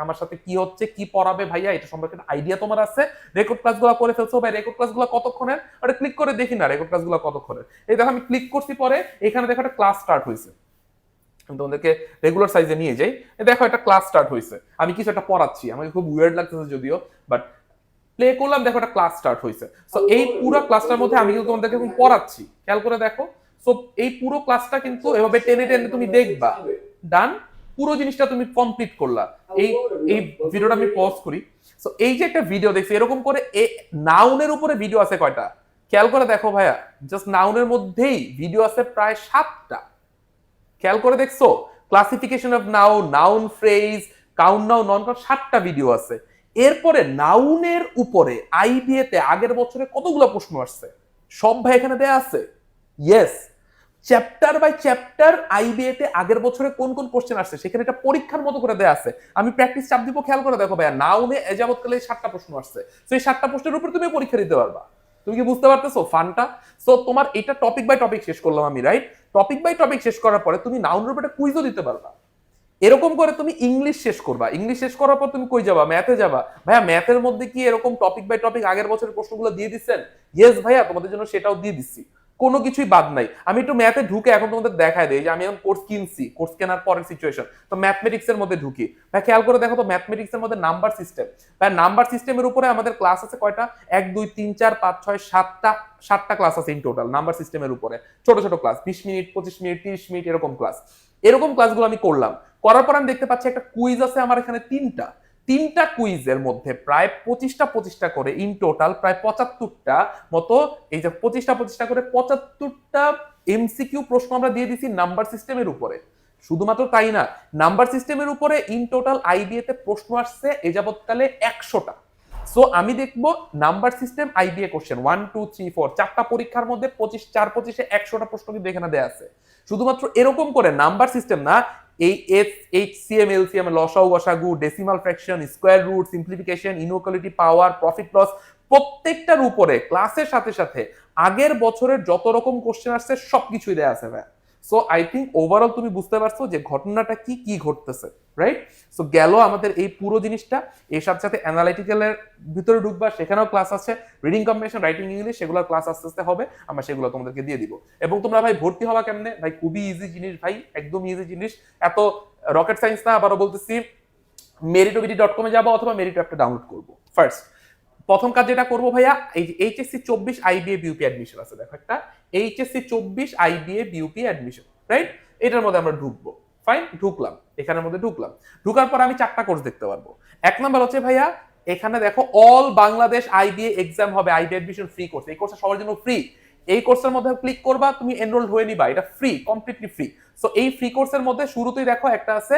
আমার সাথে কি হচ্ছে, কি পড়াবে ভাইয়া, এটা সম্পর্কে আইডিয়া তোমার আছে। রেকর্ড ক্লাসগুলো করে ফেলছো ভাই। রেকর্ড ক্লাসগুলো কতক্ষণের, ওটা ক্লিক করে দেখি না রেকর্ড ক্লাসগুলো কতক্ষণের। এই দেখো আমি ক্লিক করছি, পরে এখানে দেখো একটা ক্লাস স্টার্ট হয়েছে। আমি তোমাদেরকে রেগুলার সাইজে নিয়ে যাই। দেখো একটা ক্লাস স্টার্ট হয়েছে, আমি কিছু একটা পড়াচ্ছি, আমাকে খুব উইয়ার্ড লাগতেছে যদিও, বাট প্লে করলাম, দেখো একটা ক্লাস স্টার্ট হয়েছে। সো এই পুরো ক্লাসটার মধ্যে আমি কিন্তু তোমাদেরকে এখন পড়াচ্ছি, খেয়াল করে দেখো। সো এই পুরো ক্লাসটা কিন্তু এভাবে টেনে টেনে তুমি দেখবা। ডান। পুরো জিনিসটা তুমি কমপ্লিট করলা। এই এই ভিডিওটা আমি পজ করি। সো এই যে একটা ভিডিও দেখছি, এরকম করে নাউনের উপরে ভিডিও আছে কয়টা, খেয়াল করে দেখো ভাইয়া। জাস্ট নাউনের মধ্যেই ভিডিও আছে প্রায় 7টা। খেয়াল করে দেখছো, classification of noun, noun phrase, count noun, non count, 7টা ভিডিও আছে। এরপরে নাউনের উপরে আইবিএ তে আগের বছরে কতগুলো প্রশ্ন আসছে সব ভাই এখানে দেয়া আছে। Yes, chapter by chapter IBA তে আগের বছরে কোন কোন কোশ্চেন আসছে সেখানে এটা পরীক্ষার মতো করে দেয়া আছে। আমি প্র্যাকটিস চাপ দিব, খেয়াল করে দেখো ভাইয়া, নাউনে এযাবৎকালে 7টা প্রশ্ন আসছে। সেই 7টা প্রশ্নের উপর তুমি পরীক্ষা দিতে পারবা। তুমি কি বুঝতে পারতেছো ফানটা? সো তোমার এটা টপিক বাই টপিক শেষ করলাম আমি, রাইট? টপিক বাই টপিক শেষ করার পরে তুমি নাউনের উপর একটা কুইজও দিতে পারবা। এরকম করে তুমি ইংলিশ শেষ করবা। ইংলিশ শেষ করার পর তুমি কই যাবা, ম্যাথে যাবা। ভাইয়া ম্যাথের মধ্যে কি এরকম টপিক বাই টপিক আগের বছরের প্রশ্নগুলো দিয়ে দিচ্ছেন? ইয়েস ভাইয়া, তোমাদের জন্য সেটাও দিয়ে দিচ্ছি, কোনো কিছুই বাদ নাই। আমি একটু ম্যাথে ঢুকে এখন তোমাদের দেখায় দেই যে আমি এখন কোর্স কিনছি, কোর্স কেনার পরের সিচুয়েশন। তো ম্যাথমেটিক্স এর মধ্যে ঢুকি ভাই, খেয়াল করে দেখো তো ম্যাথমেটিক্স এর মধ্যে নাম্বার সিস্টেম। ভাই নাম্বার সিস্টেমের উপরে আমাদের ক্লাস আছে কয়টা, 1 2 3 4 5 6 7টা ক্লাস আছে ইন টোটাল নাম্বার সিস্টেমের উপরে। ছোট ছোট ক্লাস, 20 মিনিট 25 মিনিট 30 মিনিট এরকম ক্লাস। এরকম ক্লাসগুলো আমি করলাম। করার পর আমি দেখতে পাচ্ছি একটা কুইজ আছে আমার এখানে 3টা কুইজের মধ্যে প্রায় 25টা করে ইন টোটাল প্রায় 75টা মতো, এই যে 25টা করে 75টা এমসিকিউ প্রশ্ন আমরা দিয়ে দিছি নাম্বার সিস্টেমের উপরে। শুধুমাত্র তাই না, নাম্বার সিস্টেমের উপরে ইন টোটাল আইবিএ তে প্রশ্ন আসছে এ যাবৎকালে 100টা। সো আমি দেখবো নাম্বার সিস্টেম আইবিএ কোশ্চেন 1 2 3 4 4টা পরীক্ষার মধ্যে 25 100টা প্রশ্ন কিন্তু এখানে দেয়া আছে। শুধুমাত্র এরকম করে নাম্বার সিস্টেম না, এই এইচসিএম, এলসিএম, লসাগু, গসাগু, decimal fraction, square root, simplification, inequality, power, profit loss, প্রত্যেকটার উপরে ক্লাসের সাথে সাথে আগের বছরের যত রকম কোশ্চেন আসছে সবকিছুই দেয়া আছে ভাই। সো আই থিঙ্ক ওভারঅল তুমি বুঝতে পারছো যে ঘটনাটা কি ঘটতেছে, রাইট? সো গেল আমাদের এই পুরো জিনিসটা। এর সাথে সাথে অ্যানালিটিক্যালের ভিতরে ঢুকবা, সেখানেও ক্লাস আছে, রিডিং কম্বিনেশন, রাইটিং ইংলিশ, সেগুলোর ক্লাস আস্তে আস্তে হবে, আমরা সেগুলো তোমাদেরকে দিয়ে দিব। এবং তোমরা ভাই ভর্তি হওয়া কেমনে ভাই, খুবই ইজি জিনিস ভাই, একদম ইজি জিনিস, এত রকেট সায়েন্স না। আবারও বলতেছি, meritobity.com এ যাবো অথবা মেরিট অ্যাপটা ডাউনলোড করবো। ফার্স্ট প্রথম কাজ যেটা করবো ভাইয়া, এই যে এইচএসসি 24 আইবিএ বিউপি অ্যাডমিশন আছে, দেখো একটা HSC 24 IBA BUP admission, right? এটার মধ্যে আমরা ঢুকবো। ফাইন, ঢুকলাম, এখানের মধ্যে ঢুকলাম। ঢুকার পর আমি 4টা কোর্স দেখতে পারবো। এক নাম্বার হচ্ছে ভাইয়া, এখানে দেখো অল বাংলাদেশ আইবিএ এক্সাম হবে, আইবিএ অ্যাডমিশন ফ্রি কোর্স। এই কোর্সটা সবার জন্য ফ্রি। এই কোর্সের মধ্যে ক্লিক করবা, তুমি এনরোল হয়ে নিবা, এটা ফ্রি, কমপ্লিটলি ফ্রি। সো এই ফ্রি কোর্সের মধ্যে শুরুতেই দেখো একটা আছে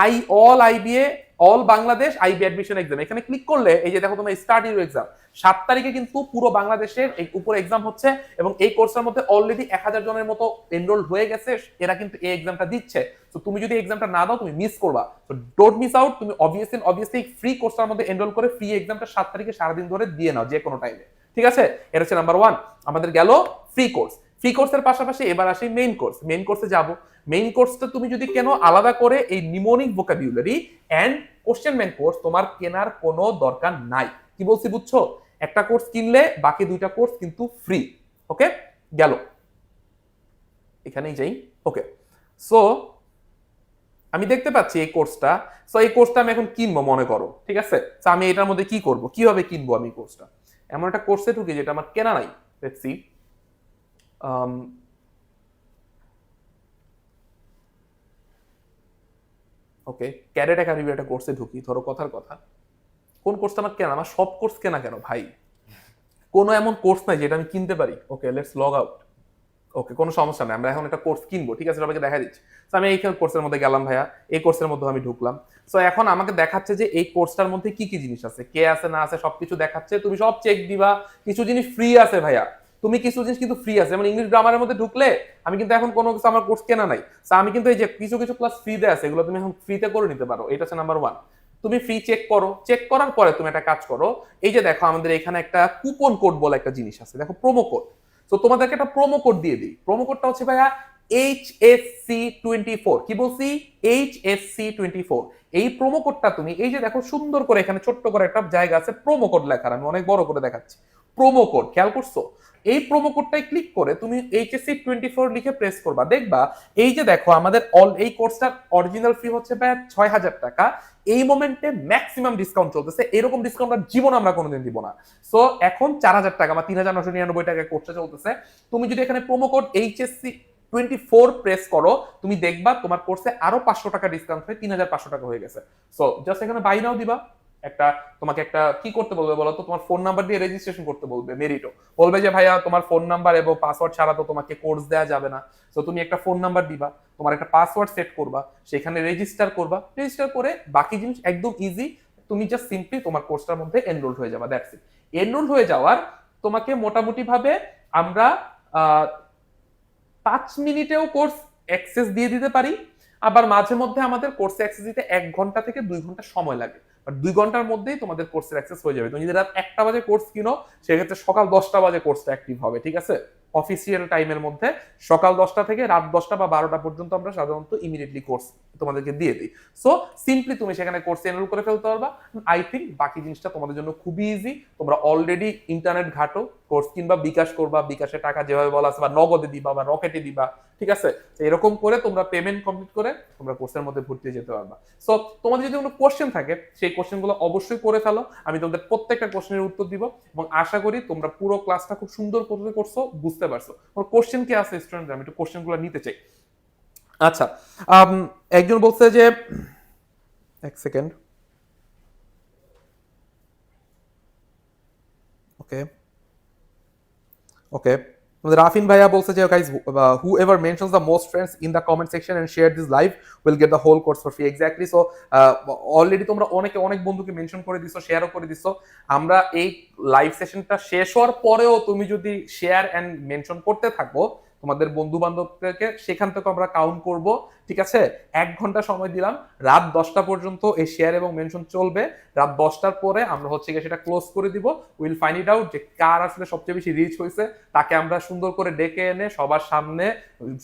IBA all Bangladesh IB admission exam. এখানে ক্লিক করলে এই যে দেখো তোমার স্টার্ট ইউর এক্সাম 7 তারিখে কিন্তু পুরো বাংলাদেশের এই উপর এক্সাম হচ্ছে, এবং এই কোর্সের মধ্যে অলরেডি 1000 জনের মতো এনরোল হয়ে গেছে, এরা কিন্তু এই এক্সামটা দিচ্ছে। তো তুমি যদি এক্সামটা না দাও তুমি মিস করবা। তো ডোন্ট মিস আউট, তুমি অবভিয়াসলি ফ্রি কোর্সটার মধ্যে এনরোল করে ফ্রি এক্সামটা 7 তারিখে সারাদিন ধরে দিয়ে নাও, যে কোনো টাইমে, ঠিক আছে? এটা হচ্ছে নাম্বার 1, আমাদের গেল ফ্রি কোর্স। ফ্রি কোর্সের পাশাপাশি এবার আসি মেইন কোর্স। মেইন কোর্সে যাব। মেইন কোর্সটা তুমি যদি কেন আলাদা করে এই mnemonic vocabulary and question bank course তোমার কেনার কোনো দরকার নাই। কি বলছি বুঝছো? একটা কোর্স কিনলে বাকি 2টা কোর্স কিন্তু ফ্রি। ওকে, গেল, এখানেই যাই। ওকে, সো আমি দেখতে পাচ্ছি এই কোর্সটা। সো এই কোর্সটা আমি এখন কিনবো মনে করো, ঠিক আছে? সো আমি এটার মধ্যে কি করব, কিভাবে কিনবো আমি কোর্সটা? এমন একটা কোর্সে ঢুকি যেটা আমার কেনা নাই। Let's see, okay, cadet academy একটা কোর্সে ঢুকি, ধরো কথার কথা। কোন কোর্সটা আমার কেনা? আমার সব কোর্স কেনা কেন ভাই? কোনো এমন কোর্স নাই যেটা আমি কিনতে পারি। ওকে, লেটস লগ আউট। ওকে, কোনো সমস্যা নেই, আমরা এখন একটা কোর্স কিনবো, ঠিক আছে? সবাইকে দেখা দিচ্ছি। তো আমি এই কোর্সের মধ্যে গেলাম ভাইয়া, এই কোর্সের মধ্যে আমি ঢুকলাম। সো এখন আমাকে দেখাচ্ছে যে এই কোর্সটার মধ্যে কি কি জিনিস আছে, কে আছে না আছে সবকিছু দেখাচ্ছে। তুমি সব চেক দিবা। কিছু জিনিস ফ্রি আছে ভাইয়া, তুমি কিছু জিনিস কিন্তু ফ্রি আছে। যেমন ইংলিশ গ্রামারের মধ্যে ঢুকলে আমি কিন্তু এখন কোনো কিছু আমার কোর্স কেনা নাই, সো আমি কিন্তু এই যে কিছু কিছু ক্লাস ফ্রিতে আছে, এগুলো তুমি এখন ফ্রিতে করে নিতে পারো। এটা হচ্ছে নাম্বার 1। তুমি ফ্রি চেক করো, চেক করার পরে তুমি একটা কাজ করো। এই যে দেখো আমাদের এখানে একটা কুপন কোড বলে একটা জিনিস আছে, দেখো প্রোমো কোড। তো তোমাদেরকে একটা প্রোমো কোড দিয়ে দিই। প্রোমো কোডটা হচ্ছে ভাইয়া HSC24। কি বলছি? HSC24। এই প্রোমো কোডটা তুমি এই যে দেখো সুন্দর করে এখানে ছোট্ট করে একটা জায়গা আছে প্রোমো কোড লেখার, আমি অনেক বড় করে দেখাচ্ছি। প্রোমো কোড, খেয়াল করছো? এই প্রোমো কোডটাই ক্লিক করে তুমি HSC24 লিখে প্রেস করবা, দেখবা এই যে দেখো আমাদের এই কোর্সটার অরিজিনাল ফি হচ্ছে ভাই 6000 টাকা। এই মোমেন্টে ম্যাক্সিমাম ডিসকাউন্ট চলতেছে, এরকম ডিসকাউন্ট আর জীবন আমরা কোনোদিন দিব না। সো এখন 4000 টাকা বা 3999 টাকা কোর্সটা চলতেছে। তুমি যদি এখানে প্রোমো কোড HSC24 প্রেস করো, তুমি দেখবা তোমার কোর্সে আরো 500 টাকা ডিসকাউন্ট হয়ে 3500 টাকা হয়ে গেছে। সো জাস্ট এখানে বাই নাও দিবা। একটা তোমাকে একটা কি করতে বলবে বলো তো? তোমার ফোন নাম্বার দিয়ে রেজিস্ট্রেশন করতে বলবে। মেরিটো বলবে যে ভাইয়া তোমার ফোন নাম্বার এবং পাসওয়ার্ড ছাড়া তো তোমাকে কোর্স দেওয়া যাবে না। সো তুমি একটা ফোন নাম্বার দিবা, তোমার একটা পাসওয়ার্ড সেট করবা, সেখানে রেজিস্টার করবা। রেজিস্টার করে বাকি জিনিস একদম ইজি, তুমি জাস্ট সিম্পলি তোমার কোর্সটার মধ্যে এনরোল হয়ে যাবা, দ্যাটস ইট। এনরোল হয়ে যাওয়ার তোমাকে মোটামুটি ভাবে আমরা 5 মিনিটেও কোর্স অ্যাক্সেস দিয়ে দিতে পারি। আবার মাঝে মধ্যে আমাদের কোর্সে অ্যাক্সেস দিতে 1 ঘন্টা থেকে 2 ঘন্টা সময় লাগে, বাট 2 ঘন্টার মধ্যেই তোমাদের কোর্সের অ্যাক্সেস হয়ে যাবে। তুমি যদি রাত 1টা বাজে কোর্স কিনো, সেক্ষেত্রে সকাল 10টা বাজে কোর্সটা অ্যাক্টিভ হবে, ঠিক আছে? অফিসিয়াল টাইমের মধ্যে সকাল 10টা থেকে রাত 10টা বা 12টা পর্যন্ত আমরা সাধারণত ইমিডিয়েটলি কোর্স তোমাদেরকে দিয়ে দিই। সো সিম্পলি তুমি সেখানে কোর্স এনরোল করে ফেলতে পারবা। আই থিঙ্ক বাকি জিনিসটা তোমাদের জন্য খুবই ইজি। তোমরা অলরেডি ইন্টারনেট ঘাটো, কোর্স কিনবা, বিকাশ করবা, বিকাশে টাকা যেভাবে বলা আছে বা নগদে দিবা বা রকেটে দিবা, ঠিক আছে? এরকম করে তোমরা পেমেন্ট কমপ্লিট করে তোমরা কোর্সের মধ্যে ভর্তি হয়ে যেতে পারবা। সো তোমাদের যদি কোনো কোশ্চেন থাকে সেই কোশ্চেনগুলো অবশ্যই করে ফেলো, আমি তোমাদের প্রত্যেকটা কোশ্চেনের উত্তর দিব এবং আশা করি তোমরা পুরো ক্লাসটা খুব সুন্দর করে করছো, বুঝতে পারছো। তোমার কোশ্চেন কি আছে স্টুডেন্ট? আমি একটু কোশ্চেনগুলো নিতে চাই। আচ্ছা, একজন বলছে যে, এক সেকেন্ড, ওকে ওকে, রাফিন ভাইয়া বলছে যে guys, whoever mentions the most friends in the comment section and share this live will get the whole course for free. Exactly. So already তোমরা অনেক বন্ধুকে মেনশন করে দিছো, শেয়ারও করে দিছো। আমরা এই লাইভ সেশনটা শেষ হওয়ার পরেও তুমি যদি শেয়ার এন্ড মেনশন করতে থাকো তোমাদের বন্ধু বান্ধবদেরকে, সেখান থেকে আমরা কাউন্ট করব, ঠিক আছে? 1 ঘন্টা সময় দিলাম, রাত 10টা পর্যন্ত এই শেয়ার এবং মেনশন চলবে। রাত 10টার পরে আমরা হচ্ছে গিয়ে সেটা ক্লোজ করে দিব। উইল ফাইন্ড ইট আউট যে কার আসলে সবচেয়ে বেশি রিচ হয়েছে, তাকে আমরা সুন্দর করে ডেকে এনে সবার সামনে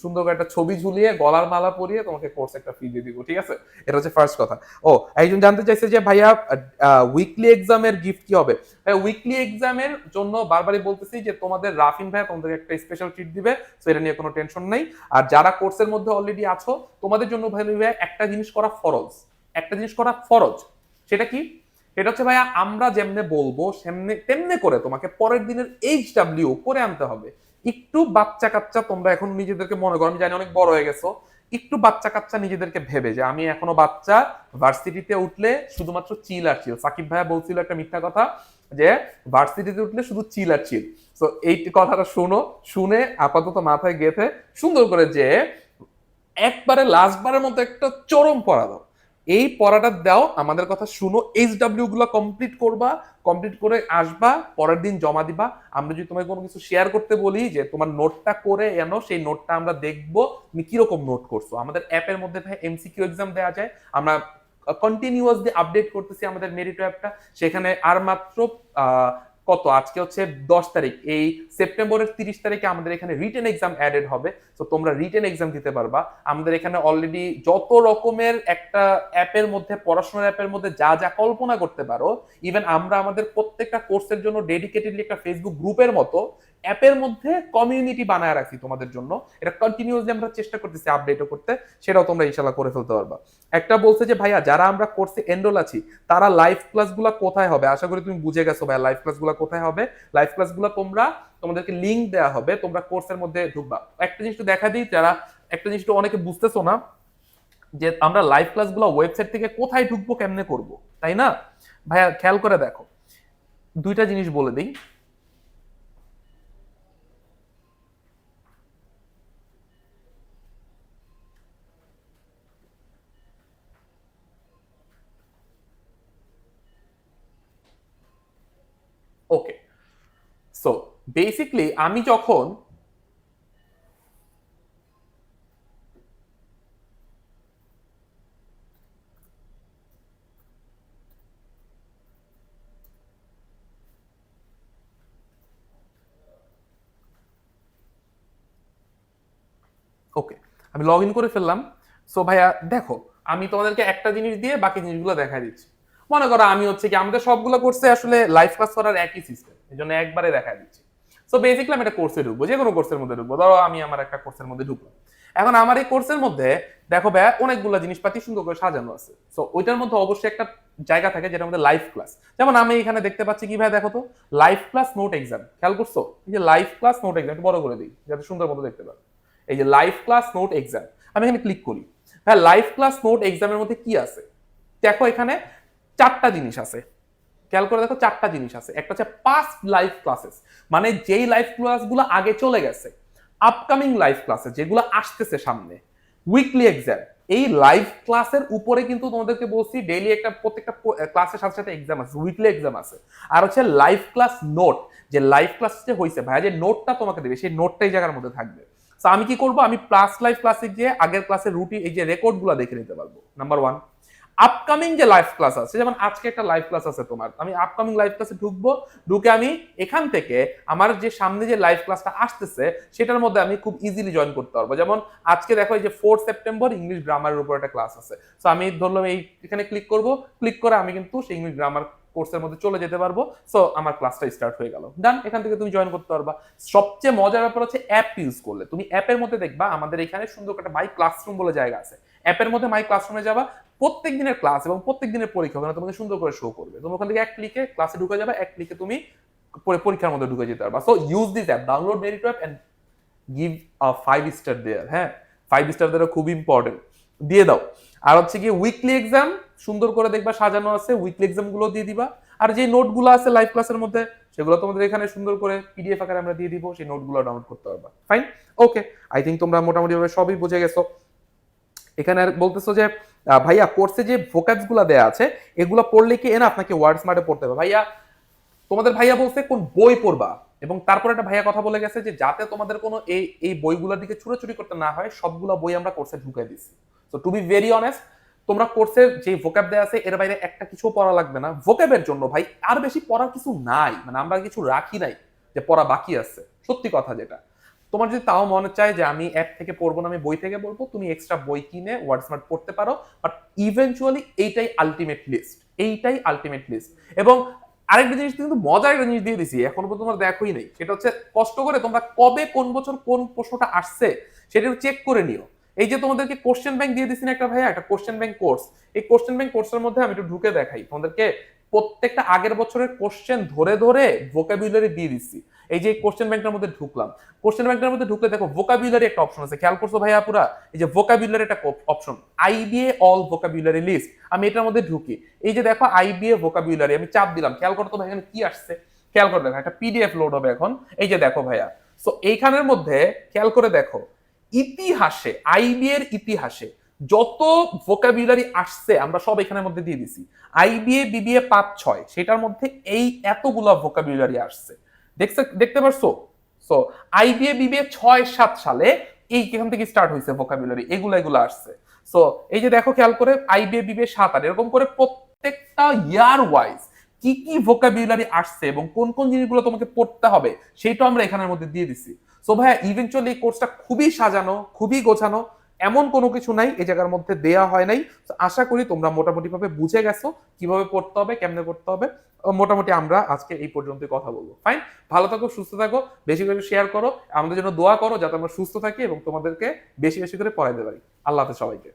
সুন্দর করে একটা ছবি ঝুলিয়ে গলার মালা পরিয়ে তোমাকে কোর্স একটা ফি দিয়ে দিব, ঠিক আছে? এটা হচ্ছে ফার্স্ট কথা। ও, একজন জানতে চাইছে যে ভাইয়া উইকলি এক্সামের গিফট কি হবে? উইকলি এক্সামের জন্য বারবারই বলতেছি যে তোমাদের রাফিন ভাই তোমাদের একটা স্পেশাল ট্রিট দিবে, সো এটা নিয়ে কোনো টেনশন নেই। আর যারা কোর্সের মধ্যে অলরেডি আছো তোমাদের জন্য ভাই একটা জিনিস করা ফরজ, একটা জিনিস করা ফরজ। সেটা কি? সেটা হচ্ছে ভাইয়া আমরা যেমনে বলবো সেমনে তেমনে করে তোমাকে পরের দিনের HW করে আনতে হবে। একটু বাচ্চা কাচ্চা তোমরা এখন নিজেদেরকে মনে করো, আমি জানি অনেক বড় হয়ে গেছো, একটু বাচ্চা কাচ্চা নিজেদেরকে ভেবে যে আমি এখনো বাচ্চা, ভার্সিটিতে উঠলে শুধুমাত্র চিল আর চিল। সাকিব ভাইয়া বলছিল একটা মিথ্যা কথা যে ভার্সিটিতে উঠলে শুধু চিল আর চিল। তো এই কথাটা শোনো, শুনে আপাতত মাথায় গেঁথে সুন্দর করে যে একবারে লাস্টবারের মতো একটা চরম পড়া দাও, এই পড়াটা দাও, আমাদের কথা শুনো, HW গুলো কমপ্লিট করবা, কমপ্লিট করে আসবা, পরের দিন জমা দিবা। আমরা যদি তোমাকে কোনো কিছু শেয়ার করতে বলি যে তোমার নোটটা করে এনো, সেই নোটটা আমরা দেখবো তুমি কিরকম নোট করছো। আমাদের অ্যাপের মধ্যে MCQ এক্সাম দেওয়া যায়, আমরা কন্টিনিউয়াসলি আপডেট করতেছি আমাদের মেরিটো অ্যাপটা। সেখানে আর মাত্র কত, আজকে হচ্ছে 10 তারিখ, এই সেপ্টেম্বরের 30 তারিখে আমাদের এখানে রিটেন এক্সাম অ্যাডেড হবে। তো তোমরা রিটেন এক্সাম দিতে পারবা। আমাদের এখানে অলরেডি যত রকমের একটা অ্যাপের মধ্যে, পড়াশোনার অ্যাপের মধ্যে যা যা কল্পনা করতে পারো, ইভেন আমরা আমাদের প্রত্যেকটা কোর্সের জন্য ডেডিকেটেডলি একটা ফেসবুক গ্রুপের মতো অ্যাপের মধ্যে কমিউনিটি বানায় রাখছি তোমাদের জন্য। এটা কন্টিনিউয়াসলি আমরা চেষ্টা করতেছি আপডেটও করতে, সেটাও তোমরা ইনশাআল্লাহ করে ফেলতে পারবা। একটা বলছে যে ভাইয়া যারা আমরা কোর্সে এনরোল আছি তারা লাইভ ক্লাসগুলো কোথায় হবে? আশা করি তুমি বুঝে গেছো ভাইয়া লাইভ ক্লাসগুলো কোথায় হবে। লাইভ ক্লাসগুলো তোমাদেরকে লিংক দেওয়া হবে, তোমরা কোর্সের মধ্যে ঢুকবা। একটা জিনিস দেখা দিই, যারা একটা জিনিস অনেকে বুঝতেছো না যে আমরা লাইভ ক্লাসগুলো ওয়েবসাইট থেকে কোথায় ঢুকবো, কেমনে করব, তাই না ভাইয়া? খেয়াল করে দেখো, দুইটা জিনিস বলে দিই। ওকে, সো বেসিকলি আমি যখন ওকে আমি লগ ইন করে ফেললাম। সো ভাইয়া দেখো, আমি তোমাদেরকে একটা জিনিস দিয়ে বাকি জিনিসগুলো দেখা দিচ্ছি। মনে করো আমি হচ্ছে কি আমাদের সবগুলো কোর্সে আসলে লাইভ ক্লাস করার একই সিস্টেম, এই জন্য একবারে দেখা দিচ্ছি। সো বেসিক্যালি আমি একটা কোর্সে ঢুকবো, যে কোনো কোর্সের মধ্যে ঢুকবো। ধরো আমি আমার একটা কোর্সের মধ্যে ঢুকবো। এখন আমার এই কোর্সের মধ্যে দেখো ভাইয়া অনেকগুলো জিনিসপাতি সুন্দর করে সাজানো আছে। সো ওইটার মধ্যে অবশ্যই একটা জায়গা থাকে যেটার মধ্যে লাইভ ক্লাস। যেমন আমি এখানে দেখতে পাচ্ছি কি ভাই, দেখো তো, লাইভ ক্লাস নোট এক্সাম। খেয়াল করছো? এই যে লাইভ ক্লাস নোট এক্সাম, একটু বড় করে দিই যাতে সুন্দর মতো দেখতে পারো। এই যে লাইভ ক্লাস নোট এক্সাম, আমি এখানে ক্লিক করি। হ্যাঁ, লাইভ ক্লাস নোট এক্সামের মধ্যে কি আছে দেখো, এখানে 4টা জিনিস আছে। খেয়াল করে দেখো, 4টা জিনিস আছে। একটা হচ্ছে পাস্ট লাইভ ক্লাসেস, মানে যেই লাইভ ক্লাসগুলো আগে চলে গেছে। আপকামিং লাইভ ক্লাসেস যেগুলো আসতেছে সামনে। উইকলি এক্সাম, এই লাইভ ক্লাসের উপরে কিন্তু তোমাদেরকে বলছি ডেইলি একটা প্রত্যেকটা ক্লাসের সাথে সাথে এক্সাম আছে, উইকলি এক্সাম আছে। আর হচ্ছে লাইভ ক্লাস নোট, যে লাইভ ক্লাস যে হয়েছে ভাইয়া, যে নোটটা তোমাকে দেবে সেই নোটটাই জায়গার মধ্যে থাকবে। তো আমি কি করবো, আমি প্লাস লাইভ ক্লাসে গিয়ে আগের ক্লাসের রুটিন, এই যে রেকর্ডগুলো দেখে নিতে পারবো। নাম্বার 1। আপকামিং যে লাইভ ক্লাস আছে, যেমন আজকে একটা লাইভ ক্লাস আছে তোমার, আমি আপকামিং লাইভ ক্লাসে ঢুকবো। ঢুকে আমি এখান থেকে আমার যে সামনে যে লাইভ ক্লাসটা আসতেছে সেটার মধ্যে আমি খুব ইজিলি জয়েন করতে পারবো। যেমন আজকে দেখো, এই যে 4 সেপ্টেম্বর ইংলিশ গ্রামারের উপর একটা ক্লাস আছে। তো আমি ধরলাম এই এখানে ক্লিক করব, ক্লিক করে আমি কিন্তু সেই ইংলিশ গ্রামার কোর্সের মধ্যে চলে যেতে পারবো। সো আমার ক্লাসটা স্টার্ট হয়ে গেল, ডান। এখান থেকে তুমি জয়েন করতে পারবা। সবচেয়ে মজার ব্যাপার হচ্ছে অ্যাপ ইউজ করলে তুমি অ্যাপের মধ্যে দেখবা আমাদের এখানে সুন্দর একটা মাই ক্লাসরুম বলে জায়গা আছে। অ্যাপের মধ্যে মাই ক্লাসরুমে যাবা, প্রত্যেক দিনের ক্লাস এবং প্রত্যেক দিনের পরীক্ষা ওখানে তোমাকে সুন্দর করে শো করবে। তুমি ওখান থেকে এক ক্লিকে ক্লাসে ঢুকে যাবে, এক ক্লিকে তুমি পরীক্ষার মধ্যে ঢুকে যেতে পারবা। So use this app, download Merito app and give a 5 star there. হ্যাঁ, 5 স্টার দেওয়া খুব ইম্পর্টেন্ট, দিয়ে দাও। আর হচ্ছে কি উইকলি এক্সাম সুন্দর করে দেখবা সাজানো আছে, উইকলি এক্সাম গুলো দিয়ে দিবা। আর যে নোটগুলো আছে লাইভ ক্লাসের মধ্যে সেগুলো তোমাদের এখানে সুন্দর করে পিডিএফ আকারে আমরা দিয়ে দিব, সেই নোটগুলো ডাউনলোড করতে পারবা। ফাইন, ওকে, আই থিঙ্ক তোমরা মোটামুটি ভাবে সবই বুঝে গেছো। এখানে আর বলতেছো যে ভাইয়া কোর্সে যে ভোকাবস গুলো দেয়া আছে এগুলো পড়লে কি এনা আপনাকে ওয়ার্ড স্মার্টে পড়তে হবে? ভাইয়া তোমাদের ভাইয়া বলছে কোন বই পড়বা, এবং তারপর একটা ভাইয়া কথা বলে গেছে যে যাতে তোমাদের কোনো এই বইগুলোর দিকে ছুটোছুটি করতে না হয়, সবগুলো বই আমরা কোর্সে ঢুকাই দিচ্ছি। তো টু বি ভেরি অনেস্ট, তোমরা কোর্সের যে ভোকাব দেয়া আছে এর বাইরে একটা কিছু পড়া লাগবে না। ভোকাবের জন্য ভাই আর বেশি পড়ার কিছু নাই, মানে আমরা কিছু রাখি নাই যে পড়া বাকি আছে, সত্যি কথা যেটা। তোমার যদি তাও মনে চায় যে আমি অ্যাপ থেকে পড়বো না, আমি বই থেকে পড়বো, তুমি এক্সট্রা বই কিনে ওয়ার্ড স্মার্ট পড়তে পারো। বাট ইভেনচুয়ালি এইটাই আলটিমেট লিস্ট, এইটাই আলটিমেট লিস্ট। এবং আরেকটা জিনিস কিন্তু মজার একটা জিনিস দিয়ে দিছি, এখনো পর্যন্ত তোমরা দেখোই নাই, সেটা হচ্ছে কষ্ট করে তোমরা কবে কোন বছর কোন প্রশ্নটা আসছে সেটা চেক করে নিও। এই যে তোমাদেরকে কোশ্চেন ব্যাংক দিয়ে দিছি না একটা ভাইয়া, একটা কোশ্চেন ব্যাংক কোর্স, এই কোশ্চেন ব্যাংক কোর্সের মধ্যে আমি একটু ঢুকে দেখাই তোমাদেরকে প্রত্যেকটা আগের বছরের কোশ্চেন ধরে ধরে ভোকাবুলারি দিয়ে দিচ্ছি। এই যে কোশ্চেন ব্যাংকটার মধ্যে ঢুকলাম, কোশ্চেন ব্যাংকটার মধ্যে ঢুকলে দেখো ভোকাবুলারি একটা অপশন আছে, খেয়াল করছো ভাইয়া পুরা? এই যে ভোকাবুলারি একটা option, IBA all vocabulary list, আমি এটার মধ্যে ঢুকি, এই যে দেখো আইবিএ ভোকাবুলারি, আমি চাপ দিলাম, খেয়াল করো তো ভাই এখানে কি আসছে, খেয়াল করে দেখো একটা পিডিএফ লোড হবে এখন, এই যে দেখো ভাইয়া। সো এইখানের মধ্যে খেয়াল করে দেখো ইতিহাসে, আইবিএ এর ইতিহাসে যত ভোকাবুলারি আসছে আমরা সব এখানের মধ্যে দিয়ে দিছি। আইবিএ বিবিএ 5-6 সেটার মধ্যে এই এতগুলা ভোকাবুলারি আসছে, দেখতে পারছো? সো আইবিএ বিবিএ 6-7 সালে এখান থেকে স্টার্ট হয়েছে ভোকাবুলারি, এগুলো আসছে। সো এই যে দেখো খেয়াল করে আইবিএ বিবিএ 7-8 এরকম করে প্রত্যেকটা ইয়ার ওয়াইজ কি কি ভোকাবুলারি আসছে এবং কোন কোন জিনিসগুলো তোমাকে পড়তে হবে সেটা আমরা এখানের মধ্যে দিয়ে দিছি। সো ভাইয়া ইভেনচুয়ালি এই কোর্সটা খুবই সাজানো, খুবই গোছানো, এমন কোনো কিছু নাই এই জায়গার মধ্যে দেয়া হয় নাই। আশা করি তোমরা মোটামুটি ভাবে বুঝে গেছো কিভাবে পড়তে হবে, কেমনে পড়তে হবে। মোটামুটি আমরা আজকে এই পর্যন্তই কথা বলবো। ফাইন, ভালো থাকো, সুস্থ থাকো, বেশি বেশি শেয়ার করো, আমাদের জন্য দোয়া করো যাতে আমরা সুস্থ থাকি এবং তোমাদেরকে বেশি বেশি করে পড়াইতে পারি। আল্লাহ হাফেজ সবাইকে।